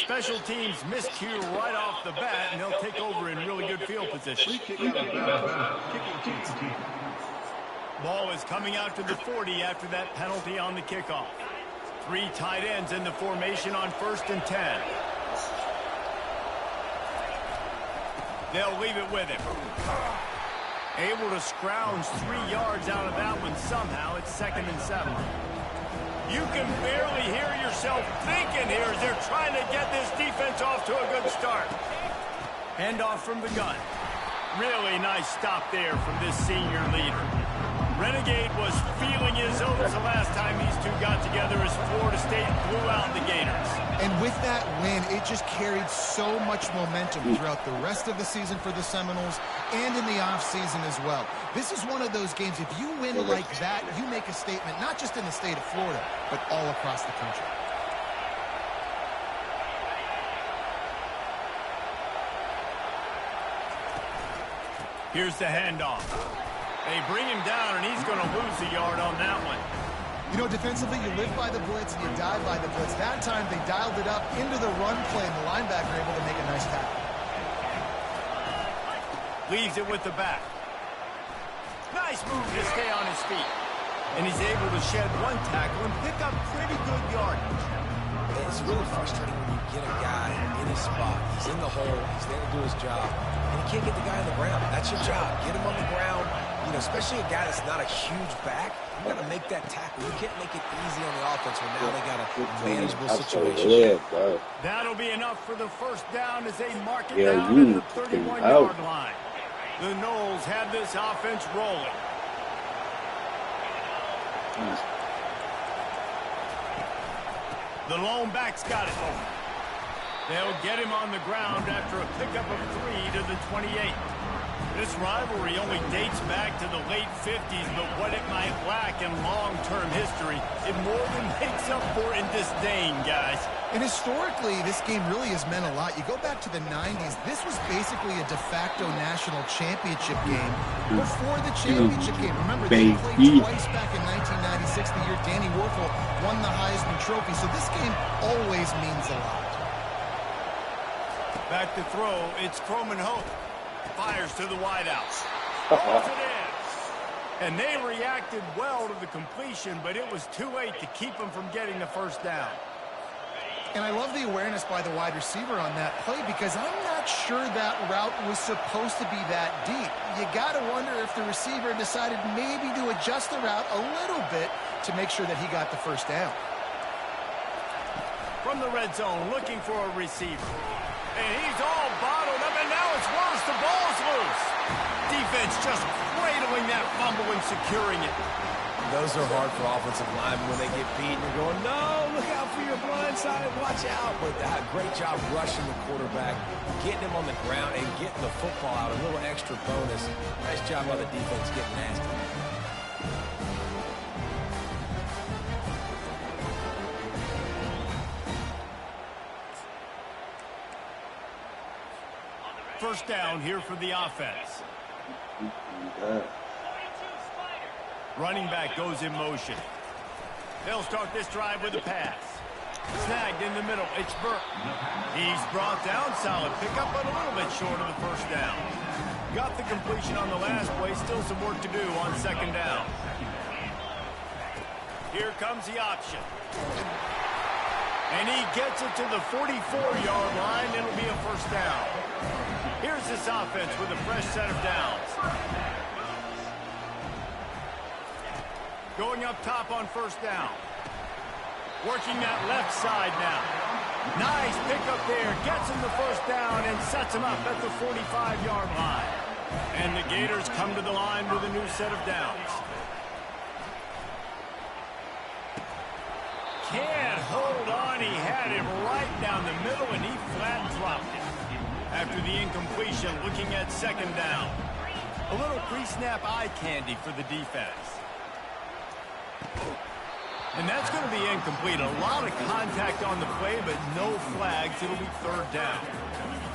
special teams miscue right off the bat, and they'll take over in really good field position. Ball is coming out to the 40 after that penalty on the kickoff. 3 tight ends in the formation on 1st and 10. They'll leave it with him. Able to scrounge 3 yards out of that one somehow. It's 2nd and 7. You can barely hear yourself thinking here as they're trying to get this defense off to a good start. Handoff from the gun. Really nice stop there from this senior leader. Renegade was feeling his oats the last time these two got together as Florida State blew out the Gators. And with that win, it just carried so much momentum throughout the rest of the season for the Seminoles and in the offseason as well. This is one of those games, if you win like that, you make a statement, not just in the state of Florida, but all across the country. Here's the handoff. They bring him down, and he's going to lose a yard on that one. You know, defensively, you live by the blitz and you die by the blitz. That time, they dialed it up into the run play, and the linebacker able to make a nice tackle. Leaves it with the back. Nice move to stay on his feet. And he's able to shed 1 tackle and pick up pretty good yardage. It's really frustrating when you get a guy in his spot. He's in the hole. He's there to do his job. And you can't get the guy on the ground. That's your job. Get him on the ground. You know, especially a guy that's not a huge back. You got to make that tackle. You can't make it easy on the offense when now they got a manageable situation. That'll be enough for the 1st down as they mark it down at the 31-yard line. The Noles have this offense rolling. The lone back's got it. They'll get him on the ground after a pickup of 3 to the 28. This rivalry only dates back to the late 50s, but what it might lack in long-term history, it more than makes up for in disdain, guys. And historically, this game really has meant a lot. You go back to the 90s, this was basically a de facto national championship game before the championship game. Remember, they played twice back in 1996, the year Danny Werfel won the Heisman Trophy. So this game always means a lot. Back to throw, it's Croman Hope. Fires to the wideout. Holds it in. And they reacted well to the completion, but it was too late to keep them from getting the 1st down. And I love the awareness by the wide receiver on that play because I'm not sure that route was supposed to be that deep. You got to wonder if the receiver decided maybe to adjust the route a little bit to make sure that he got the 1st down. From the red zone, looking for a receiver. And he's all bottled up, and now it's worse. The ball's loose. Defense just cradling that fumble and securing it. Those are hard for offensive linemen when they get beat. You're going, no, look out for your blind side. Watch out. But great job rushing the quarterback, getting him on the ground, and getting the football out. A little extra bonus. Nice job by the defense getting nasty. First down here for the offense. Running back goes in motion. They'll start this drive with a pass. Snagged in the middle. It's Burke. He's brought down. Solid pickup, but a little bit short of the 1st down. Got the completion on the last play. Still some work to do on 2nd down. Here comes the option. And he gets it to the 44-yard line. It'll be a 1st down. Here's this offense with a fresh set of downs. Going up top on 1st down. Working that left side now. Nice pickup there. Gets him the 1st down and sets him up at the 45-yard line. And the Gators come to the line with a new set of downs. Can't hold on. He had it right down the middle, and he flat dropped it. After the incompletion, looking at 2nd down. A little pre-snap eye candy for the defense. And that's going to be incomplete. A lot of contact on the play, but no flags. It'll be 3rd down.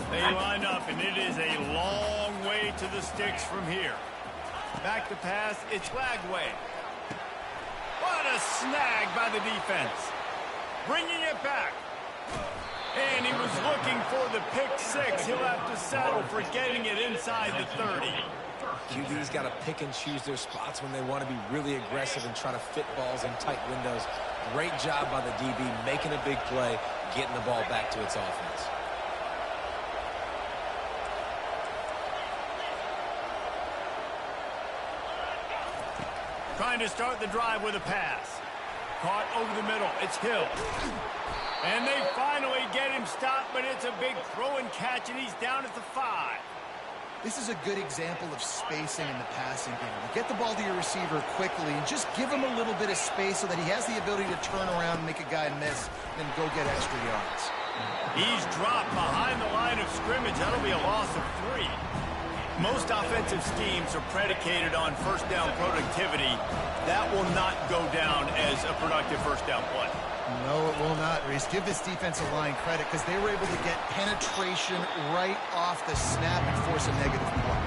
They line up, and it is a long way to the sticks from here. Back to pass, it's Lagway. What a snag by the defense. Bringing it back. And he was looking for the pick six. He'll have to settle for getting it inside the 30. QB's got to pick and choose their spots when they want to be really aggressive and try to fit balls in tight windows. Great job by the DB making a big play, getting the ball back to its offense. Trying to start the drive with a pass. Caught over the middle. It's Hill. And they finally get him stopped, but it's a big throw and catch, and he's down at the 5. This is a good example of spacing in the passing game. You get the ball to your receiver quickly and just give him a little bit of space so that he has the ability to turn around and make a guy miss, then go get extra yards. He's dropped behind the line of scrimmage. That'll be a loss of 3. Most offensive schemes are predicated on first down productivity. That will not go down as a productive first down play. No, it will not, Reese. Give this defensive line credit because they were able to get penetration right off the snap and force a negative play.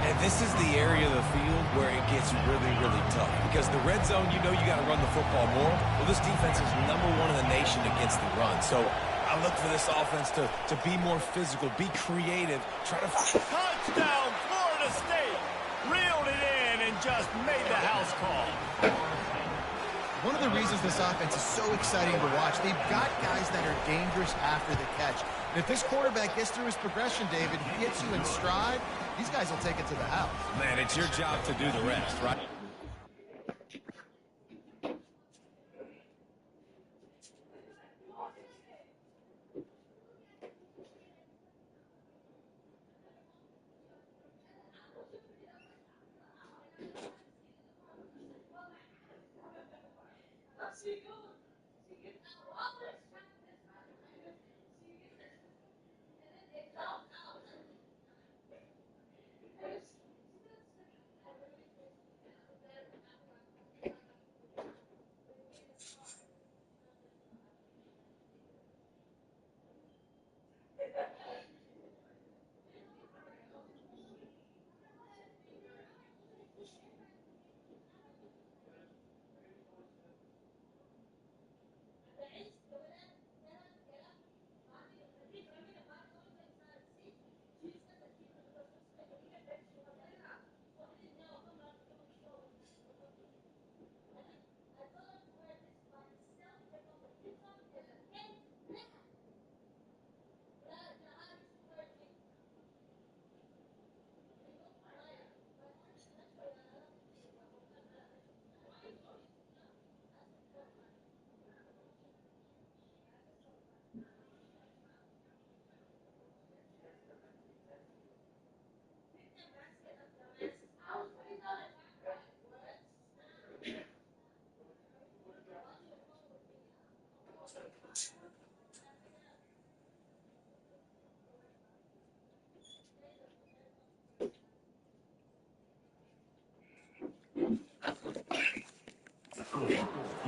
And this is the area of the field where it gets really, really tough. Because the red zone, you know you got to run the football more. Well, this defense is #1 in the nation against the run. So I look for this offense to be more physical, be creative, try to... Touchdown, Florida State! Reeled it in and just made the house call. One of the reasons this offense is so exciting to watch, they've got guys that are dangerous after the catch. And if this quarterback gets through his progression, David, he gets you in stride, these guys will take it to the house. Man, it's your job to do the rest, right?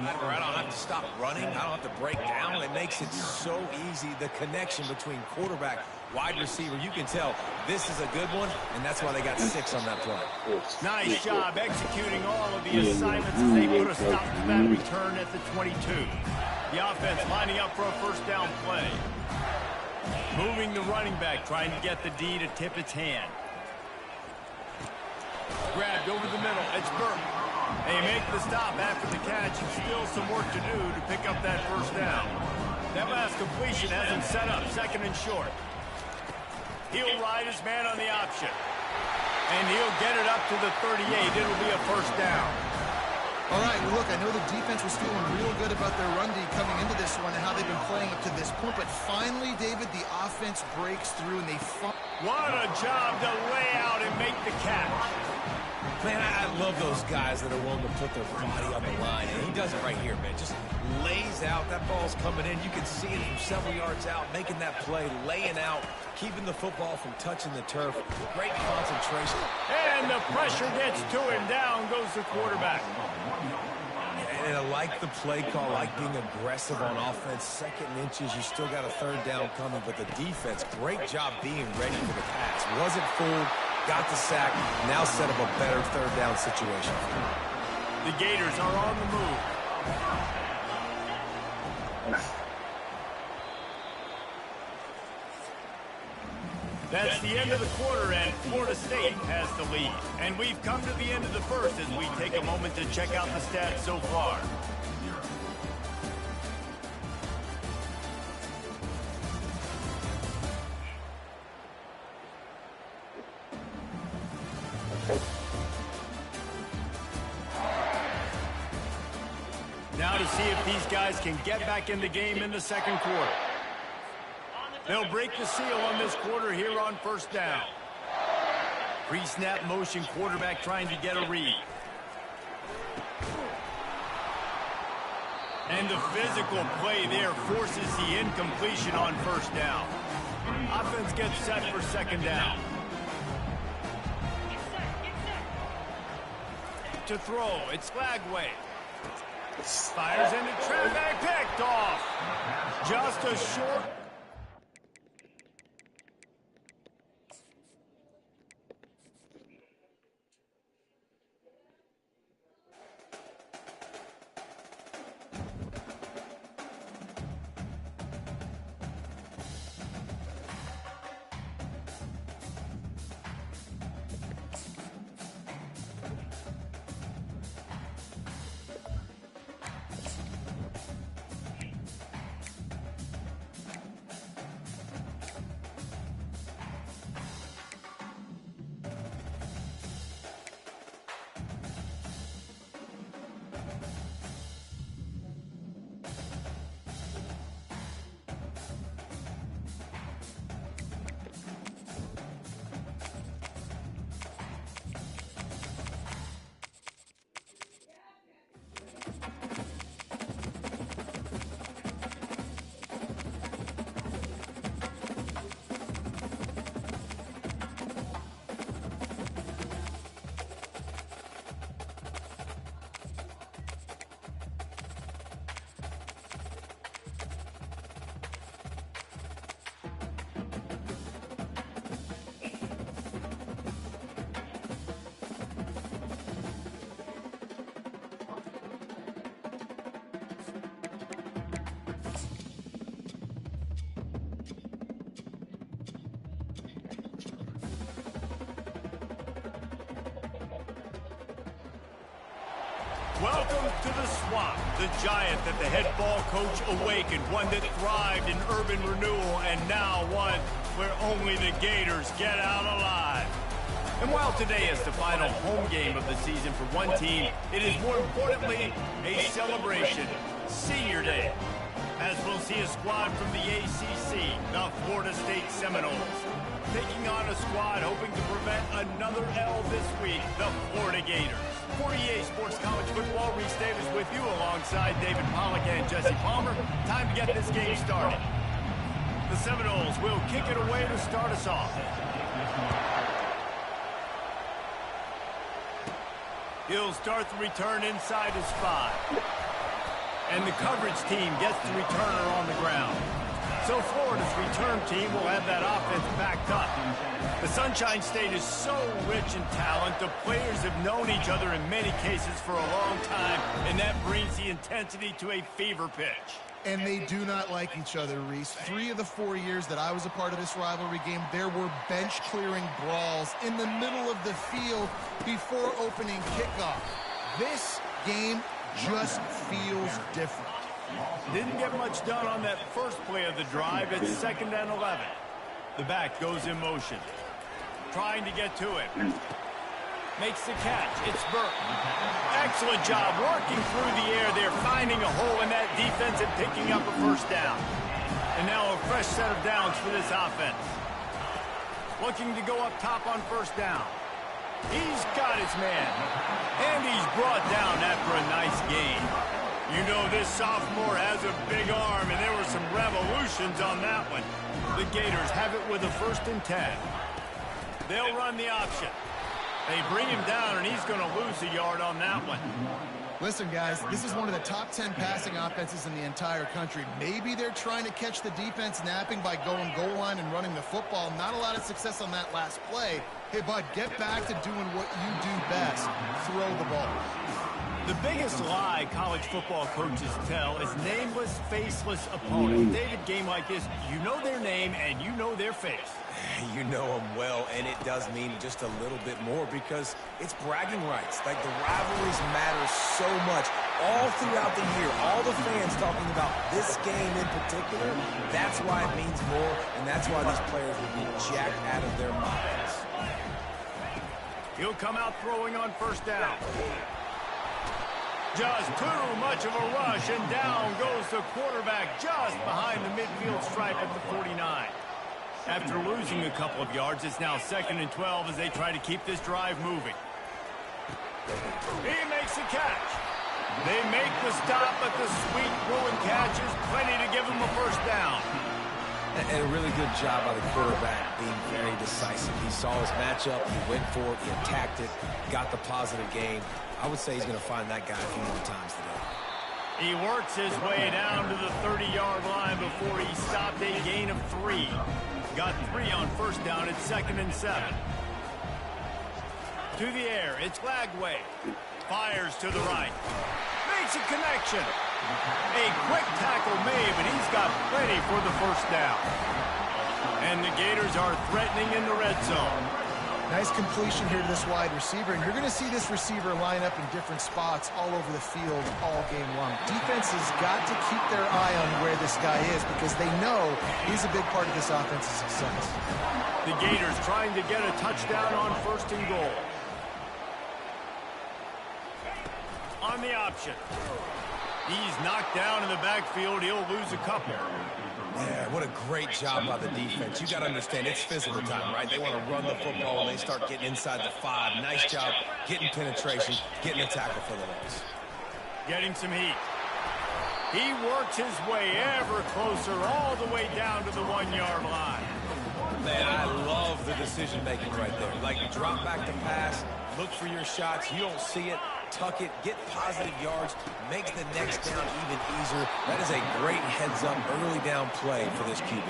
I don't have to stop running. I don't have to break down. It makes it so easy. The connection between quarterback, wide receiver, you can tell this is a good one, and that's why they got 6 on that play. Nice job executing all of the assignments as they put a stop to that return at the 22. The offense lining up for a first down play. Moving the running back, trying to get the D to tip its hand. Grabbed over the middle. It's Burke. They make the stop after the catch, and still some work to do to pick up that first down. That last completion has him set up, 2nd and short. He'll ride his man on the option. And he'll get it up to the 38. It'll be a first down. All right, well, look, I know the defense was feeling real good about their run D coming into this one and how they've been playing up to this point. But finally, David, the offense breaks through, and they... What a job to lay out and make the catch. Man, I love those guys that are willing to put their body on the line. And he does it right here, man. Just lays out. That ball's coming in. You can see it from several yards out, making that play, laying out, keeping the football from touching the turf. Great concentration. And the pressure gets to him. Down goes the quarterback. And I like the play call, I like being aggressive on offense. 2nd and inches, you still got a 3rd down coming. But the defense, great job being ready for the pass. Wasn't fooled. Got the sack, now set up a better 3rd down situation. The Gators are on the move. That's the end of the quarter, and Florida State has the lead. And we've come to the end of the first as we take a moment to check out the stats so far. Now to see if these guys can get back in the game in the second quarter. They'll break the seal on this quarter here on first down. Pre-snap motion, quarterback trying to get a read. And the physical play there forces the incompletion on first down. Offense gets set for second down. To throw, it's Lagway. Fires into traffic, picked off. Just a short. Welcome to the swamp, the giant that the head ball coach awakened, one that thrived in urban renewal, and now one where only the Gators get out alive. And while today is the final home game of the season for one team, it is more importantly a celebration, Senior Day, as we'll see a squad from the ACC, the Florida State Seminoles, taking on a squad hoping to prevent another L this week, the Florida Gators. For EA Sports College Football, Reese Davis with you alongside David Pollack and Jesse Palmer. Time to get this game started. The Seminoles will kick it away to start us off. He'll start the return inside his 5. And the coverage team gets the returner on the ground. So Florida's return team will have that offense backed up. The Sunshine State is so rich in talent. The players have known each other in many cases for a long time, and that brings the intensity to a fever pitch. And they do not like each other, Reese. 3 of the 4 years that I was a part of this rivalry game, there were bench-clearing brawls in the middle of the field before opening kickoff. This game just feels different. Didn't get much done on that first play of the drive. It's 2nd and 11. The back goes in motion. Trying to get to it. Makes the catch. It's Burton. Excellent job working through the air there, finding a hole in that defense and picking up a first down. And now a fresh set of downs for this offense. Looking to go up top on first down. He's got his man. And he's brought down after a nice gain. You know this sophomore has a big arm, and there were some revolutions on that one. The Gators have it with a 1st and 10. They'll run the option. They bring him down, and he's going to lose a yard on that one. Listen, guys, this is one of the top 10 passing offenses in the entire country. Maybe they're trying to catch the defense napping by going goal line and running the football. Not a lot of success on that last play. Hey, bud, get back to doing what you do best. Throw the ball. The biggest lie college football coaches tell is nameless, faceless opponents. David, game like this, you know their name and you know their face. You know them well, and it does mean just a little bit more because it's bragging rights. Like, the rivalries matter so much all throughout the year. All the fans talking about this game in particular, that's why it means more, and that's why these players will be jacked out of their minds. He'll come out throwing on first down. Just too much of a rush, and down goes the quarterback just behind the midfield stripe at the 49. After losing a couple of yards, it's now 2nd and 12 as they try to keep this drive moving. He makes the catch. They make the stop, but the sweet throwing catch is plenty to give him a first down. And a really good job by the quarterback being very decisive. He saw his matchup, he went for it, he attacked it, got the positive gain. I would say he's going to find that guy a few more times today. He works his way down to the 30-yard line before he stopped a gain of 3. Got 3 on first down at 2nd and 7. To the air, it's Lagway. Fires to the right. Makes a connection. A quick tackle made, but he's got plenty for the first down. And the Gators are threatening in the red zone. Nice completion here to this wide receiver, and you're going to see this receiver line up in different spots all over the field all game long. Defense has got to keep their eye on where this guy is because they know he's a big part of this offense's success. The Gators trying to get a touchdown on 1st and goal. On the option. He's knocked down in the backfield. He'll lose a couple. Yeah, what a great job by the defense. You got to understand, it's physical time, right? They want to run the football, and they start getting inside the 5. Nice job getting penetration, getting a tackle for the loss. Getting some heat. He works his way ever closer all the way down to the 1-yard line. Man, I love the decision-making right there. Like, drop back to pass, look for your shots. You don't see it. Tuck it, get positive yards, makes the next down even easier. That is a great heads-up early down play for this QB.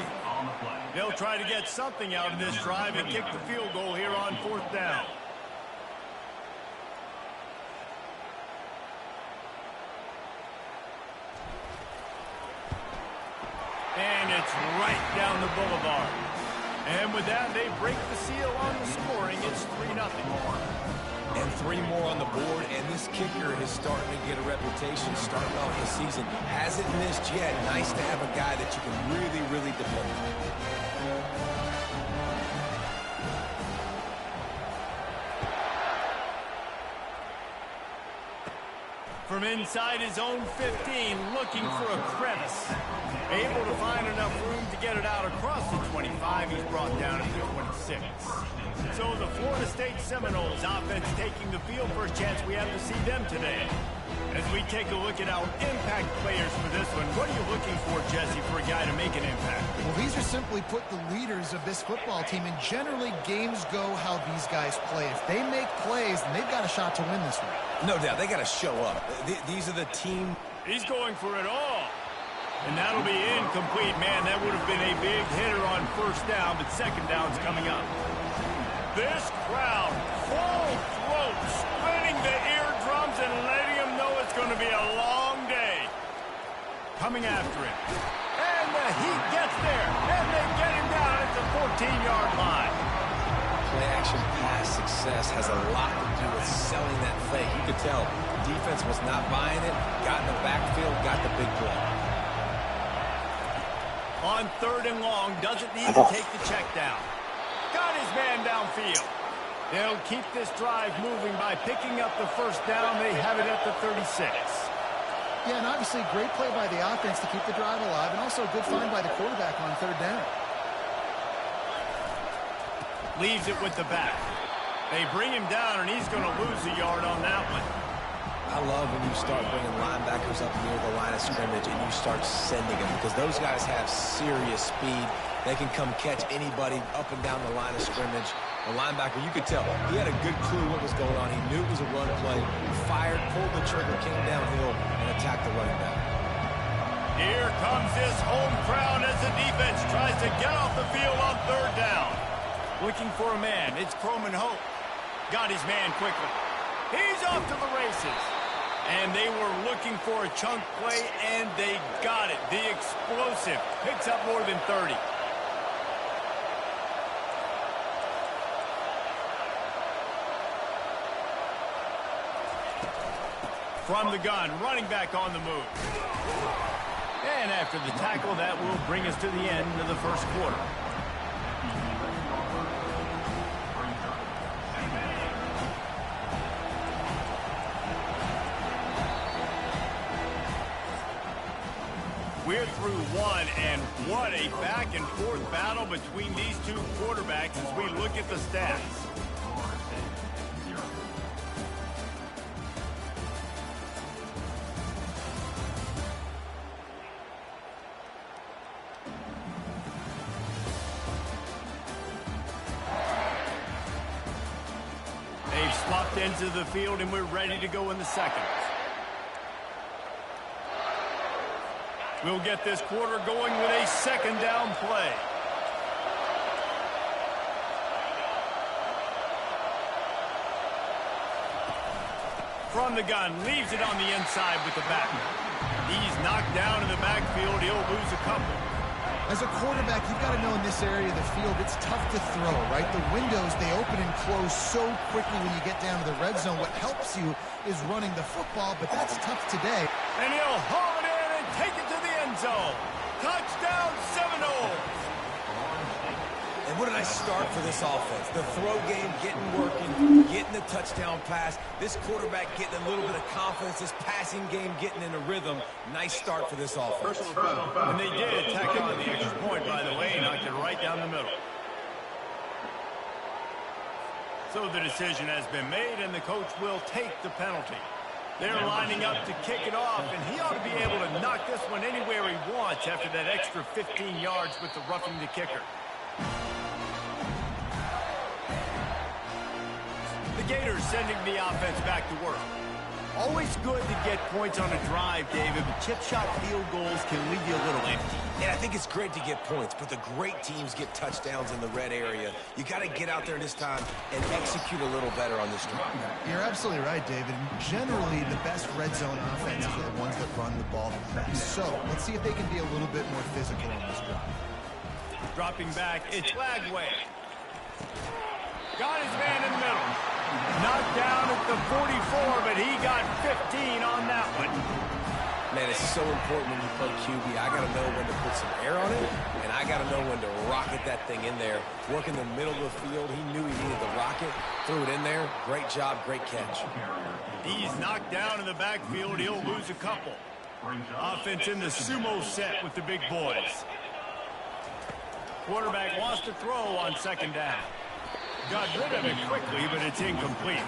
They'll try to get something out of this drive and kick the field goal here on 4th down. And it's right down the boulevard. And with that, they break the seal on the scoring. It's 3-0. And 3 more on the board, and this kicker is starting to get a reputation starting off the season. Hasn't missed yet. Nice to have a guy that you can really, really depend on. From inside his own 15, looking for a crevice. Able to find enough room to get it out across the 25. He's brought down at the 26. So the Florida State Seminoles offense taking the field. First chance we have to see them today. As we take a look at our impact players for this one, what are you looking for, Jesse, for a guy to make an impact? Well, these are simply put the leaders of this football team, and generally games go how these guys play. If they make plays, then they've got a shot to win this one. No doubt, they got to show up. These are the team. He's going for it all. And that'll be incomplete. Man, that would have been a big hitter on first down, but second down's coming up. This crowd, full throat, spinning the eardrums and letting them know it's going to be a long day. Coming after him. And the heat gets there. And they get him down at the 14-yard line. Play-action pass success has a lot to do with selling that fake. You could tell defense was not buying it, got in the backfield, got the big play. On 3rd and long, doesn't need to take the check down. Got his man downfield. They'll keep this drive moving by picking up the first down. They have it at the 36. Yeah, and obviously great play by the offense to keep the drive alive, and also a good find by the quarterback on 3rd down. Leaves it with the back. They bring him down, and he's going to lose a yard on that one. I love when you start bringing linebackers up near the line of scrimmage and you start sending them because those guys have serious speed. They can come catch anybody up and down the line of scrimmage. The linebacker, you could tell, he had a good clue what was going on. He knew it was a run play. Fired, pulled the trigger, came downhill, and attacked the running back. Here comes this home crowd as the defense tries to get off the field on 3rd down. Looking for a man. It's Croman Hope. Got his man quickly. He's off to the races. And they were looking for a chunk play, and they got it. The explosive picks up more than 30. From the gun, running back on the move. And after the tackle, that will bring us to the end of the first quarter. We're through one, and what a back-and-forth battle between these two quarterbacks as we look at the stats. They've swapped into the field, and we're ready to go in the second. We'll get this quarter going with a second down play. From the gun, leaves it on the inside with the back. He's knocked down in the backfield. He'll lose a couple. As a quarterback, you've got to know in this area of the field, it's tough to throw, right? The windows, they open and close so quickly when you get down to the red zone. What helps you is running the football, but that's tough today. And he'll haul it in and take it to the end zone. Touchdown, Seminoles. And what a nice start for this offense. The throw game getting working, getting the touchdown pass. This quarterback getting a little bit of confidence. This passing game getting in a rhythm. Nice start for this offense. And they did tack on the extra point, by the way, knocked it right down the middle. So the decision has been made, and the coach will take the penalty. They're lining up to kick it off, and he ought to be able to knock this one anywhere he wants after that extra 15 yards with the roughing the kicker. The Gators sending the offense back to work. Always good to get points on a drive, David, but chip shot field goals can leave you a little empty. And I think it's great to get points, but the great teams get touchdowns in the red area. You got to get out there this time and execute a little better on this drive. You're absolutely right, David. Generally, the best red zone offenses are the ones that run the ball the best. So let's see if they can be a little bit more physical on this drive. Dropping back, it's Lagway. Got his man in the middle. Knocked down at the 44, but he got 15 on that one. Man, it's so important when you play QB. I got to know when to put some air on it, and I got to know when to rocket that thing in there. Work in the middle of the field. He knew he needed the rocket. Threw it in there. Great job, great catch. He's knocked down in the backfield. He'll lose a couple. Offense in the sumo set with the big boys. Quarterback wants to throw on second down. Got rid of it quickly, but it's incomplete.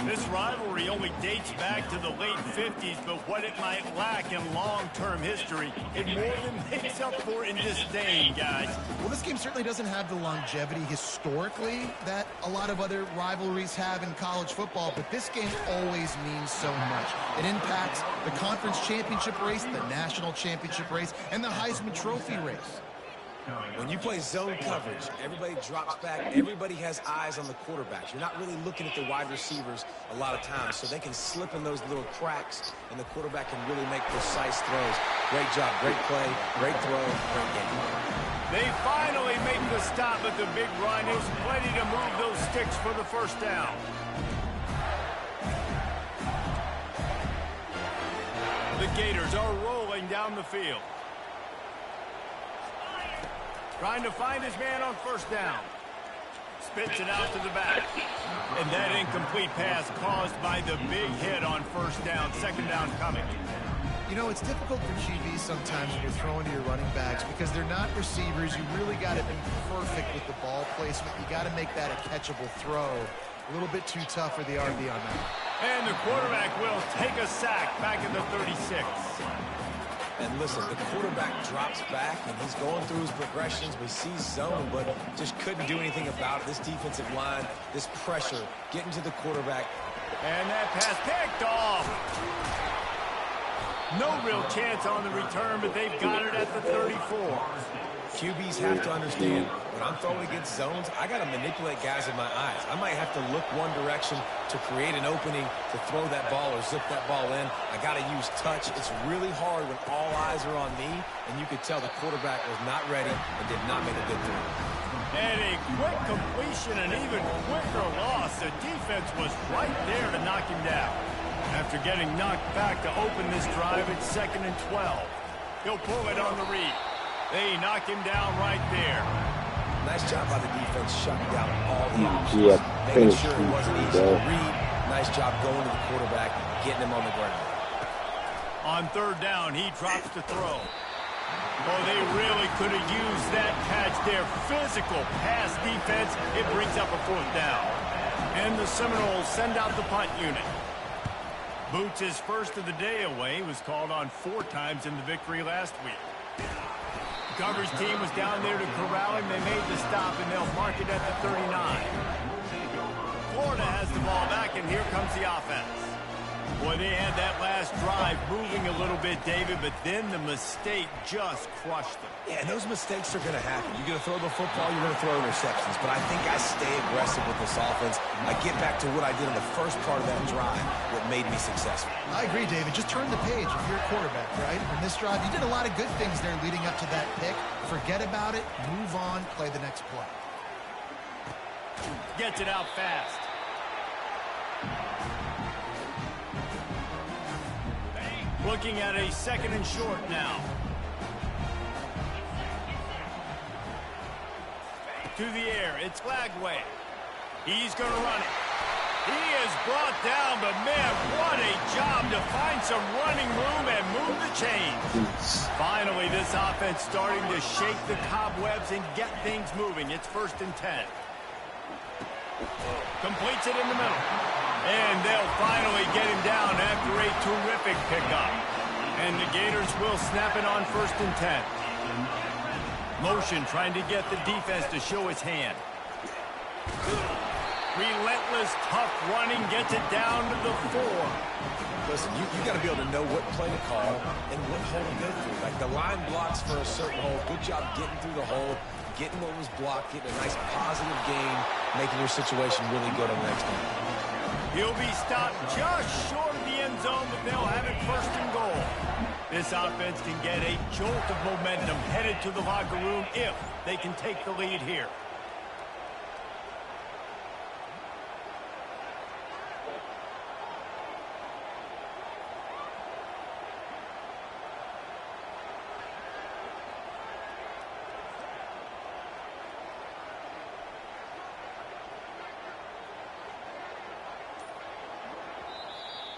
This rivalry only dates back to the late 50s, but what it might lack in long-term history, it more than makes up for in disdain, guys. Well, this game certainly doesn't have the longevity historically that a lot of other rivalries have in college football, but this game always means so much. It impacts the conference championship race, the national championship race, and the Heisman Trophy race. When you play zone coverage, everybody drops back. Everybody has eyes on the quarterbacks. You're not really looking at the wide receivers a lot of times, so they can slip in those little cracks, and the quarterback can really make precise throws. Great job, great play, great throw, great game. They finally make the stop, but the big run is plenty to move those sticks for the first down. The Gators are rolling down the field. Trying to find his man on first down. Spits it out to the back. And that incomplete pass caused by the big hit on first down. Second down coming. You know, it's difficult for QBs sometimes when you're throwing to your running backs because they're not receivers. You really got to be perfect with the ball placement. You got to make that a catchable throw. A little bit too tough for the RB on that. And the quarterback will take a sack back at the 36. And listen, the quarterback drops back, and he's going through his progressions. We see zone, but just couldn't do anything about it. This defensive line, this pressure, getting to the quarterback. And that pass picked off. No real chance on the return, but they've got it at the 34. QBs have to understand, when I'm throwing against zones, I got to manipulate guys in my eyes. I might have to look one direction to create an opening to throw that ball or zip that ball in. I got to use touch. It's really hard when all eyes are on me, and you could tell the quarterback was not ready and did not make a good throw. And a quick completion, an even quicker loss. The defense was right there to knock him down. After getting knocked back to open this drive, it's 2nd and 12. He'll pull it on the read. They knocked him down right there. Nice job by the defense shutting down all the options. Making sure it wasn't easy to read. Nice job going to the quarterback, getting him on the ground. On 3rd down, he drops to throw. Oh, they really could have used that catch there. Physical pass defense. It brings up a 4th down. And the Seminoles send out the punt unit. Boots' first of the day away was called on 4 times in the victory last week. The coverage team was down there to corral him. They made the stop, and they'll mark it at the 39. Florida has the ball back, and here comes the offense. Boy, they had that last drive moving a little bit, David, but then the mistake just crushed them. Yeah, and those mistakes are going to happen. You're going to throw the football, you're going to throw interceptions. But I think I stay aggressive with this offense. I get back to what I did in the first part of that drive, what made me successful. I agree, David. Just turn the page if you're a quarterback, right? In this drive, you did a lot of good things there leading up to that pick. Forget about it, move on, play the next play. Gets it out fast. Looking at a 2nd and short now. To the air, it's Glagway. He's going to run it. He is brought down, but man, what a job to find some running room and move the chains. Finally, this offense starting to shake the cobwebs and get things moving. It's 1st and 10. Completes it in the middle. And they'll finally get him down after a terrific pickup. And the Gators will snap it on 1st and 10. Motion trying to get the defense to show his hand. Relentless, tough running gets it down to the 4. Listen, you got to be able to know what play to call and what hole to go through. Like the line blocks for a certain hole. Good job getting through the hole, getting what was blocked, getting a nice positive gain, making your situation really good on the next time. He'll be stopped just short of the end zone, but they'll have it 1st and goal. This offense can get a jolt of momentum headed to the locker room if they can take the lead here.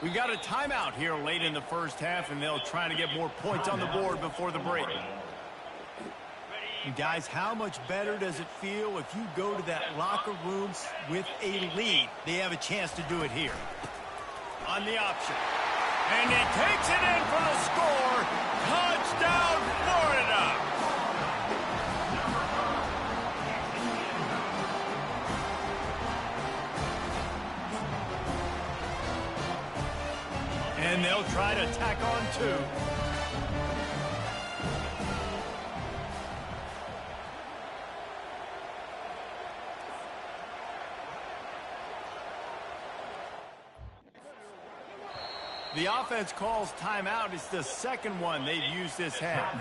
We got a timeout here late in the 1st half, and they'll try to get more points on the board before the break. And guys, how much better does it feel if you go to that locker room with a lead? They have a chance to do it here. On the option. And he takes it in for the score. Touchdown, Florida! And they'll try to tack on 2. The offense calls timeout. It's the 2nd one they've used this half.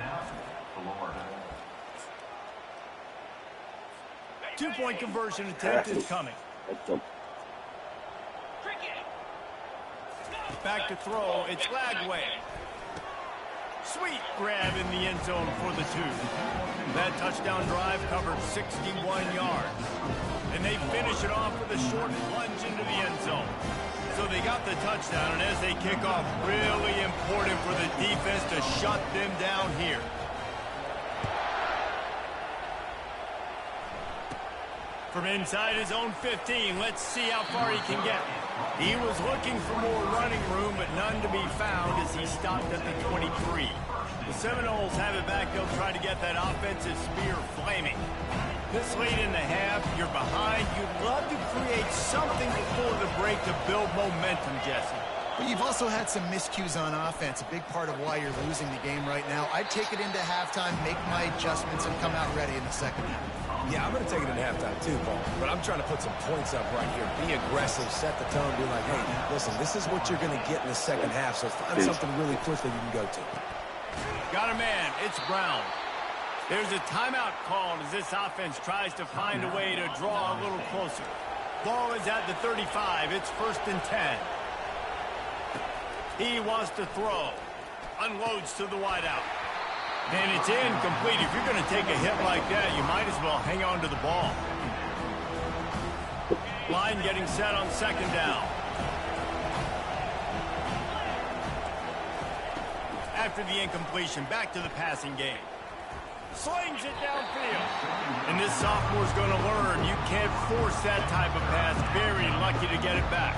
2-point conversion attempt is coming. Back to throw, it's Glagway. Sweet grab in the end zone for the 2. That touchdown drive covered 61 yards. And they finish it off with a short plunge into the end zone. So they got the touchdown, and as they kick off, really important for the defense to shut them down here. From inside his own 15, let's see how far he can get. He was looking for more running room, but none to be found as he stopped at the 23. The Seminoles have it back. They'll try to get that offensive spear flaming. This late in the half, you're behind. You'd love to create something before the break to build momentum, Jesse. But you've also had some miscues on offense, a big part of why you're losing the game right now. I'd take it into halftime, make my adjustments, and come out ready in the second half. Yeah, I'm going to take it into halftime too, Paul. But I'm trying to put some points up right here. Be aggressive, set the tone, be like, hey, listen, this is what you're going to get in the second half, so find something really quickly you can go to. Got a man. It's Brown. There's a timeout called as this offense tries to find a way to draw a little closer. Ball is at the 35. It's 1st and 10. He wants to throw. Unloads to the wideout. And it's incomplete. If you're going to take a hit like that, you might as well hang on to the ball. Line getting set on 2nd down. After the incompletion, back to the passing game. Slings it downfield. And this sophomore's going to learn you can't force that type of pass. Very lucky to get it back.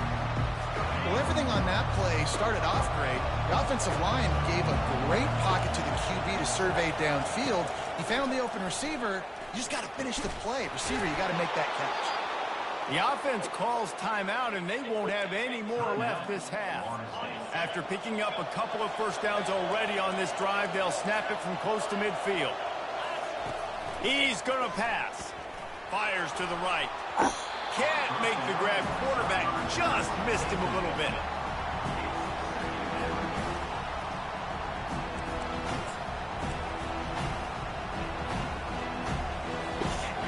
Well, everything on that play started off great. The offensive line gave a great pocket to the QB to survey downfield. He found the open receiver. You just got to finish the play. Receiver, you got to make that catch. The offense calls timeout, and they won't have any more left this half. After picking up a couple of first downs already on this drive, they'll snap it from close to midfield. He's going to pass. Fires to the right. Can't make the grab. Quarterback just missed him a little bit.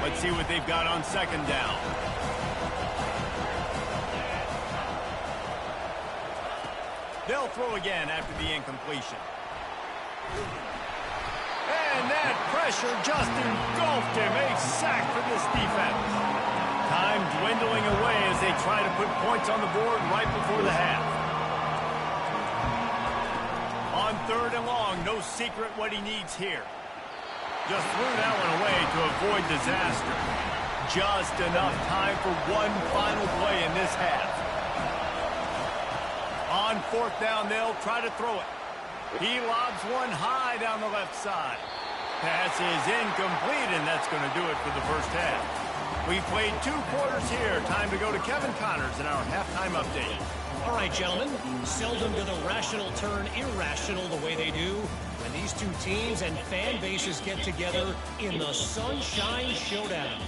Let's see what they've got on 2nd down. They'll throw again after the incompletion. And that pressure just engulfed him. A sack for this defense. Time dwindling away as they try to put points on the board right before the half. On 3rd and long, no secret what he needs here. Just threw that one away to avoid disaster. Just enough time for one final play in this half. On 4th down, they'll try to throw it. He lobs one high down the left side. Pass is incomplete, and that's going to do it for the first half. We've played 2 quarters here. Time to go to Kevin Connors in our halftime update. All right, gentlemen. Seldom do the rational turn irrational the way they do when these two teams and fan bases get together in the Sunshine Showdown.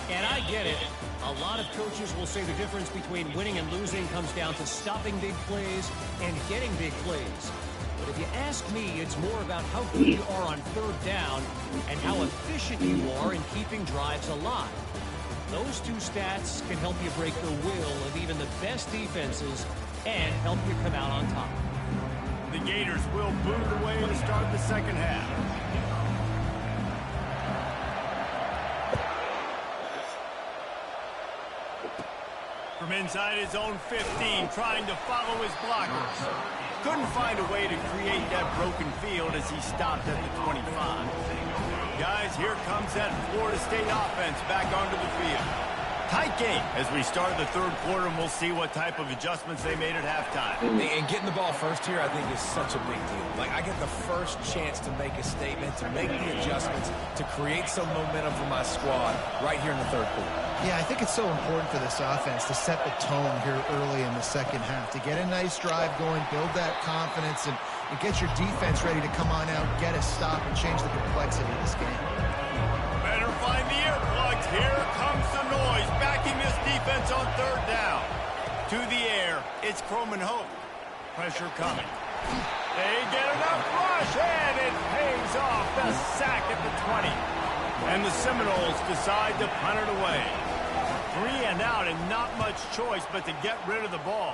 And I get it. A lot of coaches will say the difference between winning and losing comes down to stopping big plays and getting big plays. But if you ask me, it's more about how good you are on 3rd down and how efficient you are in keeping drives alive. Those two stats can help you break the will of even the best defenses and help you come out on top. The Gators will boot it away to start the second half. From inside his own 15, trying to follow his blockers. Couldn't find a way to create that broken field as he stopped at the 25. Guys, here comes that Florida State offense back onto the field. Tight game as we start the 3rd quarter, and we'll see what type of adjustments they made at halftime. And getting the ball first here, I think, is such a big deal. Like, I get the first chance to make a statement, to make the adjustments, to create some momentum for my squad right here in the 3rd quarter. Yeah, I think it's so important for this offense to set the tone here early in the second half, to get a nice drive going, build that confidence, and get your defense ready to come on out, get a stop, and change the complexity of this game. Better find the earplugs. Here comes the noise, backing this defense on 3rd down. To the air, it's Croman Hope. Pressure coming. They get enough rush, and it pays off. The sack at the 20. And the Seminoles decide to punt it away. 3 and out, and not much choice but to get rid of the ball.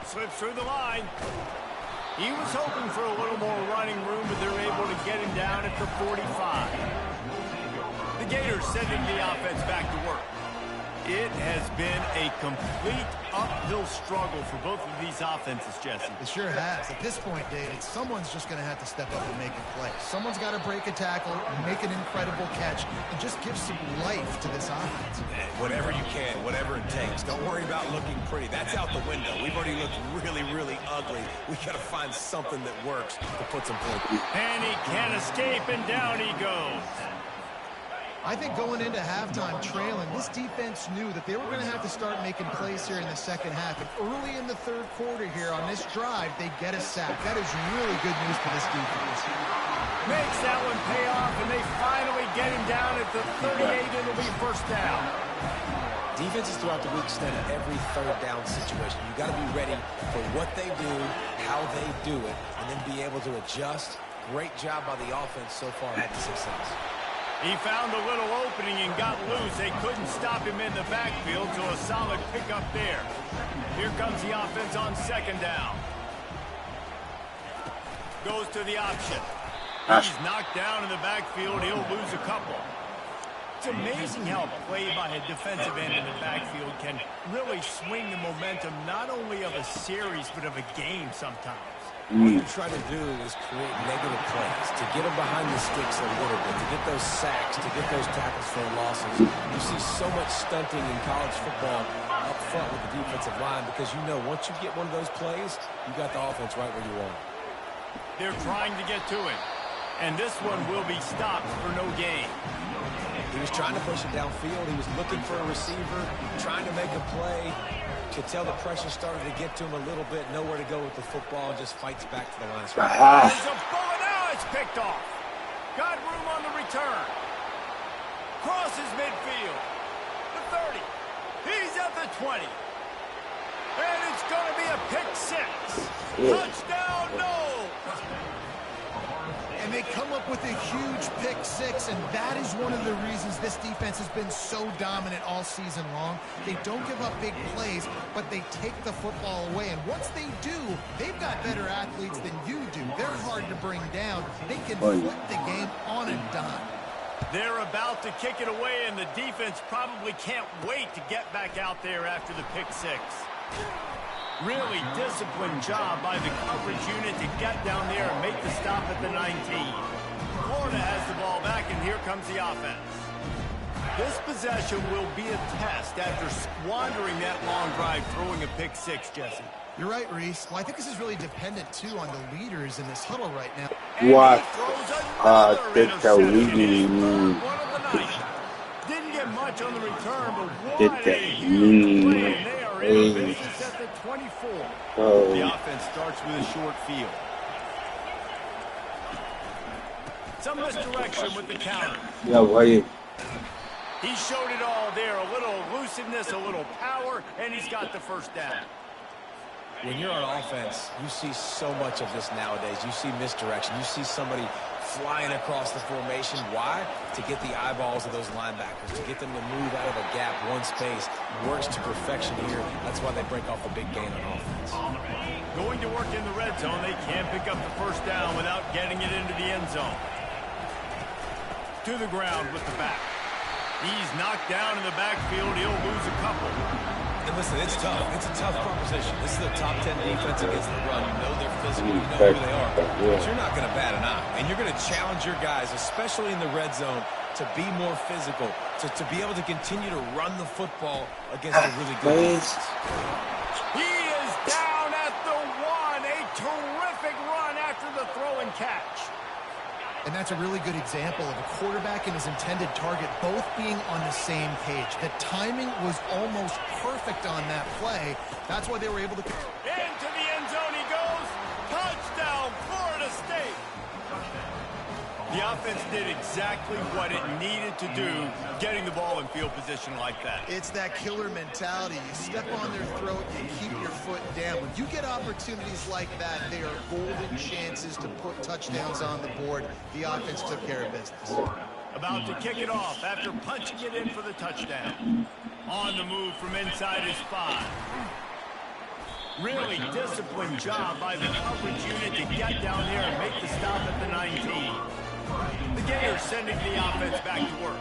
Slips through the line. He was hoping for a little more running room, but they're able to get him down at the 45. The Gators sending the offense back to work. It has been a complete uphill struggle for both of these offenses, Jesse. It sure has. At this point, David, someone's just going to have to step up and make a play. Someone's got to break a tackle, make an incredible catch, and just give some life to this offense. Whatever you can, whatever it takes. Don't worry about looking pretty. That's out the window. We've already looked really, really ugly. We've got to find something that works to put some points. And he can't escape, and down he goes. I think going into halftime trailing, this defense knew that they were going to have to start making plays here in the second half. And early in the third quarter here on this drive, they get a sack. That is really good news for this defense. Makes that one pay off, and they finally get him down at the 38. It'll be first down. Defenses throughout the week study every third down situation. You got to be ready for what they do, how they do it, and then be able to adjust. Great job by the offense so far at the success. He found a little opening and got loose. They couldn't stop him in the backfield, so a solid pickup there. Here comes the offense on second down. Goes to the option. He's knocked down in the backfield. He'll lose a couple. It's amazing how a play by a defensive end in the backfield can really swing the momentum not only of a series but of a game sometimes. What you try to do is create negative plays, to get them behind the sticks a little bit, to get those sacks, to get those tackles for losses. You see so much stunting in college football up front with the defensive line because you know once you get one of those plays, you got the offense right where you want it. They're trying to get to him, and this one will be stopped for no gain. He was trying to push it downfield. He was looking for a receiver, trying to make a play. Could tell the pressure started to get to him a little bit. Nowhere to go with the football, and just fights back to the line of scrimmage. There's a bullet. Now it's picked off. Got room on the return. Crosses midfield. The 30. He's at the 20. And it's going to be a pick six. Touchdown, no. And they come up with a huge pick six, and that is one of the reasons this defense has been so dominant all season long. They don't give up big plays, but they take the football away. And once they do, they've got better athletes than you do. They're hard to bring down. They can flip the game on a dime. They're about to kick it away, and the defense probably can't wait to get back out there after the pick six. Really disciplined job by the coverage unit to get down there and make the stop at the 19. Florida has the ball back, and here comes the offense. This possession will be a test after squandering that long drive, throwing a pick six, Jesse. You're right, Reese. Well, I think this is really dependent, too, on the leaders in this huddle right now. What? Didn't get much on the return, but what a huge play. They are in business at the 24. The offense starts with a short field. Some misdirection with the counter. Yeah, why? He showed it all there. A little elusiveness, a little power, and he's got the first down. When you're on offense, you see so much of this nowadays. You see misdirection. You see somebody flying across the formation. Why? To get the eyeballs of those linebackers, to get them to move out of a gap, one space. Works to perfection here. That's why they break off a big gain on offense. Going to work in the red zone. They can't pick up the first down without getting it into the end zone. To the ground with the back. He's knocked down in the backfield. He'll lose a couple. And listen, it's tough. It's a tough proposition. This is a top 10 defense against the run. You know they're physical. You know who they are. But you're not going to bat an eye. And you're going to challenge your guys, especially in the red zone, to be more physical, to be able to continue to run the football against a really good defense. He is down at the 1. A terrific run after the throw and catch. And that's a really good example of a quarterback and his intended target both being on the same page. The timing was almost perfect on that play. That's why they were able to... Into the end zone he goes. Touchdown, Florida State. The offense did exactly what it needed to do, getting the ball in field position like that. It's that killer mentality. You step on their throat, you keep your foot down. When you get opportunities like that, they are golden chances to put touchdowns on the board. The offense took care of business. About to kick it off after punching it in for the touchdown. On the move from inside his 5. Really disciplined job by the coverage unit to get down there and make the stop at the 19. The Gators sending the offense back to work.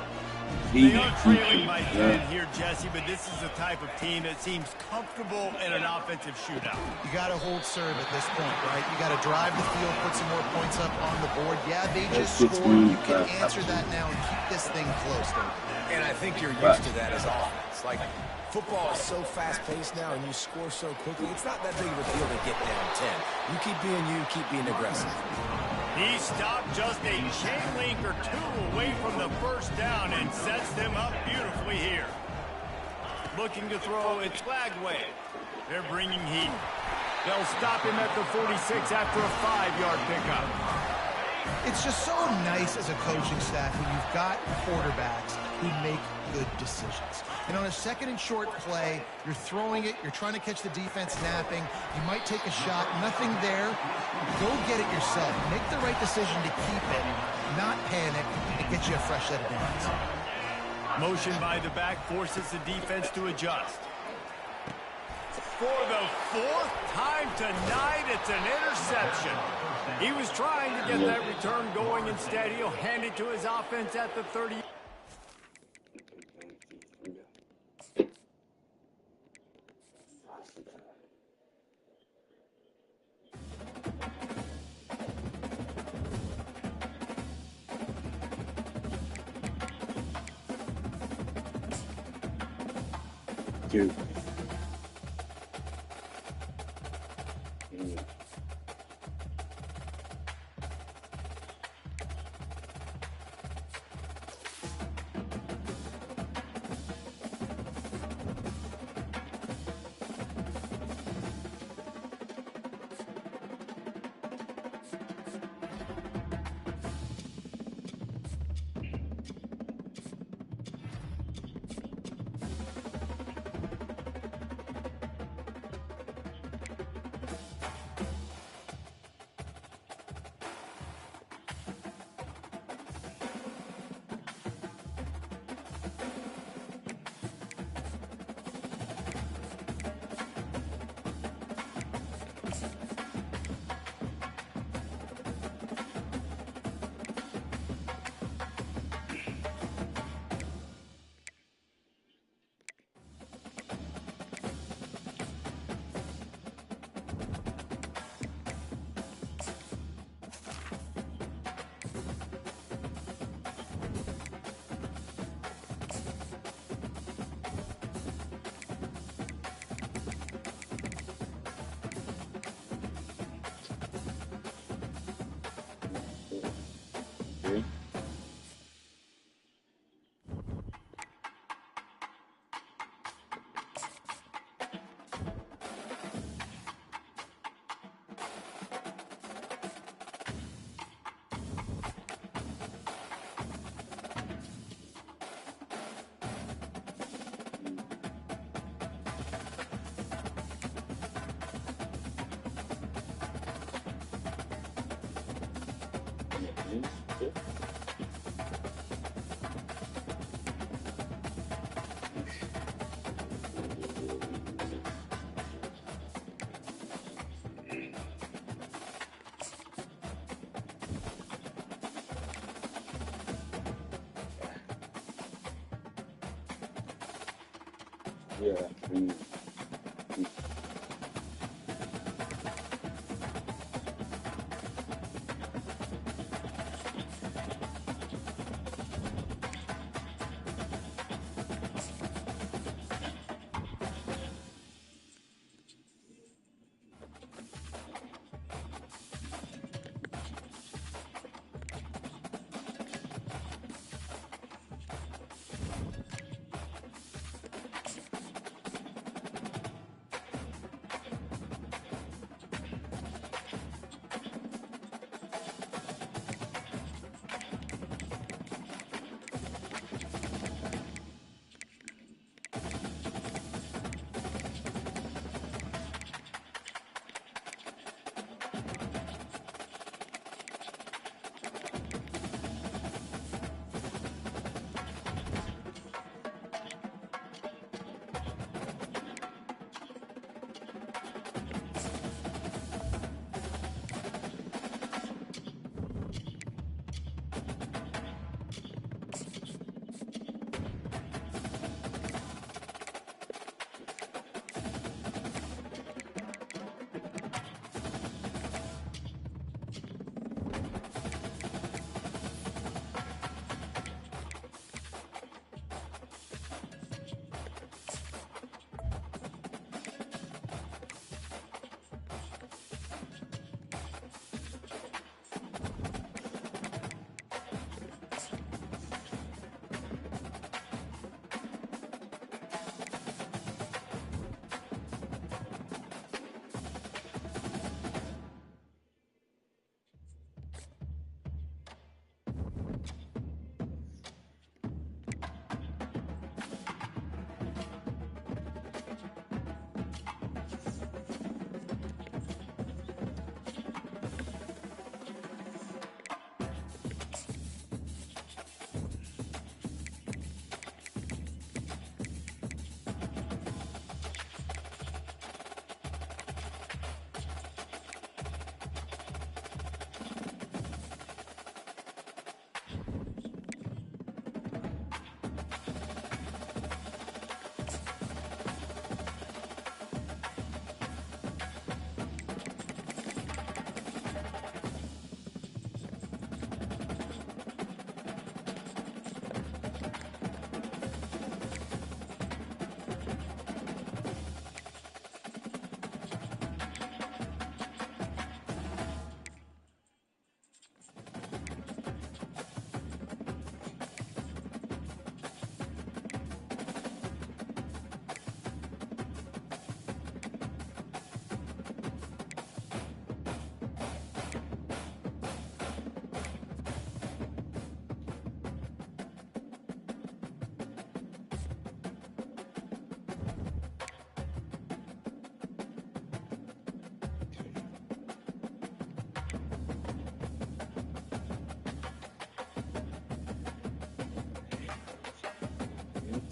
They are trailing by 10 here, Jesse, but this is the type of team that seems comfortable in an offensive shootout. You got to hold serve at this point, right? You got to drive the field, put some more points up on the board. Yeah, they just scored. You can answer that now and keep this thing close, though. And I think you're used to that as offense. Like, football is so fast-paced now, and you score so quickly. It's not that big of a deal to get down 10. You keep being aggressive. He stopped just a chain link or two away from the first down and sets them up beautifully here. Looking to throw, it's flagged away. They're bringing heat. They'll stop him at the 46 after a 5-yard pickup. It's just so nice as a coaching staff when you've got quarterbacks who make good decisions. And on a 2nd and short play, you're throwing it, you're trying to catch the defense napping, you might take a shot, nothing there. Go get it yourself. Make the right decision to keep it, not panic, and get you a fresh set of downs. Motion by the back forces the defense to adjust. For the 4th time tonight, it's an interception. He was trying to get that return going. Instead, he'll hand it to his offense at the 30. Two. Yeah.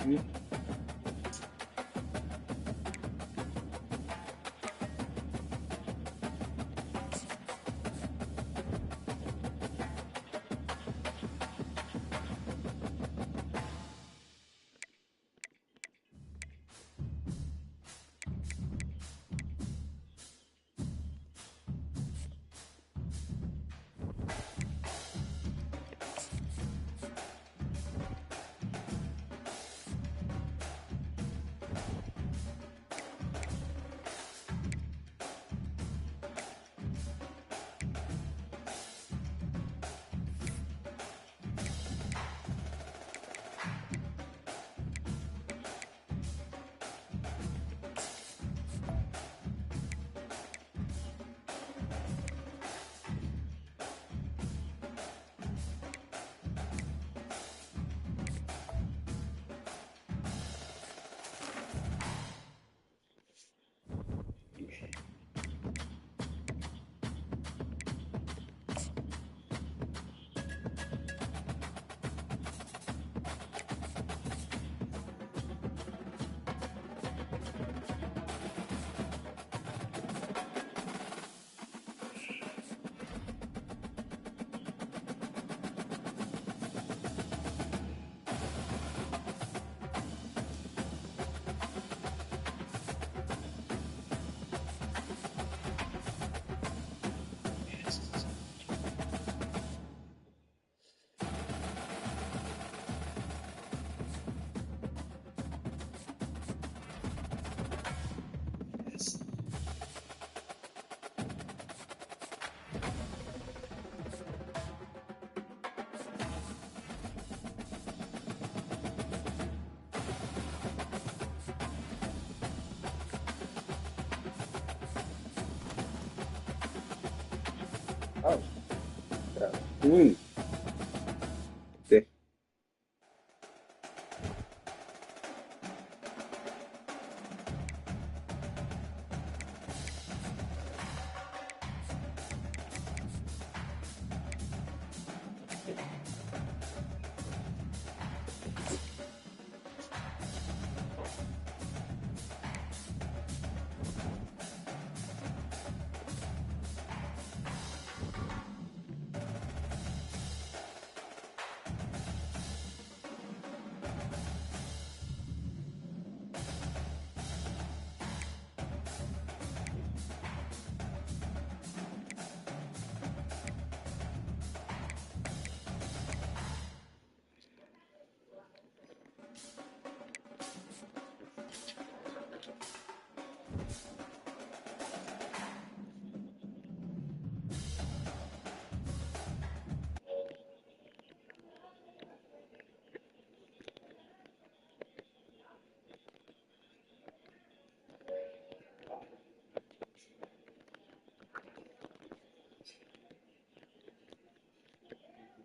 Oh, yeah. Okay.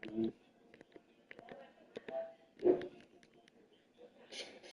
Mm-hmm.